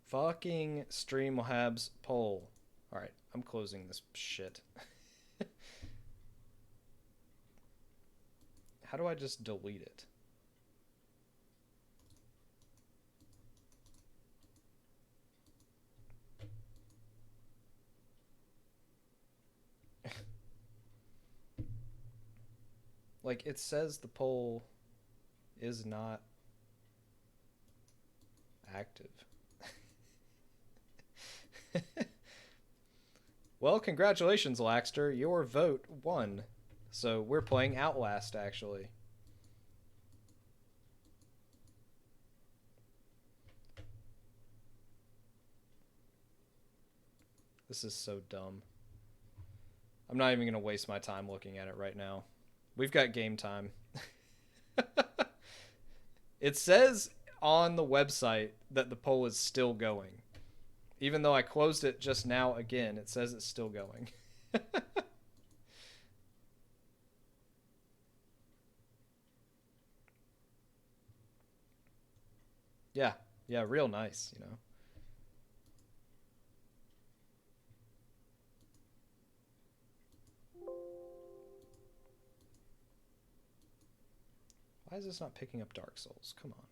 B: Fucking Streamlabs poll. Alright, I'm closing this shit. How do I just delete it? Like, it says the poll is not active. Well, congratulations, Laxter. Your vote won. So we're playing Outlast, actually. This is so dumb. I'm not even going to waste my time looking at it right now. We've got game time. It says on the website that the poll is still going. Even though I closed it just now again, it says it's still going. Yeah, real nice, you know. Why is this not picking up Dark Souls? Come on.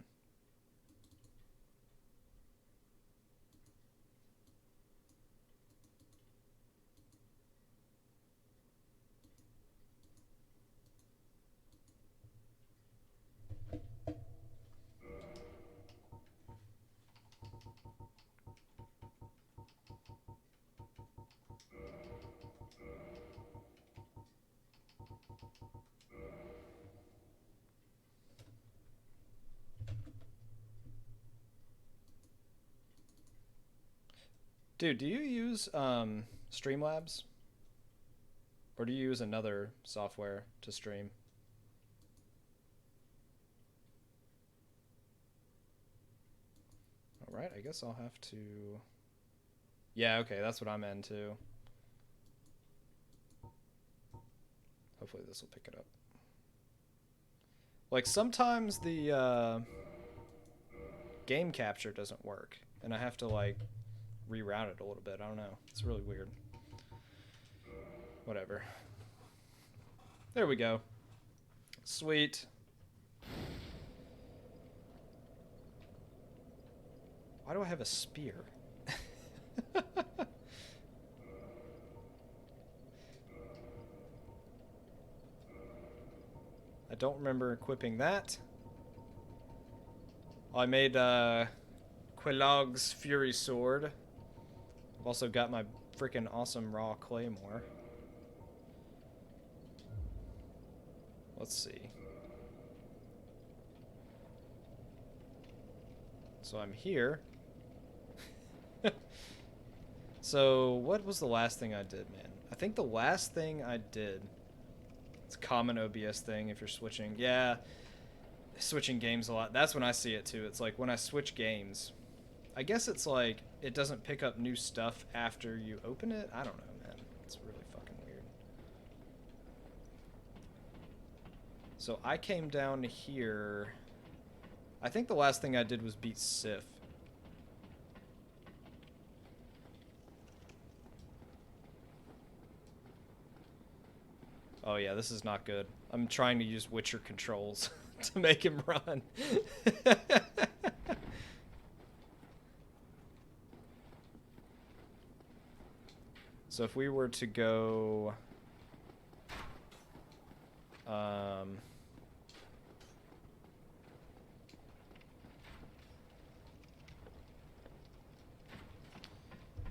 B: Dude, do you use Streamlabs? Or do you use another software to stream? Alright, I guess I'll have to... Yeah, okay, that's what I'm into. Hopefully this will pick it up. Like, sometimes the game capture doesn't work. And I have to, like, reroute it a little bit. I don't know. It's really weird. Whatever. There we go. Sweet. Why do I have a spear? I don't remember equipping that. I made Quelaag's Fury Sword. I've also got my freaking awesome raw claymore. Let's see. So I'm here. So what was the last thing I did, man? I think the last thing I did, it's a common OBS thing if you're switching. Yeah, switching games a lot. That's when I see it too. It's like when I switch games, I guess it's like it doesn't pick up new stuff after you open it. I don't know, man. It's really fucking weird. So I came down here. I think the last thing I did was beat Sif. Oh yeah, this is not good. I'm trying to use Witcher controls to make him run. So if we were to go... I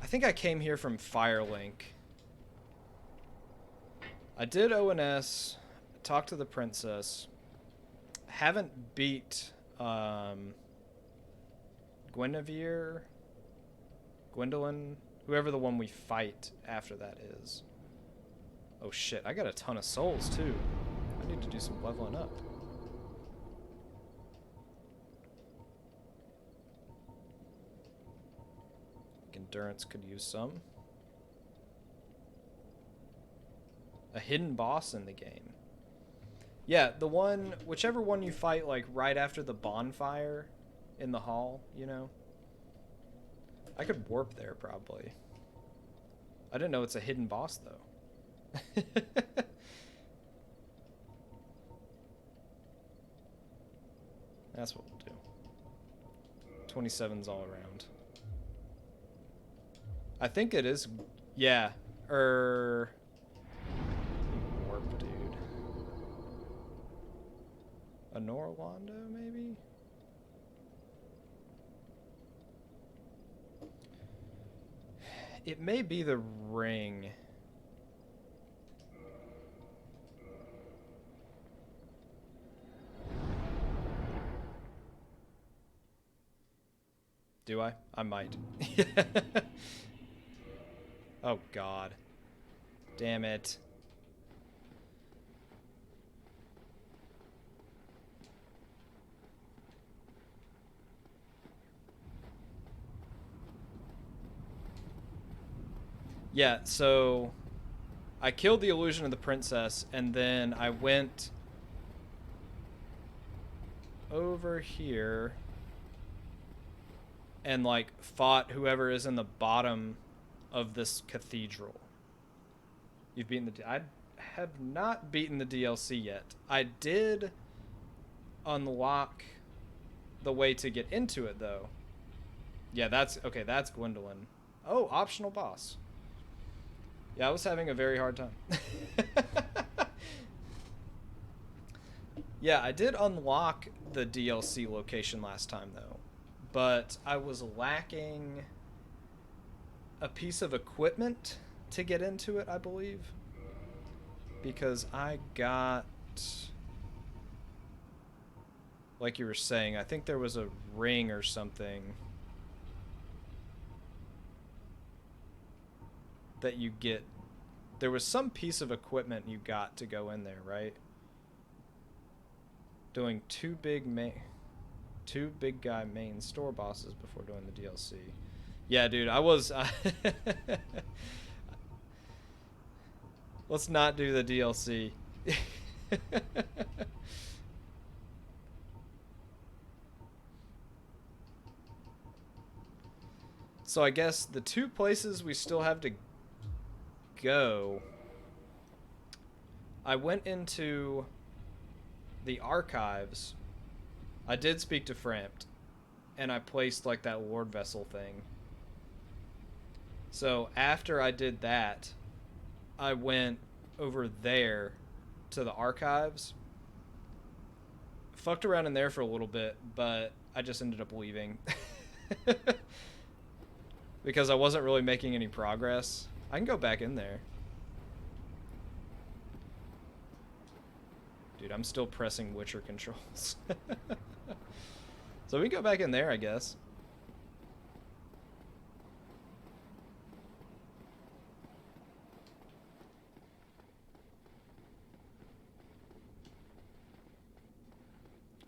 B: think I came here from Firelink. I did ONS, talked to the princess. Haven't beat Gwendolyn, whoever the one we fight after that is. Oh shit, I got a ton of souls too. I need to do some leveling up. Endurance could use some. A hidden boss in the game. Yeah, the one, whichever one you fight like right after the bonfire in the hall, you know? I could warp there probably. I didn't know it's a hidden boss though. That's what we'll do. 27's all around. I think it is, yeah, warp, dude. A Norlondo, maybe? It may be the ring. Do I? I might. Oh, God. Damn it. Yeah, so I killed the illusion of the princess, and then I went over here and like fought whoever is in the bottom of this cathedral. You've beaten the... I have not beaten the DLC yet. I did unlock the way to get into it, though. Yeah, that's... Okay, that's Gwendolyn. Oh, optional boss. Yeah, I was having a very hard time. Yeah, I did unlock the DLC location last time, though. But I was lacking a piece of equipment to get into it, I believe. Because I got... Like you were saying, I think there was a ring or something that you get. There was some piece of equipment you got to go in there, right? Doing two big guy main store bosses before doing the DLC. Yeah, dude, I was... Let's not do the DLC. So I guess the two places we still have to go... I went into the archives. I did speak to Frampt, and I placed like that Lord Vessel thing. So after I did that, I went over there to the archives. Fucked around in there for a little bit, but I just ended up leaving. Because I wasn't really making any progress. I can go back in there. Dude, I'm still pressing Witcher controls. So we can go back in there, I guess.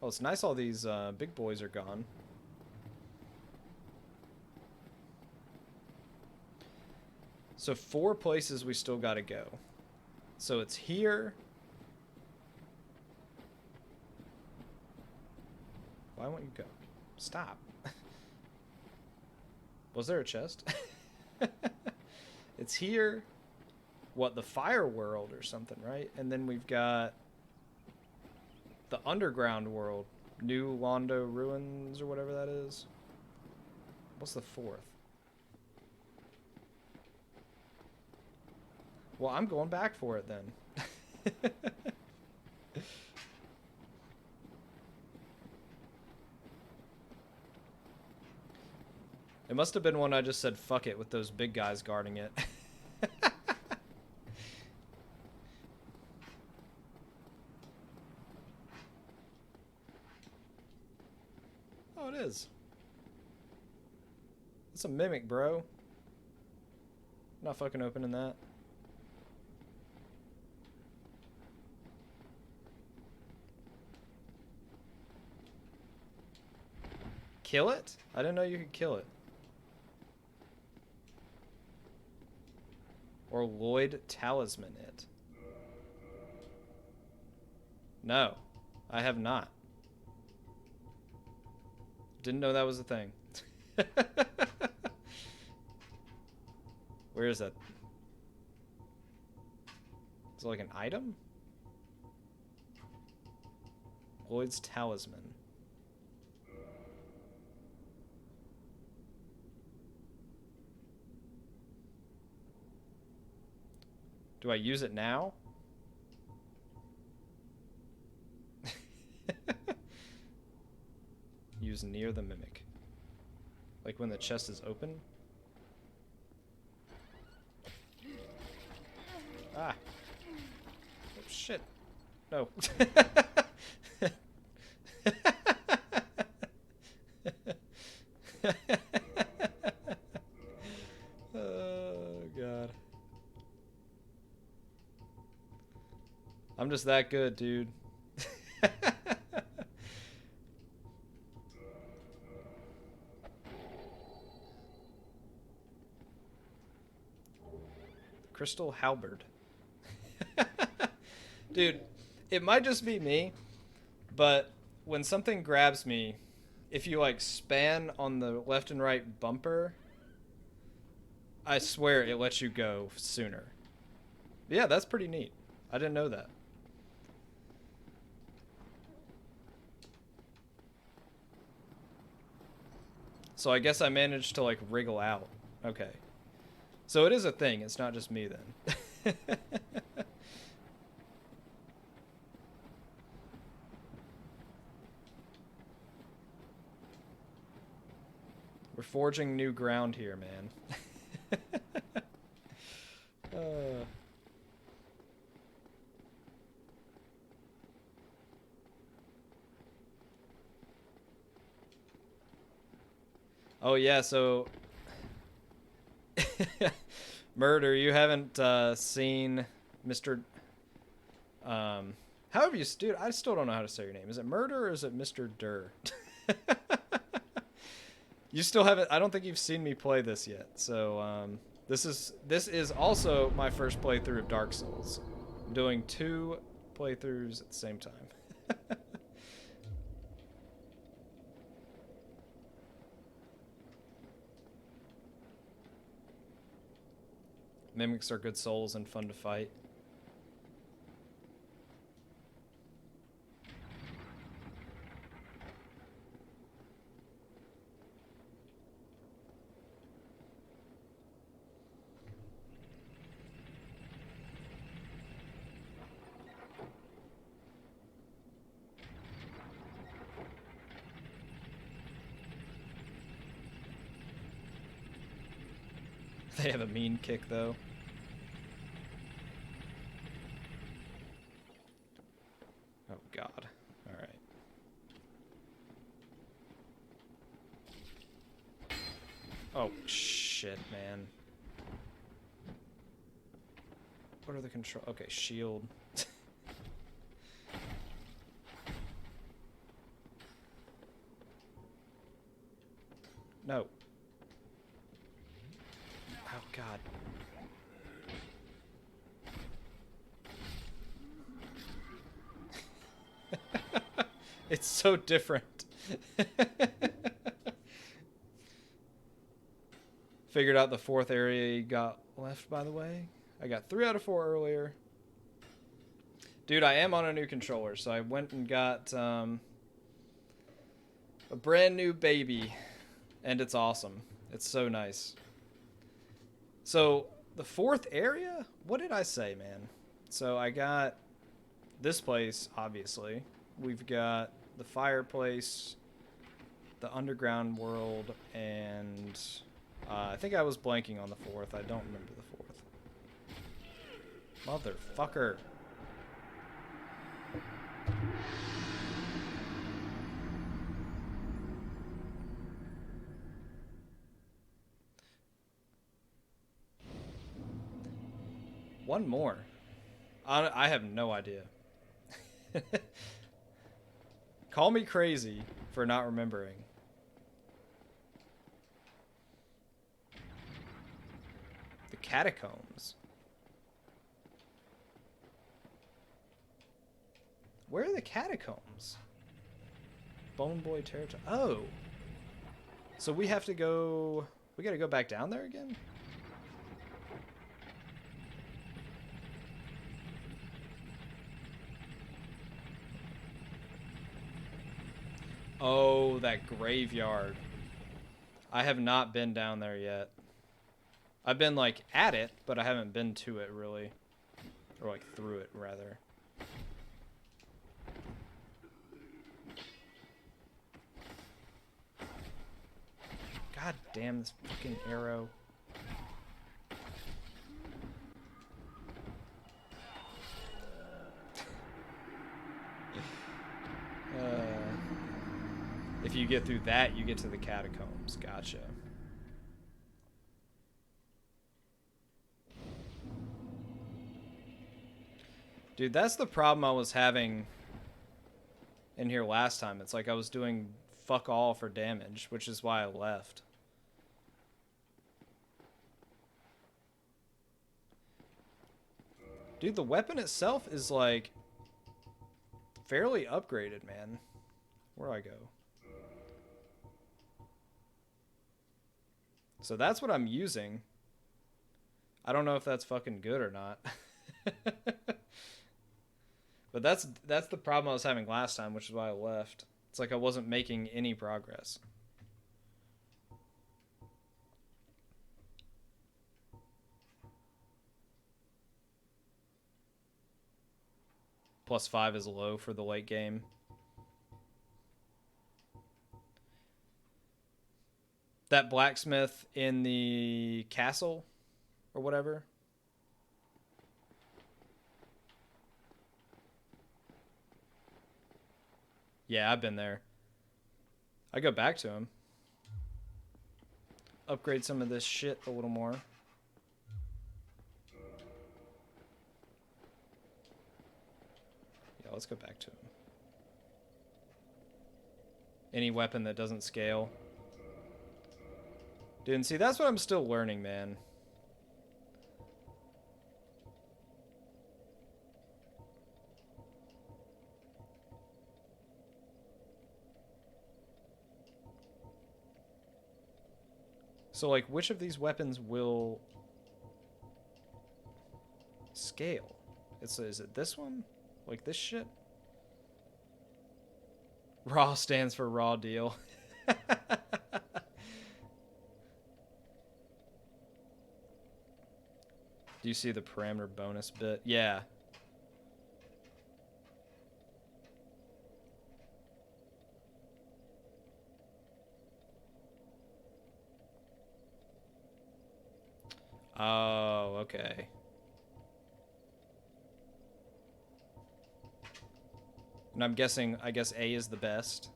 B: Oh, it's nice all these big boys are gone. So 4 places we still gotta go. So it's here. Why won't you go? Stop. Was there a chest? It's here. What, the Fire World or something, right? And then we've got the Underground World. New Londo Ruins or whatever that is. What's the 4th? Well, I'm going back for it then. It must have been one I just said fuck it with those big guys guarding it. Oh, it is. It's a mimic, bro. Not fucking opening that. Kill it? I didn't know you could kill it. Or Lloyd Talisman it. No, I have not. Didn't know that was a thing. Where is that? Is it like an item? Lloyd's Talisman. Do I use it now? Use near the mimic. Like when the chest is open? Ah. Oh, shit. No. Oh, God. I'm just that good, dude. Crystal halberd. Dude, it might just be me, but when something grabs me, if you like span on the left and right bumper, I swear it lets you go sooner. Yeah, that's pretty neat. I didn't know that. So I guess I managed to like wriggle out. Okay. So it is a thing, it's not just me then. We're forging new ground here, man. Oh yeah, so Murder, you haven't seen Mr. However you dude, I still don't know how to say your name. Is it Murder or is it Mr. Durr? You still haven't. I don't think you've seen me play this yet. So this is also my first playthrough of Dark Souls. I'm doing 2 playthroughs at the same time. Mimics are good souls and fun to fight. They have a mean kick, though. Oh, God. Alright. Oh, shit, man. What are the control? Okay, shield. No. Oh, God. It's so different. Figured out the 4th area you got left, by the way. I got 3 out of 4 earlier. Dude, I am on a new controller, so I went and got a brand new baby, and it's awesome. It's so nice. So, the 4th area? What did I say, man? So, I got this place, obviously. We've got the fireplace, the underground world, and I think I was blanking on the 4th. I don't remember the 4th. Motherfucker. One more. I have no idea. Call me crazy for not remembering. The catacombs. Where are the catacombs? Bone Boy territory. Oh. So we have to go... We gotta go back down there again? Oh, that graveyard. I have not been down there yet. I've been, like, at it, but I haven't been to it, really. Or, like, through it, rather. God damn this fucking arrow. If you get through that, you get to the catacombs. Gotcha. Dude, that's the problem I was having in here last time. It's like I was doing fuck all for damage, which is why I left. Dude, the weapon itself is like fairly upgraded, man. Where do I go? So that's what I'm using. I don't know if that's fucking good or not. But that's the problem I was having last time, which is why I left. It's like I wasn't making any progress. +5 is low for the late game. That blacksmith in the castle or whatever. Yeah, I've been there. I go back to him. Upgrade some of this shit a little more. Yeah, let's go back to him. Any weapon that doesn't scale. Dude, and see, that's what I'm still learning, man. So, like, which of these weapons will scale? Is it this one? Like this shit? RAW stands for raw deal. Do you see the parameter bonus bit? Yeah. Oh, okay. And I'm guessing, I guess A is the best.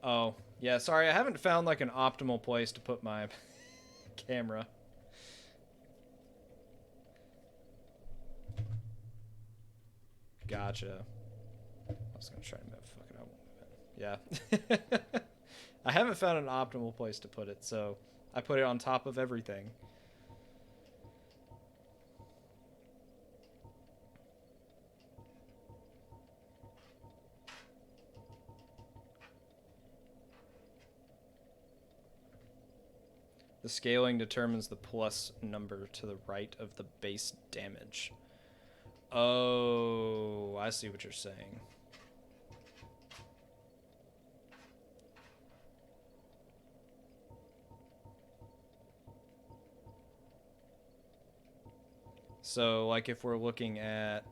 B: Oh, yeah, sorry, I haven't found like an optimal place to put my camera. Gotcha. I was gonna try to move. Fuck it, I won't move it. Yeah. I haven't found an optimal place to put it, so I put it on top of everything. The scaling determines the plus number to the right of the base damage. Oh, I see what you're saying. So, like, if we're looking at...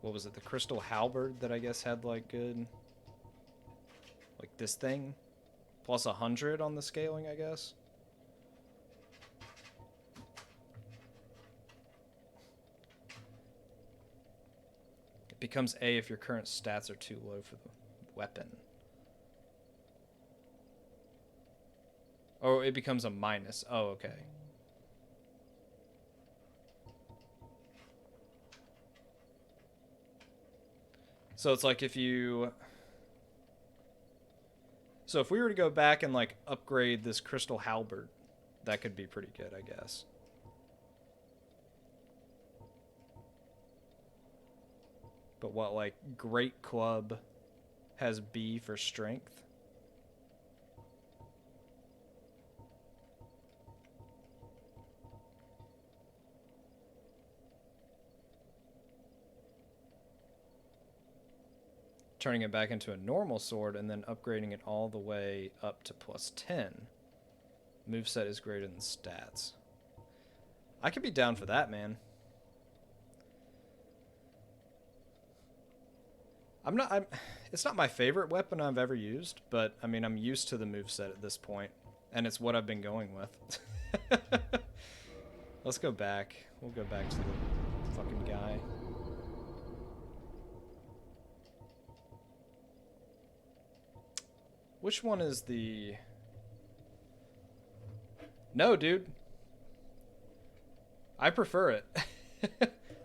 B: What was it? The Crystal Halberd that I guess had, like, good... Like, this thing? Plus 100 on the scaling, I guess? It becomes A if your current stats are too low for the weapon. Oh, it becomes a minus. Oh, okay. So it's like if you... So if we were to go back and like upgrade this Crystal Halberd, that could be pretty good, I guess. But what, like, Great Club has B for strength? Turning it back into a normal sword and then upgrading it all the way up to plus 10. Moveset is greater than stats. I could be down for that, man. It's not my favorite weapon I've ever used, but I mean, I'm used to the moveset at this point, and it's what I've been going with. Let's go back. We'll go back to the fucking guy. Which one is the... No, dude. I prefer it.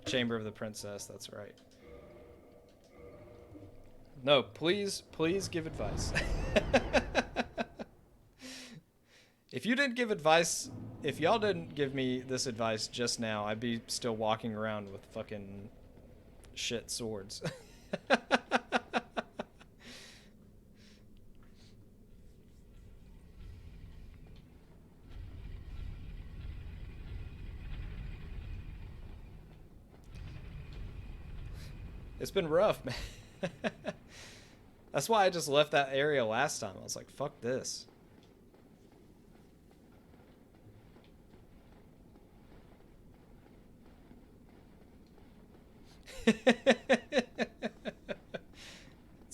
B: Chamber of the Princess, that's right. No, please give advice. If you didn't give advice, if y'all didn't give me this advice just now, I'd be still walking around with fucking shit swords. It's been rough, man. That's why I just left that area last time. I was like, fuck this. It's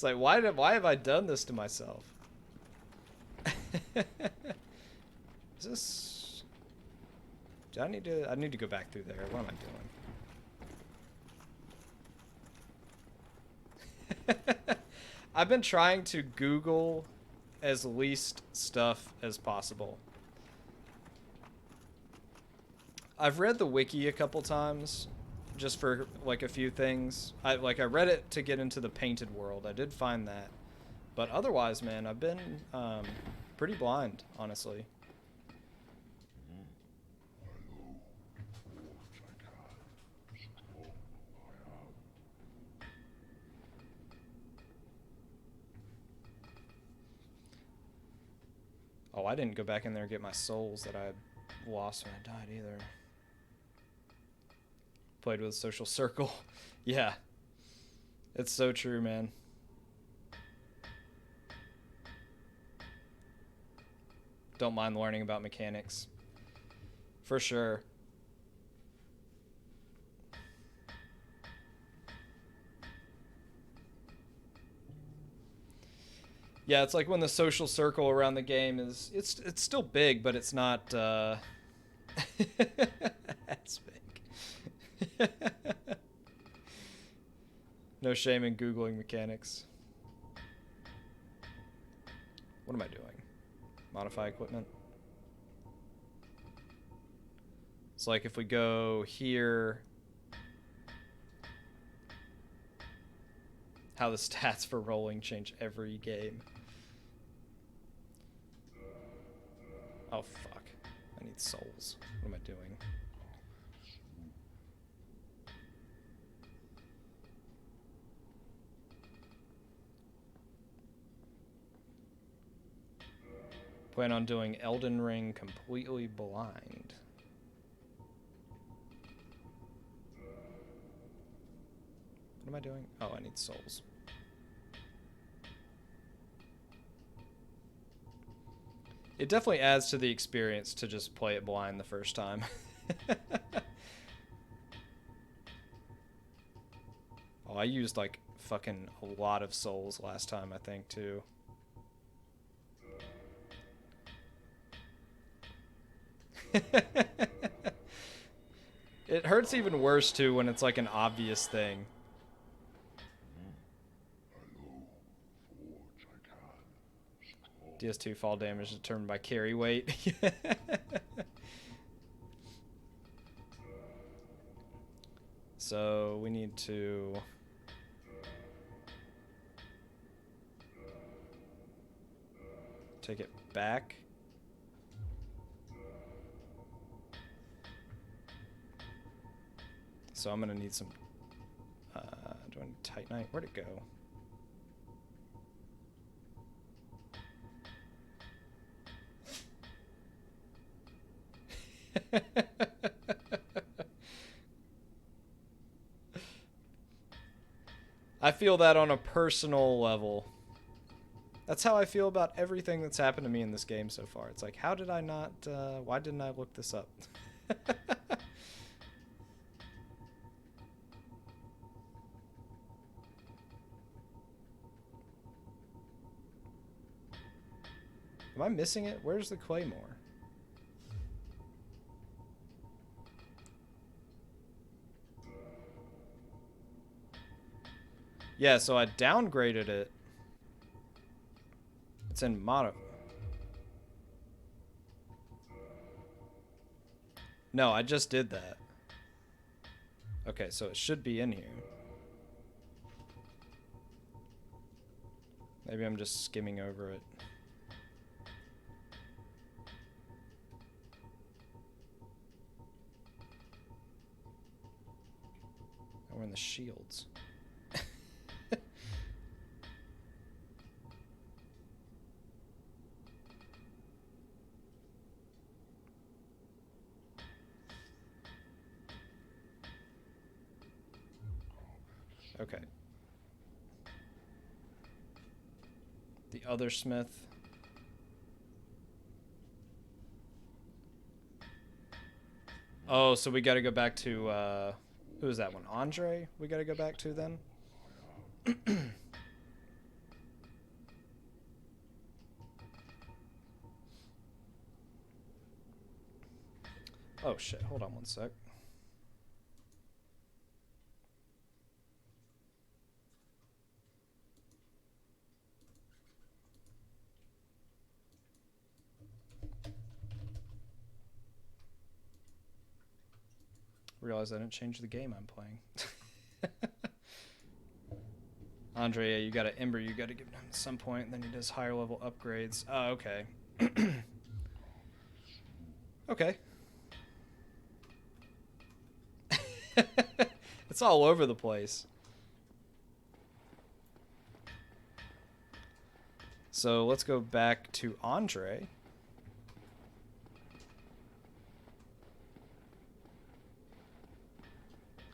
B: like, why have I done this to myself? Is this... I need to go back through there. What am I doing? I've been trying to Google as least stuff as possible. I've read the wiki a couple times just for like a few things. I read it to get into the painted world. I did find that. But otherwise, man, I've been pretty blind, honestly. Oh, I didn't go back in there and get my souls that I lost when I died either. Played with Social Circle. Yeah. It's so true, man. Don't mind learning about mechanics. For sure. Yeah, it's like when the social circle around the game is... It's still big, but it's not... That's big. No shame in Googling mechanics. What am I doing? Modify equipment? It's like if we go here... How the stats for rolling change every game. Oh, fuck. I need souls. What am I doing? Plan on doing Elden Ring completely blind. What am I doing? Oh, I need souls. It definitely adds to the experience to just play it blind the first time. Oh, I used like fucking a lot of souls last time, I think, too. It hurts even worse, too, when it's like an obvious thing. DS2 fall damage determined by carry weight. So we need to... take it back. So I'm gonna need some... do I need Titanite? Where'd it go? I feel that on a personal level. That's how I feel about everything that's happened to me in this game so far. It's like, how did I not, why didn't I look this up? Am I missing it? Where's the claymore? Yeah, so I downgraded it. It's in mono. No, I just did that. Okay, so it should be in here. Maybe I'm just skimming over it. Oh, we're in the shields. Okay. The other Smith. Oh, so we got to go back to who is that one? Andre? We got to go back to then. Oh shit! Hold on one sec. Realize I didn't change the game I'm playing. Andre, yeah, you got an Ember you got to give him at some point, and then he does higher level upgrades. Oh, okay. Okay. It's all over the place. So let's go back to Andre.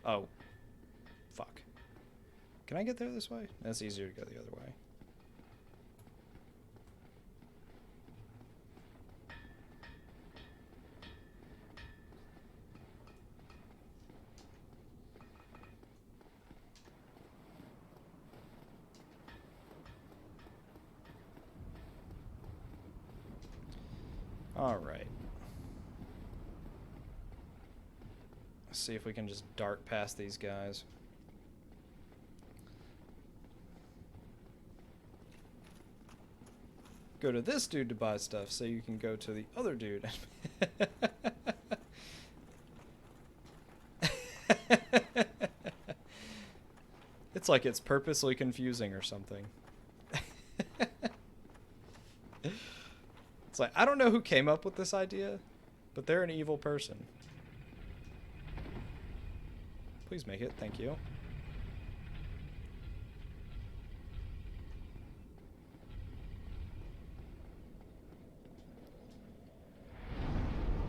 B: Oh. Fuck. Can I get there this way? That's easier to go the other way. All right. Let's see if we can just dart past these guys. Go to this dude to buy stuff so you can go to the other dude. It's like it's purposely confusing or something. It's like, I don't know who came up with this idea, but they're an evil person. Please make it, thank you.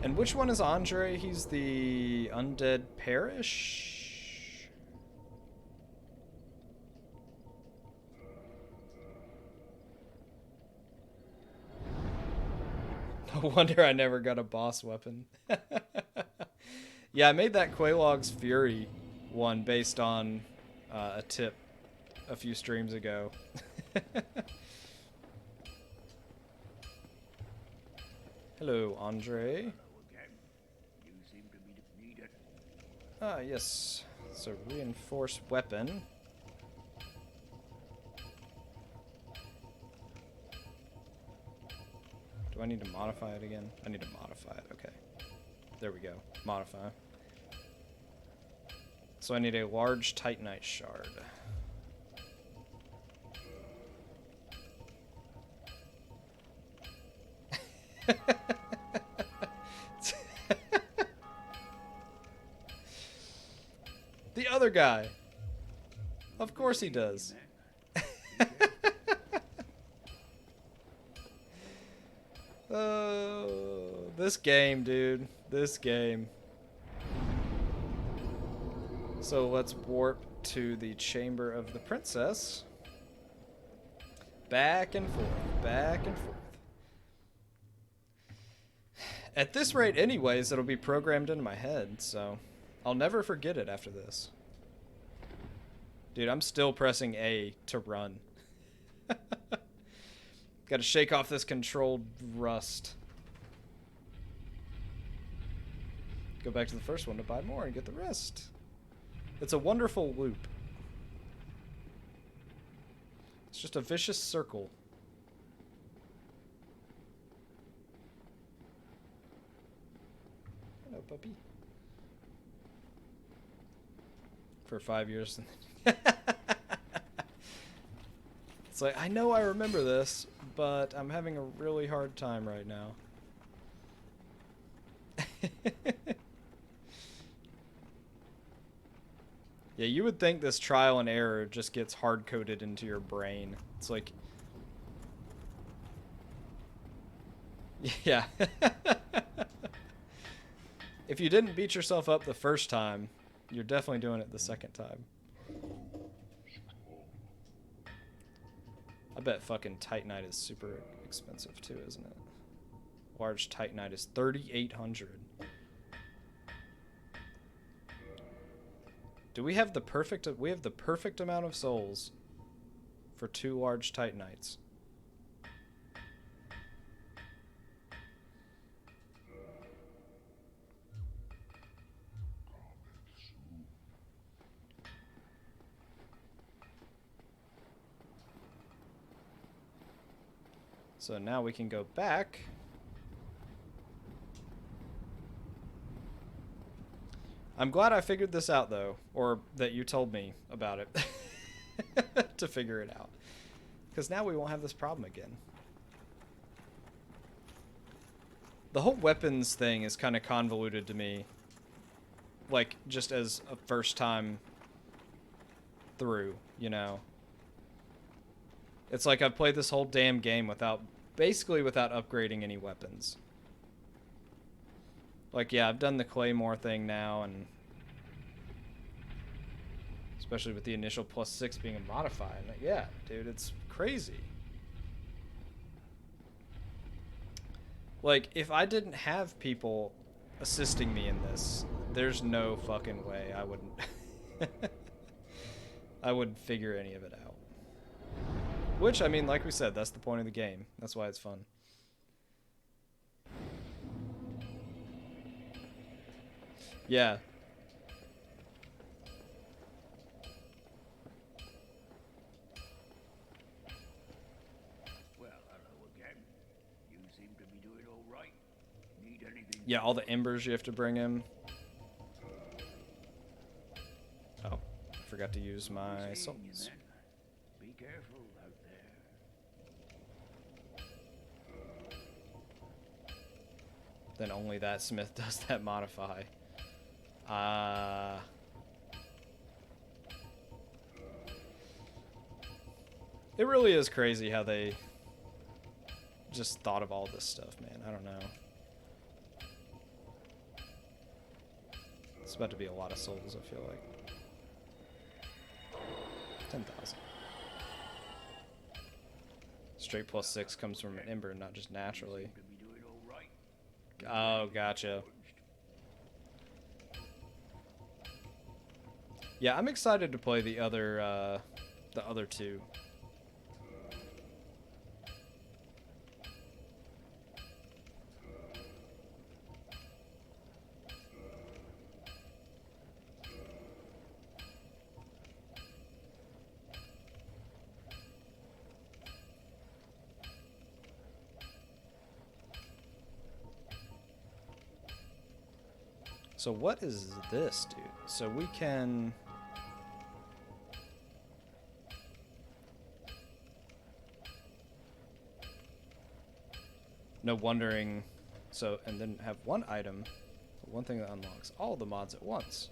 B: And which one is Andre? He's the Undead Parish? No wonder I never got a boss weapon. Yeah, I made that Quelaag's Fury one based on a tip a few streams ago. Hello, Andre. Ah, yes. It's a reinforced weapon. Do I need to modify it again? I need to modify it, okay. There we go. Modify. So I need a large Titanite shard. The other guy. Of course he does. Oh, this game, dude. This game. So let's warp to the Chamber of the Princess. Back and forth, back and forth. At this rate anyways, it'll be programmed into my head, so I'll never forget it after this. Dude, I'm still pressing A to run. Gotta shake off this controlled rust. Go back to the first one to buy more and get the rest. It's a wonderful loop. It's just a vicious circle. Hello, puppy. For 5 years. It's like, I know I remember this, but I'm having a really hard time right now. Yeah, you would think this trial and error just gets hard-coded into your brain. It's like... Yeah. If you didn't beat yourself up the first time, you're definitely doing it the second time. I bet fucking Titanite is super expensive too, isn't it? Large Titanite is 3,800. Do we have the perfect... We have the perfect amount of souls for 2 large Titanites. So now we can go back. I'm glad I figured this out, though, or that you told me about it to figure it out. Because now we won't have this problem again. The whole weapons thing is kind of convoluted to me. Like, just as a first time through, you know. It's like I've played this whole damn game without, basically without upgrading any weapons. Like, yeah, I've done the Claymore thing now, and especially with the initial +6 being a modifier. Yeah, dude, it's crazy. Like, if I didn't have people assisting me in this, there's no fucking way I wouldn't I wouldn't figure any of it out. Which, I mean, like we said, that's the point of the game. That's why it's fun. Yeah.
I: Well, hello again. You seem to be doing all right. Need anything?
B: Yeah, all the embers you have to bring in. Oh, I forgot to use my souls.
I: Be careful out there.
B: Then only that smith does that modify. It really is crazy how they just thought of all this stuff, man. I don't know. It's about to be a lot of souls, I feel like. 10,000. Straight +6 comes from an ember, not just naturally. Oh, gotcha. Yeah, I'm excited to play the other two. So what is this, dude? So we can... No wondering. So, and then have one item, one thing that unlocks all the mods at once.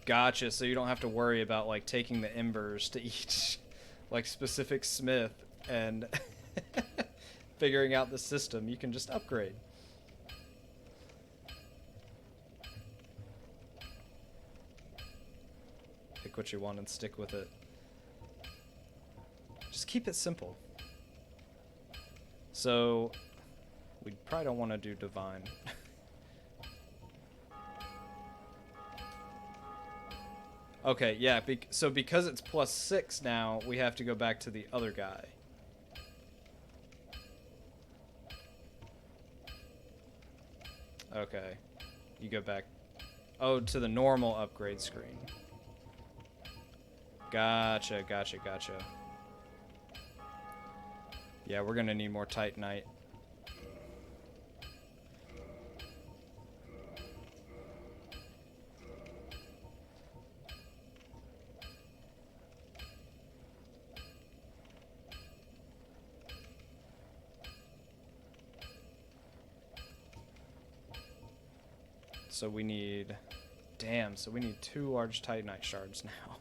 B: Gotcha, so you don't have to worry about, like, taking the embers to each, like, specific smith and figuring out the system. You can just upgrade. Pick what you want and stick with it. Just keep it simple. So, we probably don't want to do divine. Okay, yeah, so because it's +6 now, we have to go back to the other guy. Okay. You go back... Oh, to the normal upgrade screen. Gotcha, gotcha, gotcha. Yeah, we're gonna need more Titanite. So we need... Damn, so we need 2 large Titanite shards now.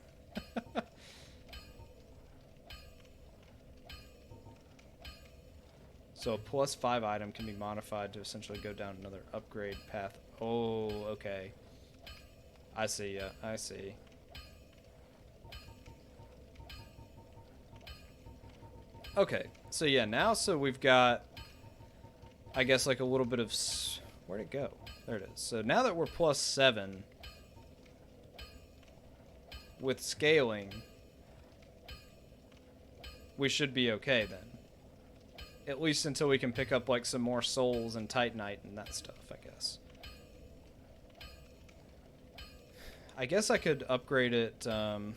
B: So a +5 item can be modified to essentially go down another upgrade path. Oh, okay. I see ya. I see. Okay, so yeah, now so we've got, I guess, like a little bit of... Where'd it go? There it is. So now that we're +7 with scaling, we should be okay then. At least until we can pick up like some more souls and Titanite and that stuff, I guess. I guess I could upgrade it. Could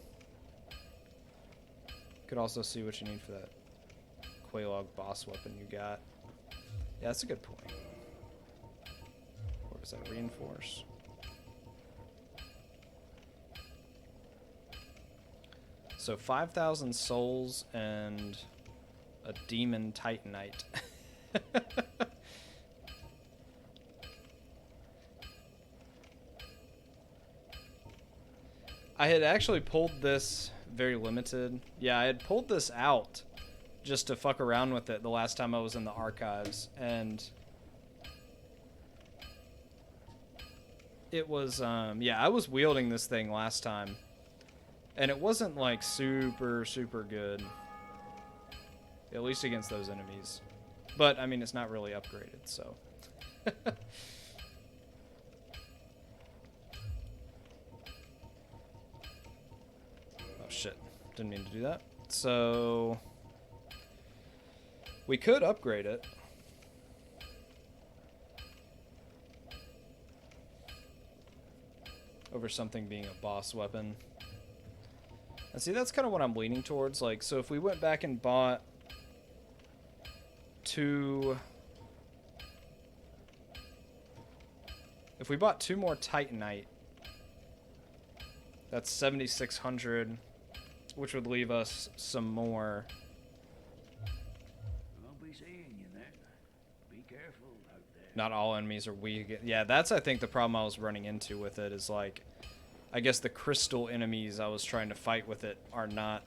B: also see what you need for that Quelaag boss weapon you got. Yeah, that's a good point. What was that? Reinforce. So 5,000 souls and a demon Titanite. I had actually pulled this very limited. Yeah, I had pulled this out just to fuck around with it the last time I was in the archives, and it was yeah, I was wielding this thing last time, and it wasn't like super good, at least against those enemies. But I mean, it's not really upgraded, so oh shit, didn't mean to do that. So we could upgrade it. Over something being a boss weapon. And see, that's kind of what I'm leaning towards. Like, so if we went back and bought 2... If we bought 2 more Titanite, that's 7,600, which would leave us some more.
J: I'll be seeing you there. Be careful out there.
B: Not all enemies are weak. Yeah, that's, I think, the problem I was running into with it is, like, I guess the crystal enemies I was trying to fight with it are not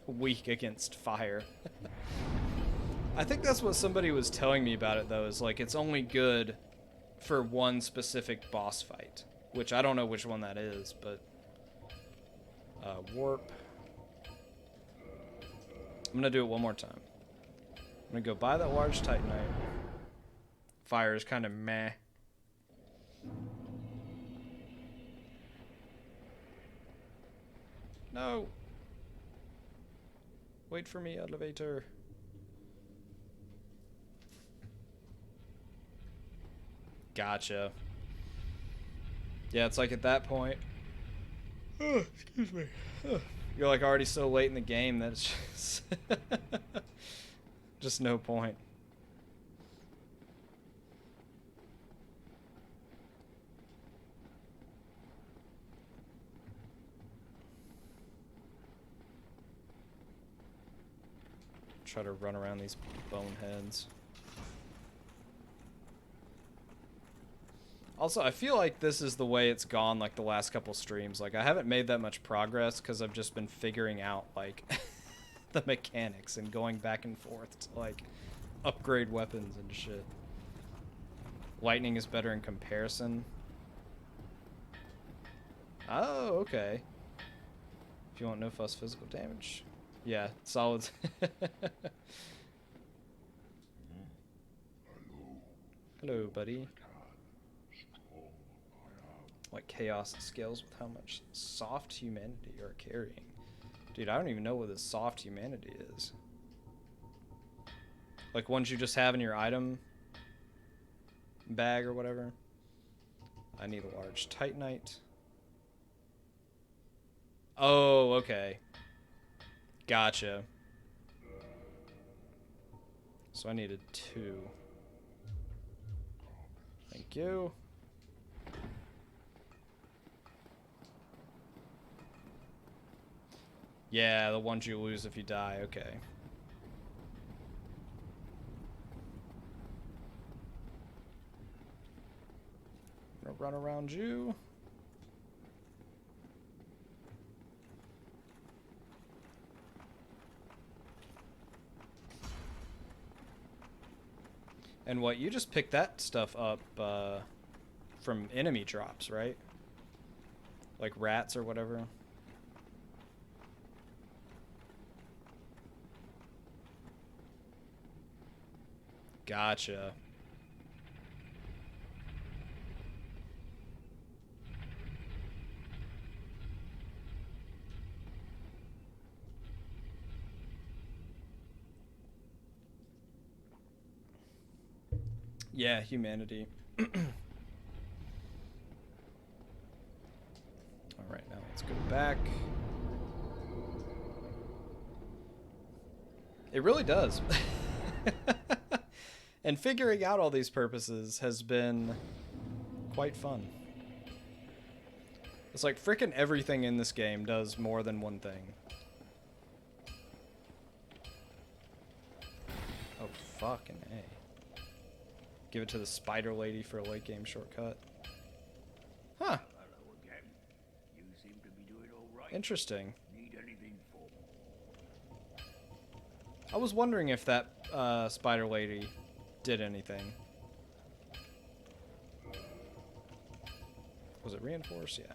B: weak against fire. I think that's what somebody was telling me about it, though, is, like, it's only good for one specific boss fight, which I don't know which one that is, but... warp. I'm gonna do it one more time. I'm gonna go buy that large Titanite. Fire is kind of meh. No. Wait for me, elevator. Gotcha. Yeah, it's like at that point. Oh, excuse me. You're like already so late in the game that it's just just no point. Try to run around these boneheads. Also, I feel like this is the way it's gone, like, the last couple streams. Like, I haven't made that much progress because I've just been figuring out, like, the mechanics and going back and forth to, like, upgrade weapons and shit. Lightning is better in comparison. Oh, okay. If you want no fuss physical damage. Yeah, solid. Hello, buddy. Like chaos scales with how much soft humanity you're carrying. Dude, I don't even know what this soft humanity is. Like ones you just have in your item bag or whatever. I need a large titanite. Oh, okay. Gotcha. So I needed 2. Thank you. Yeah, the ones you lose if you die, okay. I'm gonna run around you. And what, you just pick that stuff up from enemy drops, right? Like rats or whatever. Gotcha. Yeah, humanity. Alright, now let's go back. It really does. And figuring out all these purposes has been quite fun. It's like frickin' everything in this game does more than one thing. Oh, fucking A. Give it to the spider lady for a late game shortcut. Huh.
M: Hello again. You seem to be doing all right.
B: Interesting.
M: Need anything for?
B: I was wondering if that spider lady did anything. Was it reinforced? Yeah.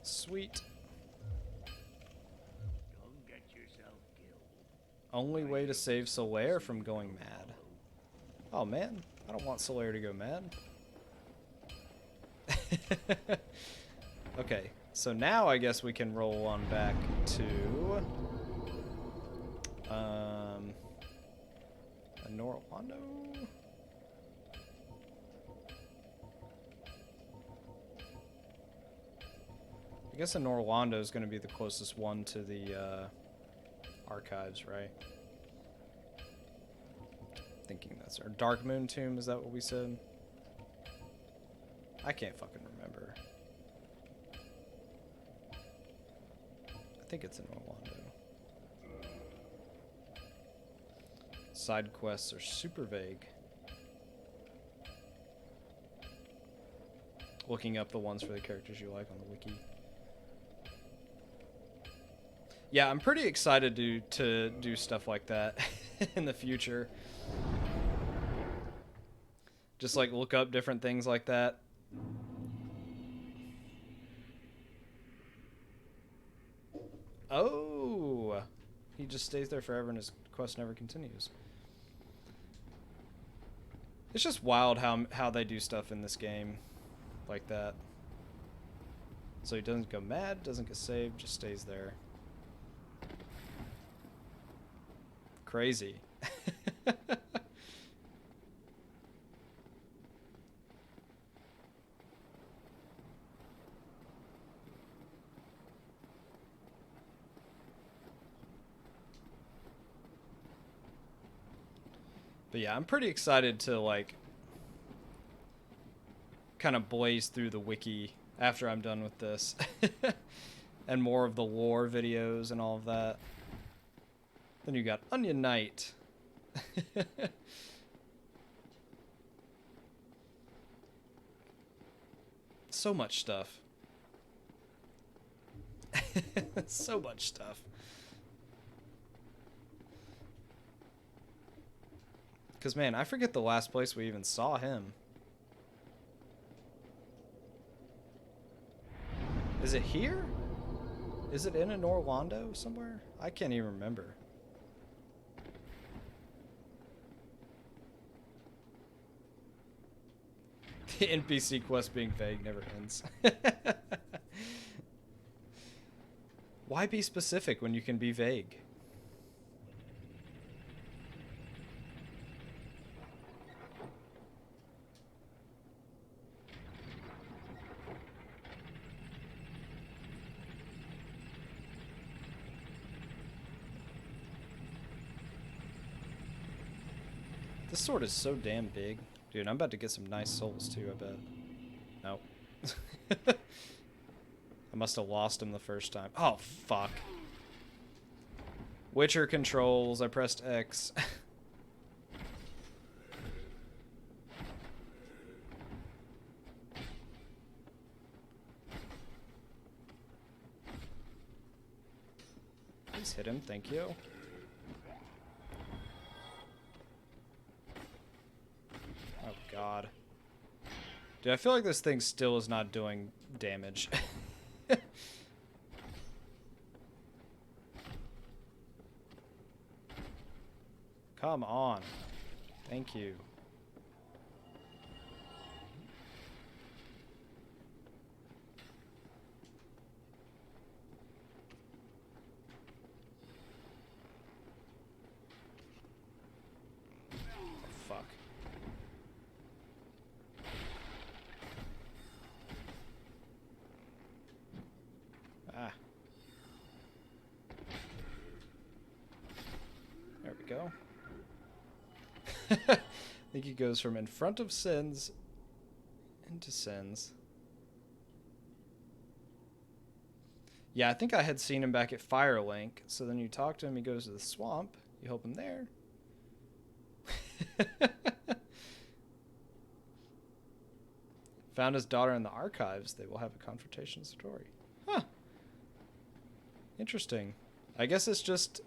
B: Sweet.
M: Don't get yourself killed.
B: Only way to save Solaire from going mad. Oh man, I don't want Solaire to go mad. Okay, so now I guess we can roll on back to Anor Londo. I guess Anor Londo is going to be the closest one to the archives, right? Thinking that's our Dark Moon Tomb. Is that what we said? I can't fucking remember. I think it's in Orlando. Side quests are super vague. Looking up the ones for the characters you like on the wiki. Yeah, I'm pretty excited to do stuff like that in the future. Just like look up different things like that. Oh, he just stays there forever and his quest never continues. It's just wild how they do stuff in this game like that. So he doesn't go mad, doesn't get saved, just stays there. Crazy. But yeah, I'm pretty excited to like kind of blaze through the wiki after I'm done with this. And more of the lore videos and all of that. Then you got Onion Knight. So much stuff. So much stuff. Because, man, I forget the last place we even saw him. Is it here? Is it in Anor Londo somewhere? I can't even remember. The NPC quest being vague never ends. Why be specific when you can be vague? This sword is so damn big. Dude, I'm about to get some nice souls too, I bet. Nope. I must have lost him the first time. Oh, fuck. Witcher controls. I pressed X. Please hit him, thank you. Oh, God. Dude, I feel like this thing still is not doing damage. Come on. Thank you. Oh, fuck. Ah. There we go. I think he goes from in front of sins into sins. Yeah, I think I had seen him back at Firelink. So then you talk to him, he goes to the swamp. You help him there. Found his daughter in the archives. They will have a confrontation story. Huh. Interesting. I guess it's just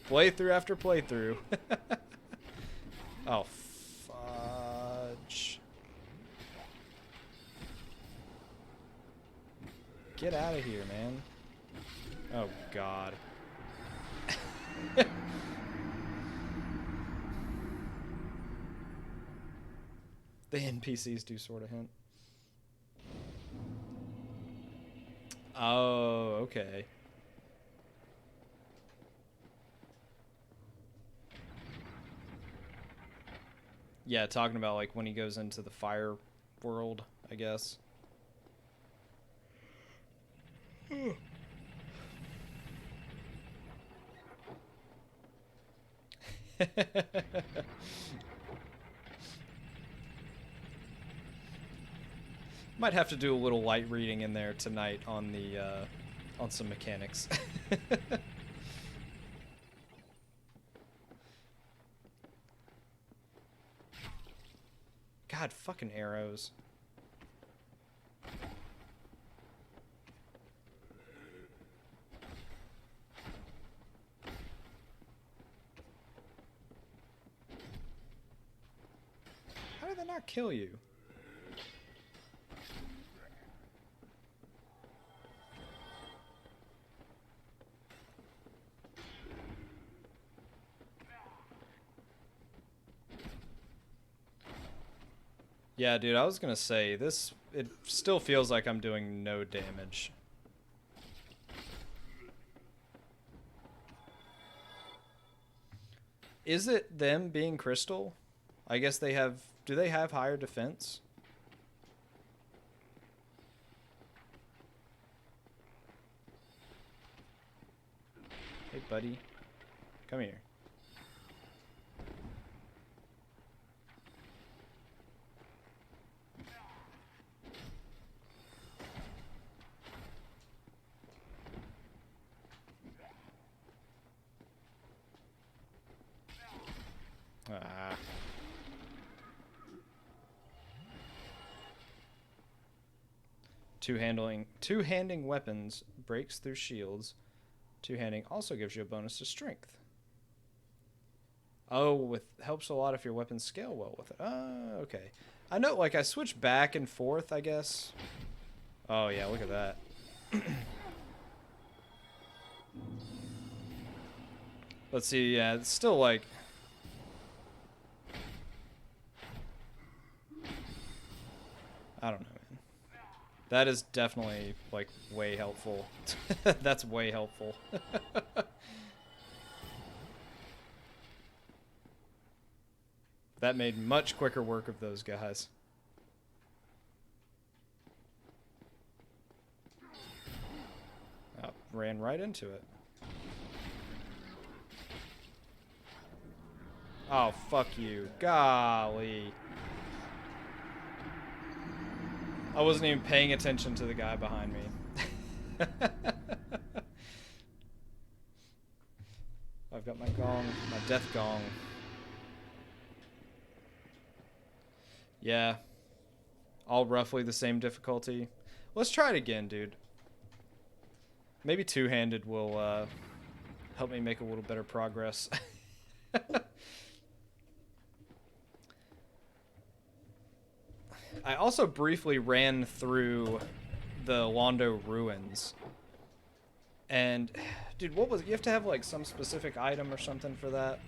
B: playthrough after playthrough. Oh, fudge. Get out of here, man. Oh, God. The NPCs do sort of hint. Oh, okay. Yeah, talking about like when he goes into the fire world, I guess. Might have to do a little light reading in there tonight on the on some mechanics. God, fucking arrows. How did that not kill you? Yeah, dude, I was gonna say, this, it still feels like I'm doing no damage. Is it them being crystal? I guess they have, do they have higher defense? Hey, buddy. Come here. Ah. Two-handing weapons breaks through shields. Two-handing also gives you a bonus to strength. Oh, helps a lot if your weapons scale well with it. Oh, okay. I know, like, I switch back and forth, I guess. Oh, yeah, look at that. Let's see, yeah, it's still, like... I don't know, man. That is definitely, like, way helpful. That's way helpful. That made much quicker work of those guys. Oh, ran right into it. Oh, fuck you. Golly. I wasn't even paying attention to the guy behind me. I've got my gong, my death gong. Yeah. All roughly the same difficulty. Let's try it again, dude. Maybe two-handed will help me make a little better progress. I also briefly ran through the Londo ruins. And, dude, what was it? You have to have, like, some specific item or something for that?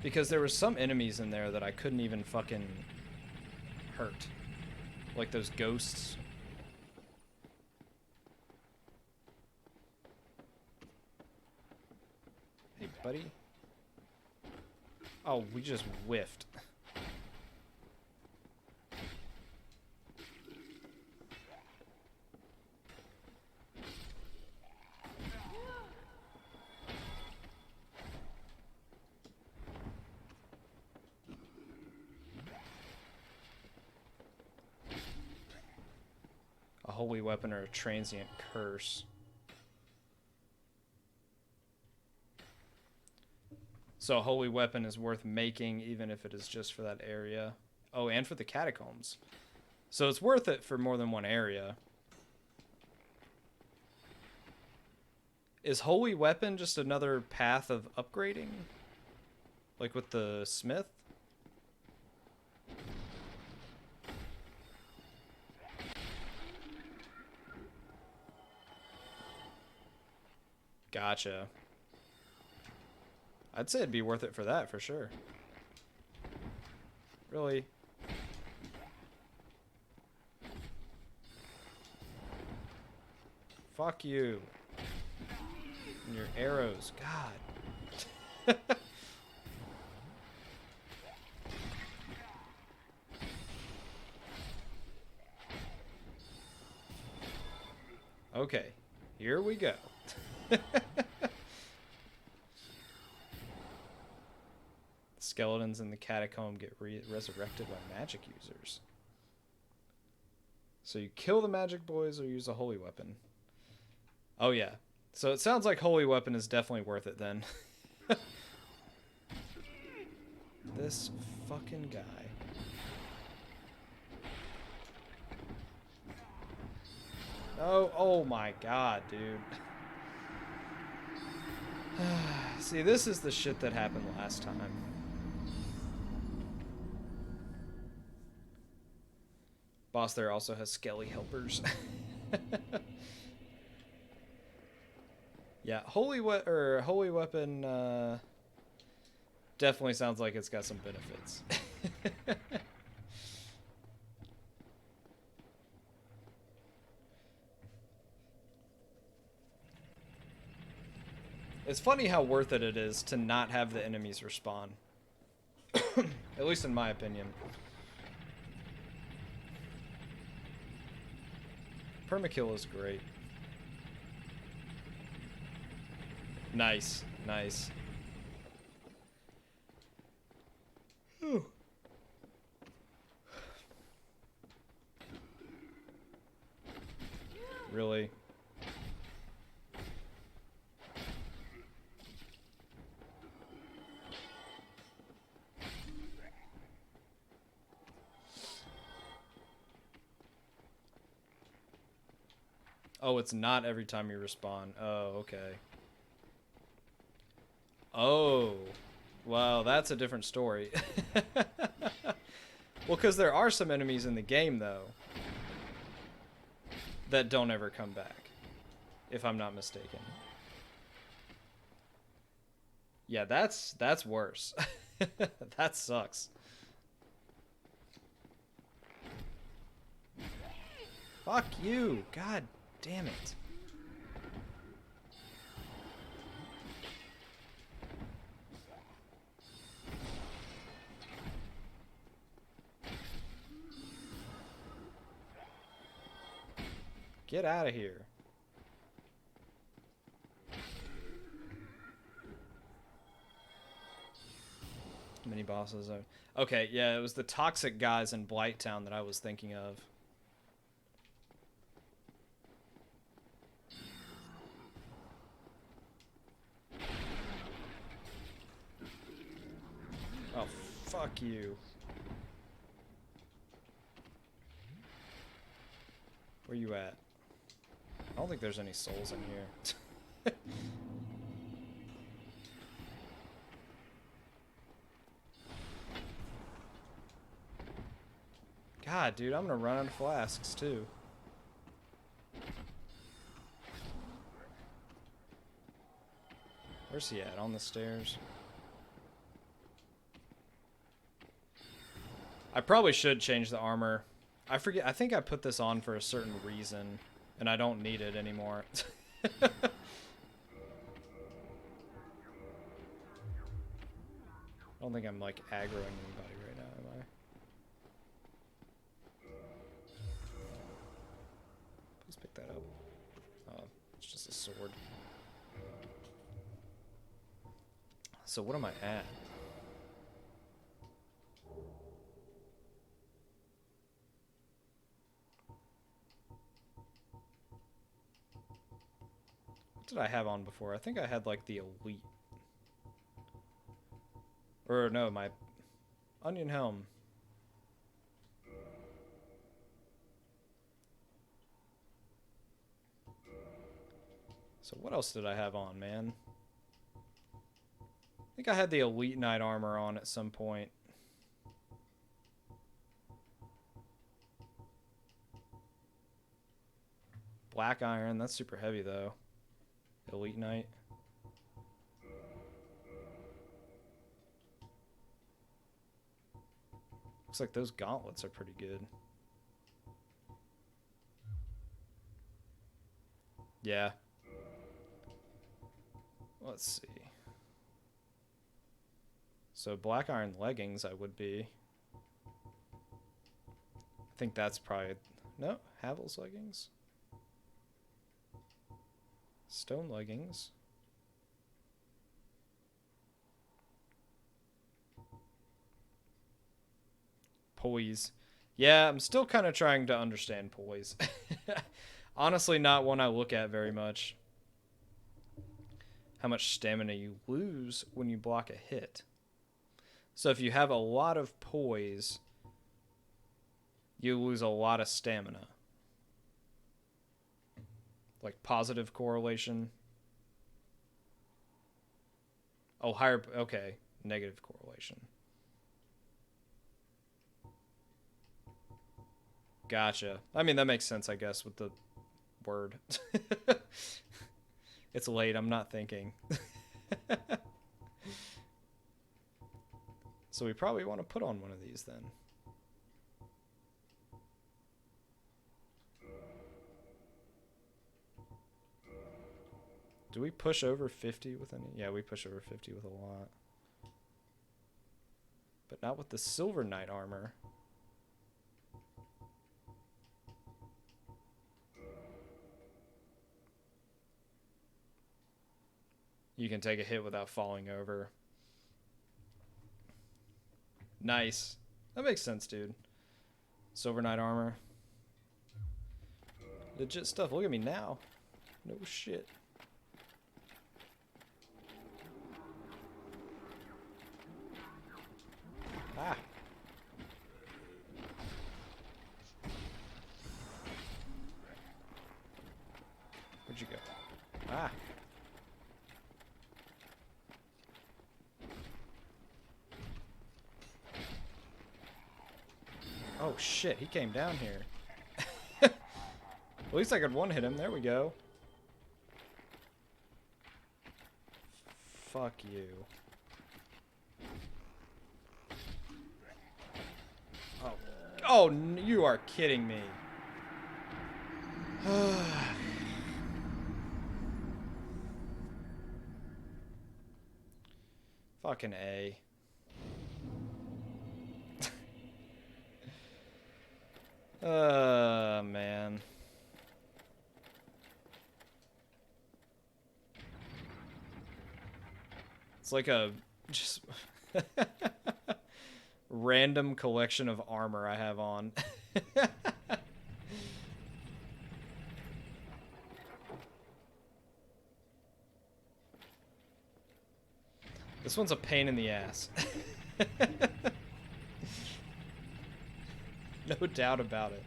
B: Because there was some enemies in there that I couldn't even fucking hurt. Like those ghosts. Hey, buddy. Oh, we just whiffed. A holy weapon or a transient curse. So a holy weapon is worth making even if it is just for that area. Oh, and for the catacombs. So it's worth it for more than one area. Is holy weapon just another path of upgrading? Like with the smith? Gotcha. I'd say it'd be worth it for that, for sure. Really? Fuck you. And your arrows. God. Okay. Here we go. Skeletons in the catacomb get resurrected by magic users. So you kill the magic boys or use a holy weapon. Oh yeah. So it sounds like holy weapon is definitely worth it then. This fucking guy. Oh, oh my god, dude. See, this is the shit that happened last time. Boss there also has skelly helpers. Yeah, holy weapon definitely sounds like it's got some benefits. It's funny how worth it is to not have the enemies respawn. At least in my opinion. Permakill is great. Nice, nice. Whew. Really? Oh, it's not every time you respawn. Oh, okay. Oh. Well, that's a different story. Well, because there are some enemies in the game, though, that don't ever come back, if I'm not mistaken. Yeah, that's worse. That sucks. Fuck you. God damn it. Get out of here. Mini bosses. Okay, yeah, it was the toxic guys in Blighttown that I was thinking of. Oh, fuck you. Where you at? I don't think there's any souls in here. God, dude, I'm gonna run out of flasks, too. Where's he at? On the stairs? I probably should change the armor. I forget. I think I put this on for a certain reason, and I don't need it anymore. I don't think I'm, like, aggroing anybody right now, am I? Please pick that up. Oh, it's just a sword. So what am I at? What did I have on before? I think I had like the elite. Or no, my onion helm. So what else did I have on, man? I think I had the elite knight armor on at some point. Black iron, that's super heavy though. Elite knight. Looks like those gauntlets are pretty good. Yeah. Let's see. So black iron leggings I would be. I think that's probably... No, Havel's leggings. Stone leggings. Poise. Yeah, I'm still kind of trying to understand poise. Honestly, not one I look at very much. How much stamina you lose when you block a hit. So if you have a lot of poise, you lose a lot of stamina. Like positive correlation. Oh, higher... Okay, negative correlation. Gotcha. I mean, that makes sense, I guess, with the word. It's late, I'm not thinking. So we probably want to put on one of these then. Do we push over 50 with any? Yeah, we push over 50 with a lot. But not with the Silver Knight armor. You can take a hit without falling over. Nice. That makes sense, dude. Silver Knight armor. Legit stuff. Look at me now. No shit. Ah. Where'd you go? Ah. Oh shit, he came down here. At least I could one-hit him. There we go. Fuck you. Oh, you are kidding me. Fucking A. Man. It's like a just random collection of armor I have on. This one's a pain in the ass. No doubt about it.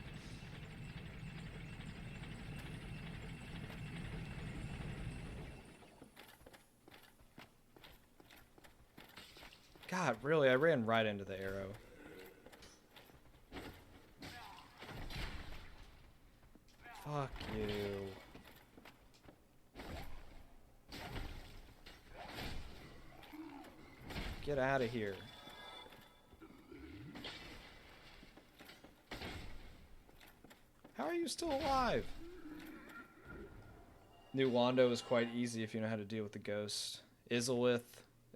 B: God, really? I ran right into the arrow. Fuck you. Get out of here. How are you still alive? New Londo is quite easy if you know how to deal with the ghost. Izalith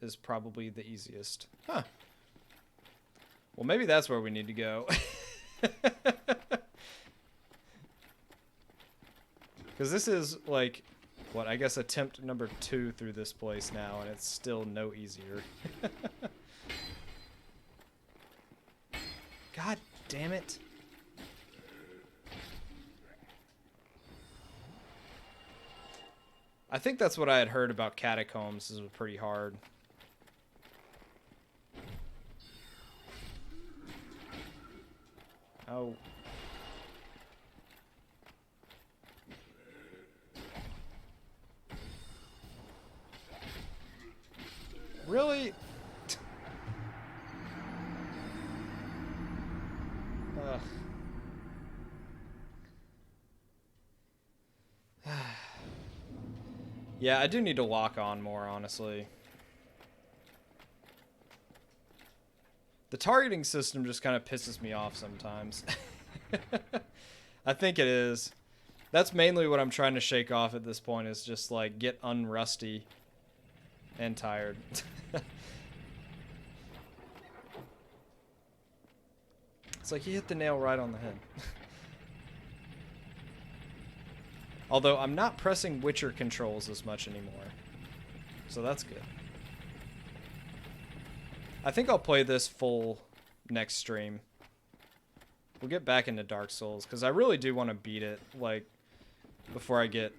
B: is probably the easiest. Huh. Well, maybe that's where we need to go. Because this is, like, what, I guess attempt number 2 through this place now, and it's still no easier. God damn it. I think that's what I had heard about Catacombs. This was pretty hard. Oh. Really? Ugh. Yeah, I do need to lock on more, honestly. The targeting system just kind of pisses me off sometimes. I think it is. That's mainly what I'm trying to shake off at this point, is just like get unrusty and tired. It's like you hit the nail right on the head. Although I'm not pressing Witcher controls as much anymore. So that's good. I think I'll play this full next stream. We'll get back into Dark Souls, because I really do want to beat it, like, before I get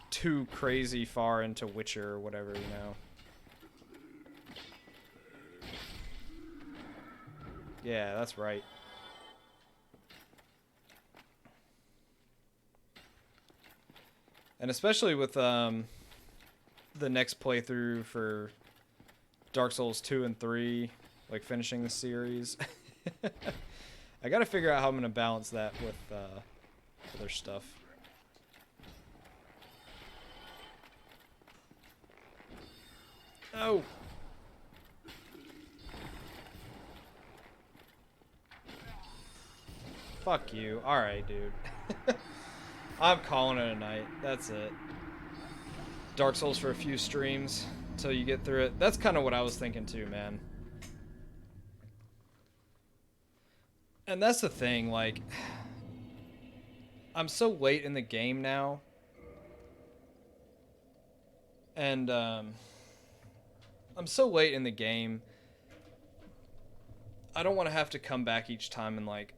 B: too crazy far into Witcher or whatever, you know. Yeah, that's right. And especially with the next playthrough for Dark Souls 2 and 3, like finishing the series. I gotta figure out how I'm gonna balance that with other stuff. Oh! Fuck you. Alright, dude. I'm calling it a night. That's it. Dark Souls for a few streams until you get through it. That's kind of what I was thinking too, man. And that's the thing, like, I'm so late in the game now. And, I'm so late in the game. I don't want to have to come back each time and, like,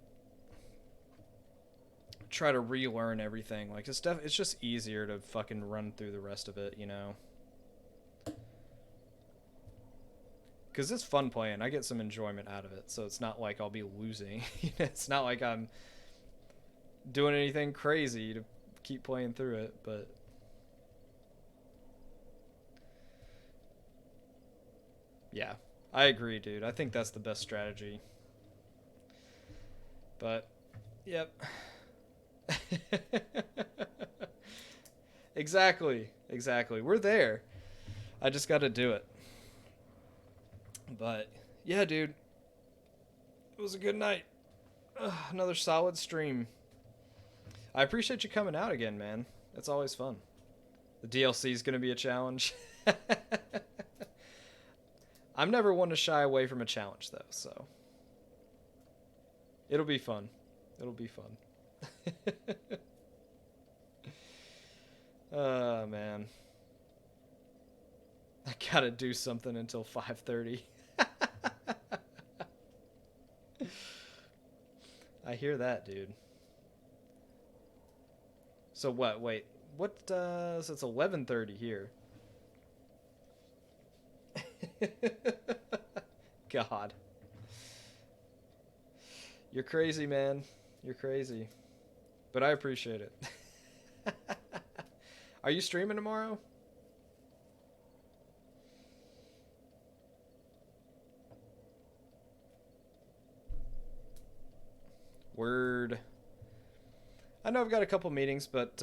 B: try to relearn everything. Like, it's just easier to fucking run through the rest of it, you know? Because it's fun playing. I get some enjoyment out of it, so it's not like I'll be losing. It's not like I'm doing anything crazy to keep playing through it, but... yeah, I agree, dude. I think that's the best strategy. But, yep. Exactly. We're there. I just got to do it. But yeah, dude, it was a good night. Another solid stream. I appreciate you coming out again, man. It's always fun. The DLC is going to be a challenge. I'm never one to shy away from a challenge, though, so it'll be fun. It'll be fun. Oh, man. I gotta do something until 5:30. I hear that, dude. So what? Wait. What, so it's 11:30 here. God. You're crazy, man. You're crazy. But I appreciate it. Are you streaming tomorrow? Word. I know I've got a couple meetings, but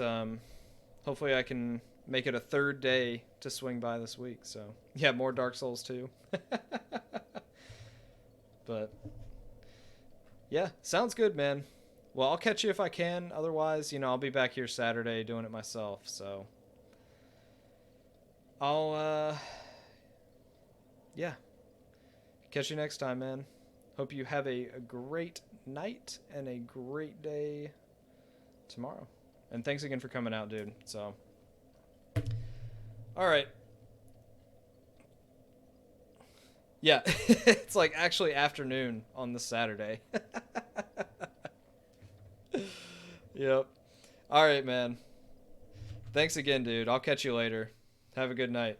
B: hopefully I can make it a third day to swing by this week. So, yeah, more Dark Souls 2. But, yeah, sounds good, man. Well, I'll catch you if I can. Otherwise, I'll be back here Saturday doing it myself. So, I'll, yeah. Catch you next time, man. Hope you have a great night and a great day tomorrow. And thanks again for coming out, dude. So, all right. Yeah, it's like actually afternoon on this Saturday. Yep. All right, man. Thanks again, dude. I'll catch you later. Have a good night.